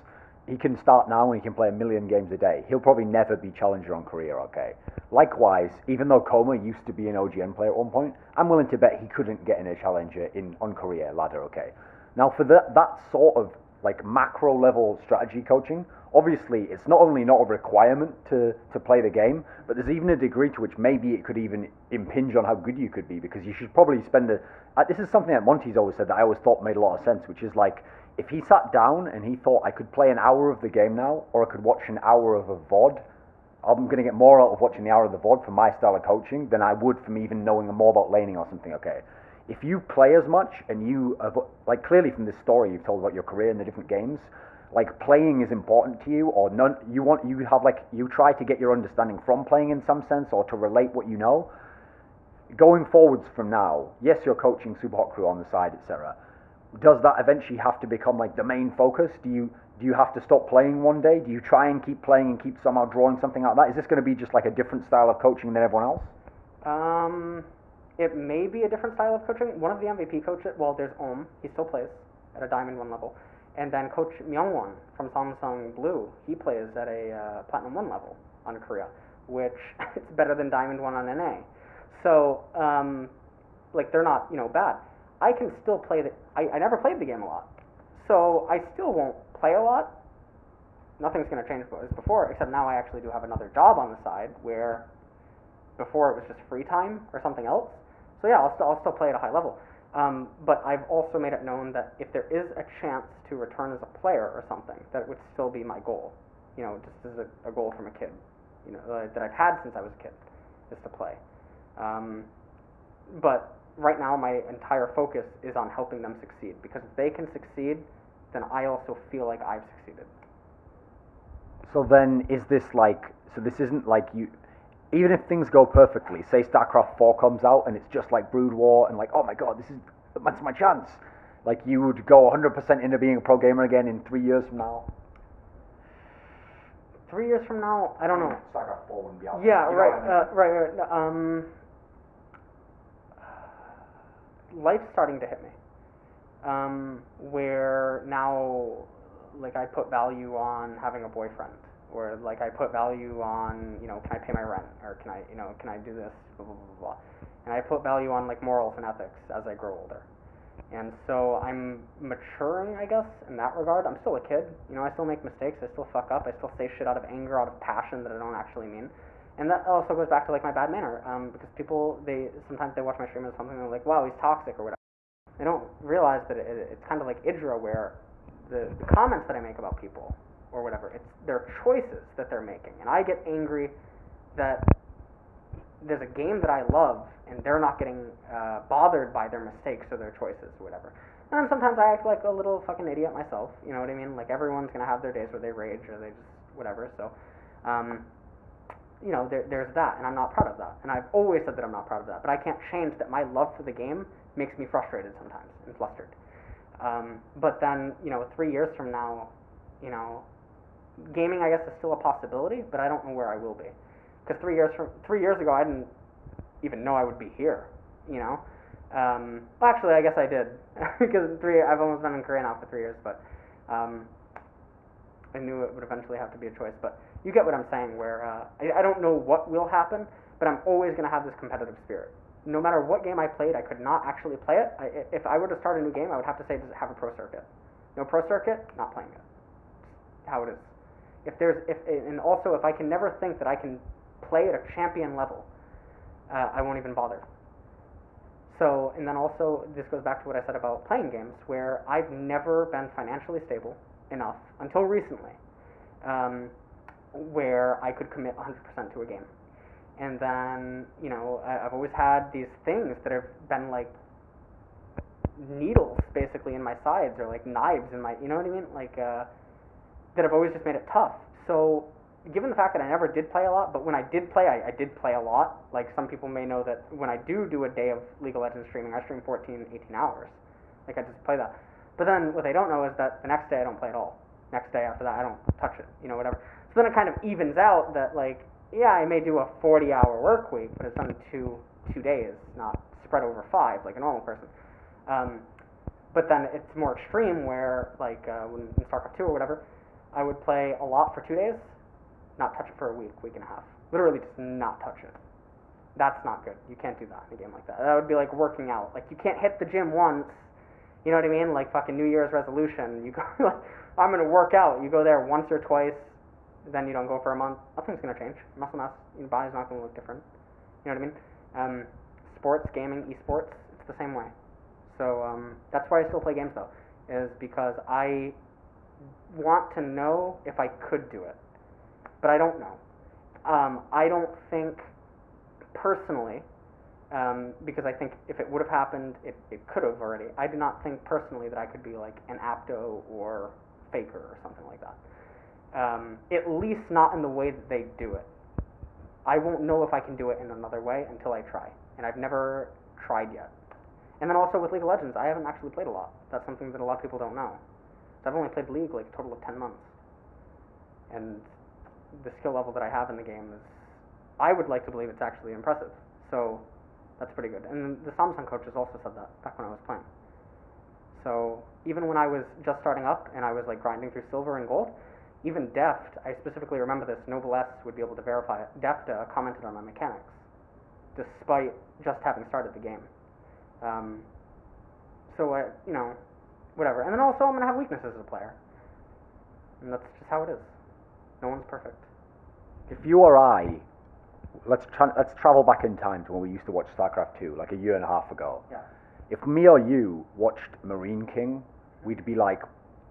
A: he can start now and he can play 1 million games a day. He'll probably never be challenger on career, okay? Likewise, even though Koma used to be an OGN player at one point, I'm willing to bet he couldn't get in a challenger on career ladder, okay? Now for that sort of like macro level strategy coaching, obviously it's not only not a requirement to play the game, but there's even a degree to which maybe it could even impinge on how good you could be, because you should probably spend this is something that Monty's always said that I always thought made a lot of sense, which is like, if he sat down and he thought I could play an hour of the game now, or I could watch an hour of a VOD, I'm going to get more out of watching the hour of the VOD for my style of coaching than I would from even knowing more about laning or something, okay? If you play as much, and you, like clearly from this story you've told about your career in the different games, like playing is important to you, or none, you try to get your understanding from playing in some sense, or to relate what you know. Going forwards from now, yes, you're coaching Supa Hot Crew on the side, etc. Does that eventually have to become like the main focus? Do you have to stop playing one day? Do you try and keep playing and keep somehow drawing something out of that? Is this going to be just like a different style of coaching than everyone else?
B: It may be a different style of coaching. One of the MVP coaches, well, there's he still plays at a Diamond 1 level. And then Coach Myungwon from Samsung Blue, he plays at a Platinum 1 level on Korea, which it's better than Diamond 1 on NA. So, they're not, bad. I can still play I never played the game a lot. So I still won't play a lot. Nothing's going to change as before, except now I actually do have another job on the side, where before it was just free time or something else. So yeah, I'll still play at a high level. But I've also made it known that if there is a chance to return as a player or something, that would still be my goal. Just as a goal from a kid, that I've had since I was a kid, is to play. But right now my entire focus is on helping them succeed, because if they can succeed, then I also feel like I've succeeded.
A: So then is this this isn't like you... Even if things go perfectly, say StarCraft 4 comes out and it's just like Brood War, and like, oh my god, that's my chance. Like, you would go 100% into being a pro gamer again in 3 years from now?
B: 3 years from now? I don't know.
A: StarCraft 4 wouldn't be out.
B: Yeah, right. Life's starting to hit me. Where now, like, I put value on having a boyfriend, or like I put value on, you know, can I pay my rent, or can I, you know, can I do this, blah blah blah blah. And I put value on like morals and ethics as I grow older. And so I'm maturing, I guess, in that regard. I'm still a kid, you know, I still make mistakes, I still fuck up, I still say shit out of anger, out of passion that I don't actually mean. And that also goes back to like my bad manner, because people, sometimes they watch my stream or something and they're like, wow, he's toxic or whatever. They don't realize that it's kind of like Idra, where the comments that I make about people or whatever, it's their choices that they're making. And I get angry that there's a game that I love and they're not getting bothered by their mistakes or their choices or whatever. And then sometimes I act like a little fucking idiot myself, you know what I mean? Like everyone's gonna have their days where they rage or they just whatever, so you know, there's that, and I'm not proud of that. And I've always said that I'm not proud of that, but I can't change that my love for the game makes me frustrated sometimes and flustered. But then, you know, 3 years from now, you know, gaming I guess is still a possibility, but I don't know where I will be. Because 3 years ago I didn't even know I would be here, you know. Well, actually I guess I did, because I've almost been in Korea now for 3 years, but I knew it would eventually have to be a choice. But you get what I'm saying, where I don't know what will happen, but I'm always going to have this competitive spirit. No matter what game I played, I could not actually play it. If I were to start a new game, I would have to say, does it have a pro circuit? No pro circuit, not playing it. How it is. And also, if I can never think that I can play at a champion level, I won't even bother. So, and then also, this goes back to what I said about playing games, where I've never been financially stable enough, until recently, where I could commit 100% to a game. And then, you know, I've always had these things that have been like needles, basically, in my sides, or like knives in my, you know what I mean? Like, that have always just made it tough. So, given the fact that I never did play a lot, but when I did play, I did play a lot. Like, some people may know that when I do a day of League of Legends streaming, I stream 14, 18 hours. Like, I just play that. But then, what they don't know is that the next day I don't play at all. Next day after that, I don't touch it, you know, whatever. So then it kind of evens out that, like, yeah, I may do a 40-hour work week, but it's only two days, not spread over 5 like a normal person. But then it's more extreme where, like, when in StarCraft 2 or whatever, I would play a lot for 2 days, not touch it for a week and a half. Literally just not touch it. That's not good. You can't do that in a game like that. That would be like working out. Like, you can't hit the gym once, you know what I mean? Like fucking New Year's resolution. You go, like, I'm going to work out. You go there once or twice, then you don't go for a month. Nothing's going to change. Muscle mass, your body's not going to look different. You know what I mean? Sports, gaming, esports, it's the same way. So that's why I still play games, though, is because I want to know if I could do it. But I don't know. I don't think, personally, because I think if it would have happened, it could have already. I do not think personally that I could be like an Apdo or Faker or something like that. At least not in the way that they do it. I won't know if I can do it in another way until I try. And I've never tried yet. And then also with League of Legends, I haven't actually played a lot. That's something that a lot of people don't know. So I've only played League like a total of 10 months. And the skill level that I have in the game is, I would like to believe it's actually impressive. So that's pretty good. And the Samsung coaches also said that back when I was playing. So even when I was just starting up and I was like grinding through silver and gold, even Deft, I specifically remember this, Noble S would be able to verify it, Deft commented on my mechanics, despite just having started the game. So I, you know, whatever. And then also I'm going to have weaknesses as a player. And that's just how it is. No one's perfect.
A: If you or I, let's travel back in time to when we used to watch StarCraft 2, like a year and a half ago.
B: Yeah.
A: If me or you watched Marine King, we'd be like,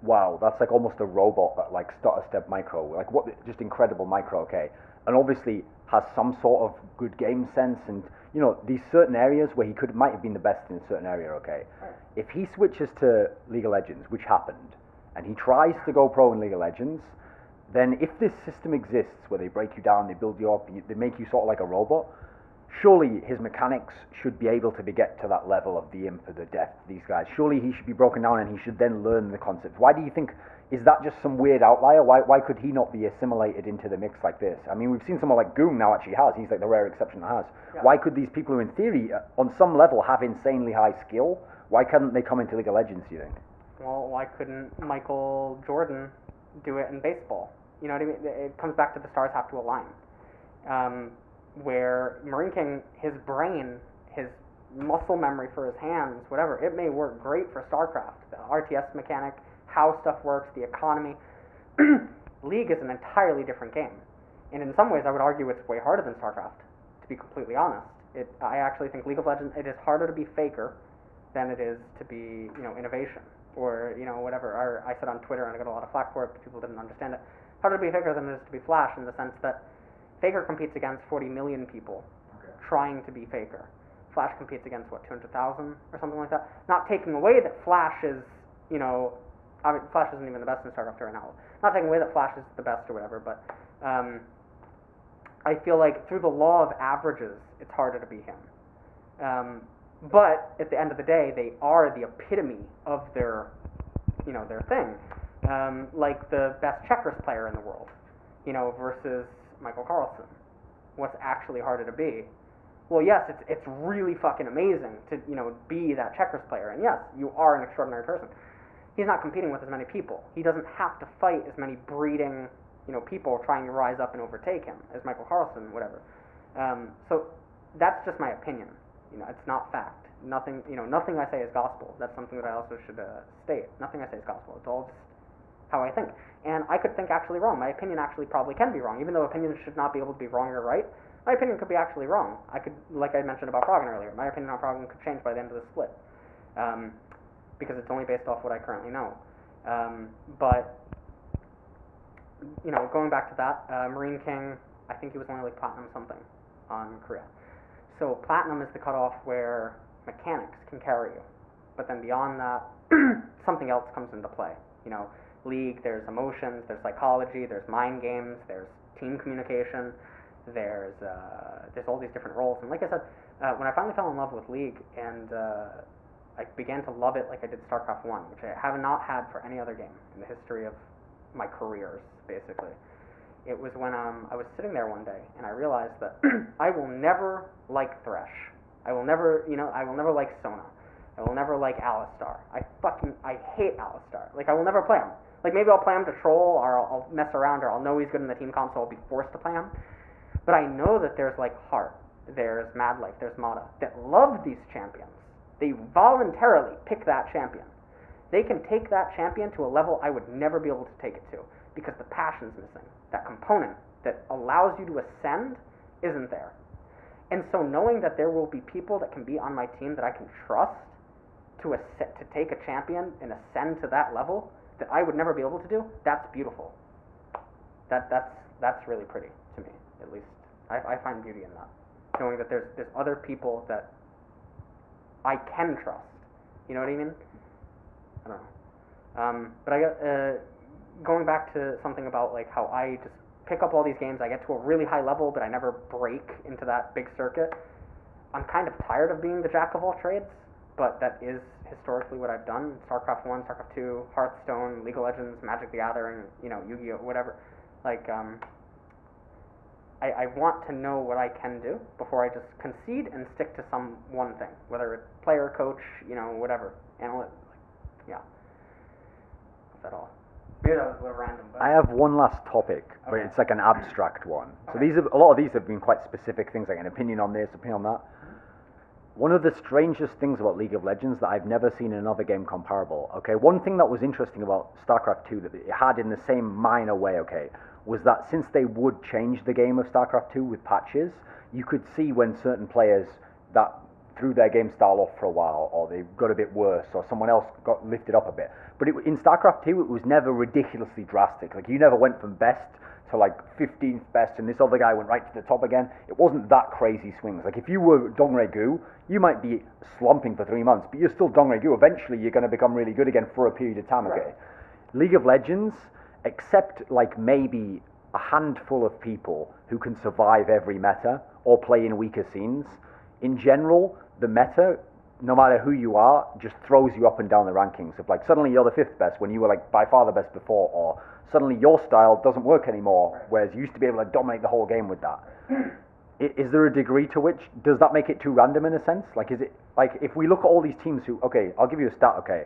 A: wow, that's like almost a robot that like stutter step micro, like what, just incredible micro, okay? And obviously has some sort of good game sense, and you know, these certain areas where he might have been the best in a certain area, okay?
B: Right.
A: If he switches to League of Legends, which happened, and he tries to go pro in League of Legends, then if this system exists where they break you down, they build you up, they make you sort of like a robot, surely his mechanics should be able to get to that level of the imp, the depth, these guys. Surely he should be broken down and he should then learn the concepts. Why do you think, is that just some weird outlier? Why could he not be assimilated into the mix like this? I mean, we've seen someone like Goong now actually has. He's like the rare exception that has. Yeah. Why could these people who in theory, on some level, have insanely high skill, why couldn't they come into League of Legends, do you think?
B: Well, why couldn't Michael Jordan do it in baseball? You know what I mean? It comes back to the stars have to align. Where Marine King, his brain, his muscle memory for his hands, whatever, it may work great for StarCraft. The RTS mechanic, how stuff works, the economy. League is an entirely different game. And in some ways, I would argue it's way harder than StarCraft, to be completely honest. I actually think League of Legends, it is harder to be faker than it is to be, innovation. Or, whatever. Or I said on Twitter, and I got a lot of flack for it, but people didn't understand it. Harder to be faker than it is to be Flash, in the sense that Faker competes against 40 million people trying to be Faker. Flash competes against, 200,000 or something like that? Not taking away that Flash is, Flash isn't even the best in StarCraft right now. Not taking away that Flash is the best or whatever, but I feel like through the law of averages, it's harder to be him. But at the end of the day, they are the epitome of their thing. Like the best checkers player in the world, versus Michael Carlson. What's actually harder to be? Well, yes, it's really fucking amazing to, be that checkers player. And yes, you are an extraordinary person. He's not competing with as many people. He doesn't have to fight as many breeding, people trying to rise up and overtake him as Michael Carlson, whatever. So that's just my opinion. It's not fact. Nothing I say is gospel. That's something that I also should state. Nothing I say is gospel. It's all just how I think. And I could think actually wrong. My opinion actually probably can be wrong. Even though opinions should not be able to be wrong or right, my opinion could be actually wrong. I could, like I mentioned about Froggen earlier, my opinion on Froggen could change by the end of the split. Because it's only based off what I currently know. But, going back to that, Marine King, I think he was only like Platinum something on Korea. So Platinum is the cutoff where mechanics can carry you. But then beyond that, something else comes into play. League, there's emotions, there's psychology, there's mind games, there's team communication, there's all these different roles. And like I said, when I finally fell in love with League and I began to love it like I did StarCraft 1, which I have not had for any other game in the history of my careers, basically. It was when I was sitting there one day and I realized that I will never like Thresh. I will never like Sona. I will never like Alistar. I hate Alistar. Like, I will never play him. Like, maybe I'll play him to troll, or I'll mess around, or I'll know he's good in the team comp, so I'll be forced to play him. But I know that there's, like, Heart, there's Mad Life, there's Mata, that love these champions. They voluntarily pick that champion. They can take that champion to a level I would never be able to take it to, because the passion's missing. That component that allows you to ascend isn't there. And so knowing that there will be people that can be on my team that I can trust to take a champion and ascend to that level that I would never be able to do, that's beautiful. That's really pretty to me, at least. I find beauty in that. Knowing that there's other people that I can trust. You know what I mean? I don't know. But I got going back to something about like how I just pick up all these games, I get to a really high level, but I never break into that big circuit. I'm kind of tired of being the jack of all trades, but that is historically what I've done. StarCraft 1, StarCraft 2, Hearthstone, League of Legends, Magic the Gathering, Yu-Gi-Oh, whatever. Like, I want to know what I can do before I just concede and stick to some one thing, whether it's player, coach, whatever, analyst, yeah. That's all. Maybe that was a little random. But
A: I have one last topic, but it's like an abstract one. So a lot of these have been quite specific things, like an opinion on this, opinion on that. One of the strangest things about League of Legends that I've never seen in another game comparable, okay, one thing that was interesting about StarCraft 2 that it had in the same minor way, okay, was that since they would change the game of StarCraft 2 with patches, you could see when certain players that threw their game style off for a while, or they got a bit worse, or someone else got lifted up a bit. But in StarCraft 2, it was never ridiculously drastic. Like, you never went from best to like 15th best, and this other guy went right to the top again. It wasn't that crazy swings. Like, if you were Dongregoo, you might be slumping for 3 months, but you're still Dongregoo. Eventually, you're going to become really good again for a period of time, okay? Right. League of Legends, except like maybe a handful of people who can survive every meta or play in weaker scenes, in general, the meta, no matter who you are, just throws you up and down the rankings. Of like, suddenly you're the 5th best when you were like by far the best before, or suddenly your style doesn't work anymore, whereas you used to be able to dominate the whole game with that. Is there a degree to which, does that make it too random in a sense? Like, is it, like, if we look at all these teams who, okay, I'll give you a stat, okay,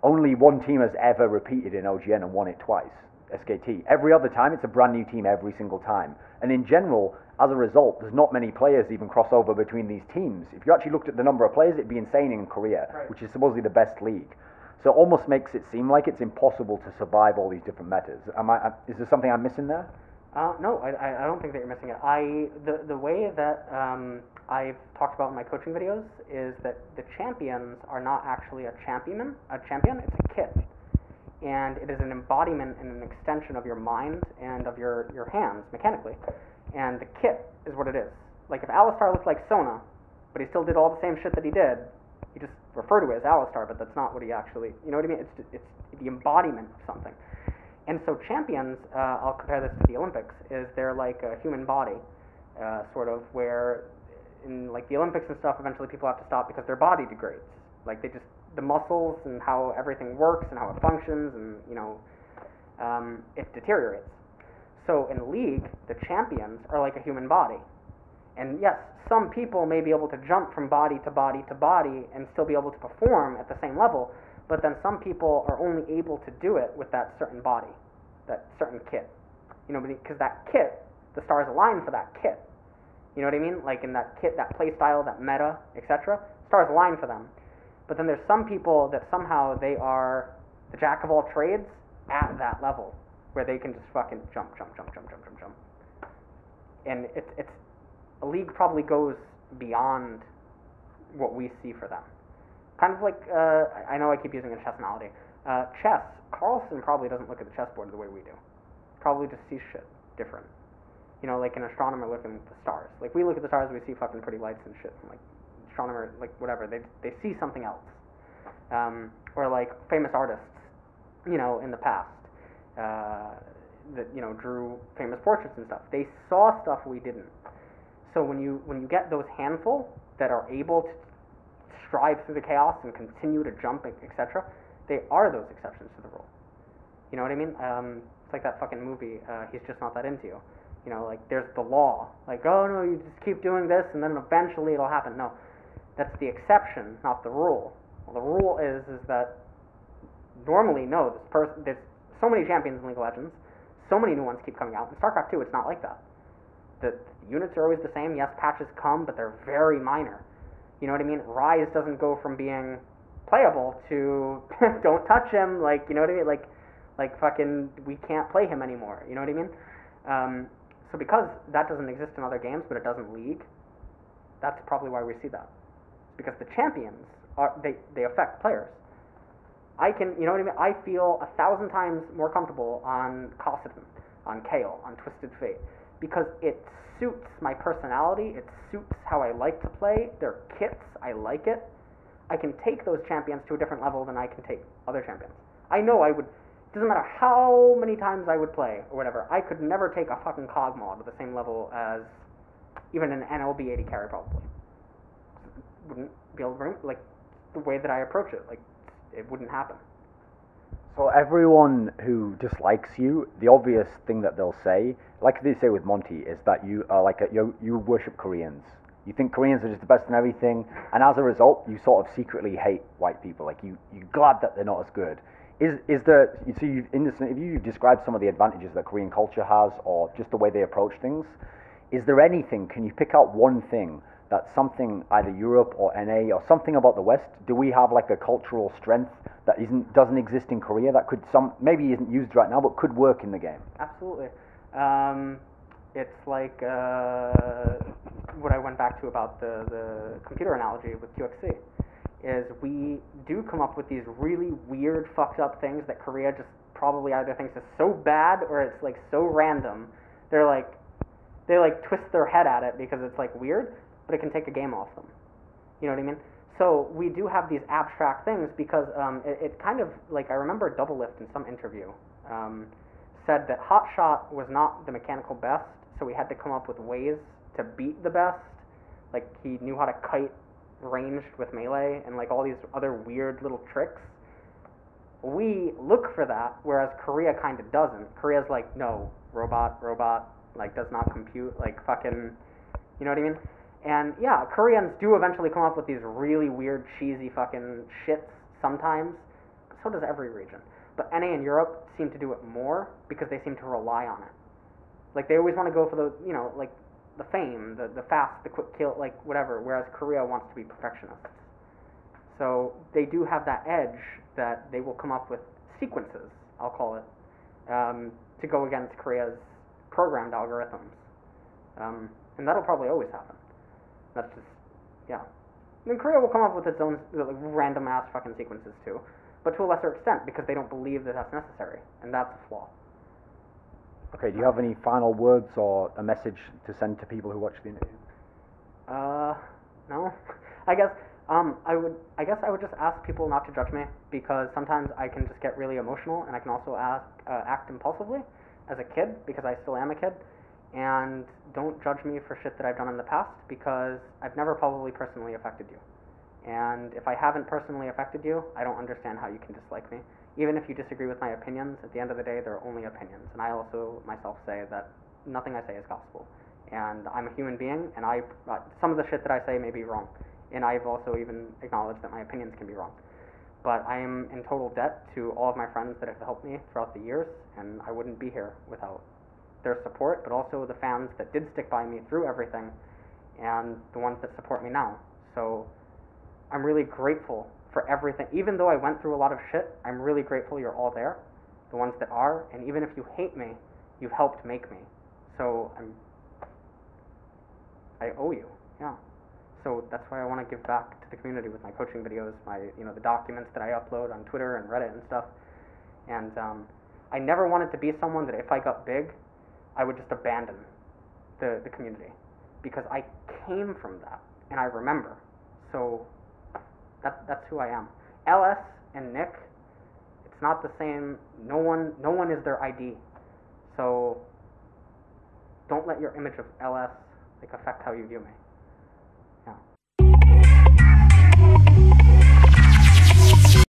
A: only one team has ever repeated in OGN and won it twice. SKT. Every other time, it's a brand new team every single time. And in general, as a result, there's not many players even cross over between these teams. If you actually looked at the number of players, it'd be insane in Korea,
B: Right.
A: which is supposedly the best league. So it almost makes it seem like it's impossible to survive all these different metas. Is there something I'm missing there?
B: No, I don't think that you're missing it. The way that I've talked about in my coaching videos is that the champions are not actually a champion. It's a kit, and it is an embodiment and an extension of your mind and of your hands mechanically. And the kit is what it is. Like if Alistar looked like Sona, but he still did all the same shit that he did, you just refer to it as Alistar, but that's not what he actually. You know what I mean? It's the embodiment of something. And so champions, I'll compare this to the Olympics, is they're like a human body, sort of, where in like the Olympics and stuff, eventually people have to stop because their body degrades. Like the muscles and how everything works and how it functions, and it deteriorates. So in League, the champions are like a human body. And yes, some people may be able to jump from body to body to body and still be able to perform at the same level, but then some people are only able to do it with that certain body, that certain kit. Because that kit, the stars align for that kit. You know what I mean? Like in that kit, that play style, that meta, etc., stars align for them. But then there's some people that somehow they are the jack of all trades at that level, where they can just fucking jump. And it's a League probably goes beyond what we see for them. Kind of like, I know I keep using a chess analogy. Chess, Carlsen probably doesn't look at the chessboard the way we do. Probably just sees shit different. Like an astronomer looking at the stars. Like we look at the stars, we see fucking pretty lights and shit. And like astronomer, like whatever, they see something else. Or like famous artists, in the past, that drew famous portraits and stuff. They saw stuff we didn't. So when you get those handful that are able to strive through the chaos and continue to jump, etc., they are those exceptions to the rule. You know what I mean? It's like that fucking movie, He's Just Not That Into You. Like there's the law. Like, oh no, you just keep doing this and then eventually it'll happen. No, that's the exception, not the rule. Well, the rule is that normally, no, there's so many champions in League of Legends, so many new ones keep coming out. In StarCraft 2, it's not like that. The units are always the same. Yes, patches come, but they're very minor. You know what I mean? Rise doesn't go from being playable to don't touch him, like, you know what I mean? Like fucking, we can't play him anymore. You know what I mean? So because that doesn't exist in other games, but it does in League, that's probably why we see that. Because the champions they affect players. You know what I mean? I feel 1,000 times more comfortable on Cossidon, on Kale, on Twisted Fate, because it suits my personality, it suits how I like to play, their kits, I like it. I can take those champions to a different level than I can take other champions. I know I would, it doesn't matter how many times I would play, or whatever, I could never take a fucking Cog mod to the same level as even an NLB 80 carry, probably. Wouldn't be able to bring, like, the way that I approach it, like, it wouldn't happen.
A: So everyone who dislikes you, the obvious thing that they'll say, like they say with Monty, is that you are like you worship Koreans. You think Koreans are just the best in everything, and as a result, you sort of secretly hate white people. Like you're glad that they're not as good. Is there? So if you describe some of the advantages that Korean culture has, or just the way they approach things, is there anything? Can you pick out one thing that's something either Europe or NA or something about the West? Do we have like a cultural strength that doesn't exist in Korea that could maybe isn't used right now but could work in the game?
B: Absolutely. It's like what I went back to about the computer analogy with QXC, is we do come up with these really weird, fucked up things that Korea just probably either thinks is so bad or it's like so random. They twist their head at it because it's like weird, but it can take a game off them. You know what I mean? So we do have these abstract things because it kind of, like, I remember Doublelift in some interview said that Hotshot was not the mechanical best, so we had to come up with ways to beat the best. Like, he knew how to kite ranged with melee and like all these other weird little tricks. We look for that, whereas Korea kind of doesn't. Korea's like, no, robot, like, does not compute, like, fucking, you know what I mean? And yeah, Koreans do eventually come up with these really weird, cheesy fucking shits sometimes. So does every region. But NA in Europe seem to do it more because they seem to rely on it. Like they always want to go for the, like the fame, the fast, the quick kill, like whatever. Whereas Korea wants to be perfectionists. So they do have that edge that they will come up with sequences, I'll call it, to go against Korea's programmed algorithms. And that'll probably always happen. That's just, yeah. And Korea will come up with its own random ass fucking sequences too, but to a lesser extent because they don't believe that that's necessary, and that's a flaw.
A: Okay, do you have any final words or a message to send to people who watch the interview?
B: No. I guess I would just ask people not to judge me, because sometimes I can just get really emotional, and I can also act impulsively as a kid, because I still am a kid. And don't judge me for shit that I've done in the past, because I've never probably personally affected you. And if I haven't personally affected you, I don't understand how you can dislike me. Even if you disagree with my opinions, at the end of the day, they're only opinions. And I also myself say that nothing I say is gospel. And I'm a human being, and some of the shit that I say may be wrong. And I've also even acknowledged that my opinions can be wrong. But I am in total debt to all of my friends that have helped me throughout the years, and I wouldn't be here without their support, but also the fans that did stick by me through everything, and the ones that support me now. So I'm really grateful for everything. Even though I went through a lot of shit, I'm really grateful you're all there, the ones that are, and even if you hate me, you've helped make me. So I owe you, yeah. So that's why I want to give back to the community with my coaching videos, the documents that I upload on Twitter and Reddit and stuff. And I never wanted to be someone that if I got big, I would just abandon the community, because I came from that and I remember. So that's who I am. LS and Nick, it's not the same. No one is their ID. So don't let your image of LS affect how you view me.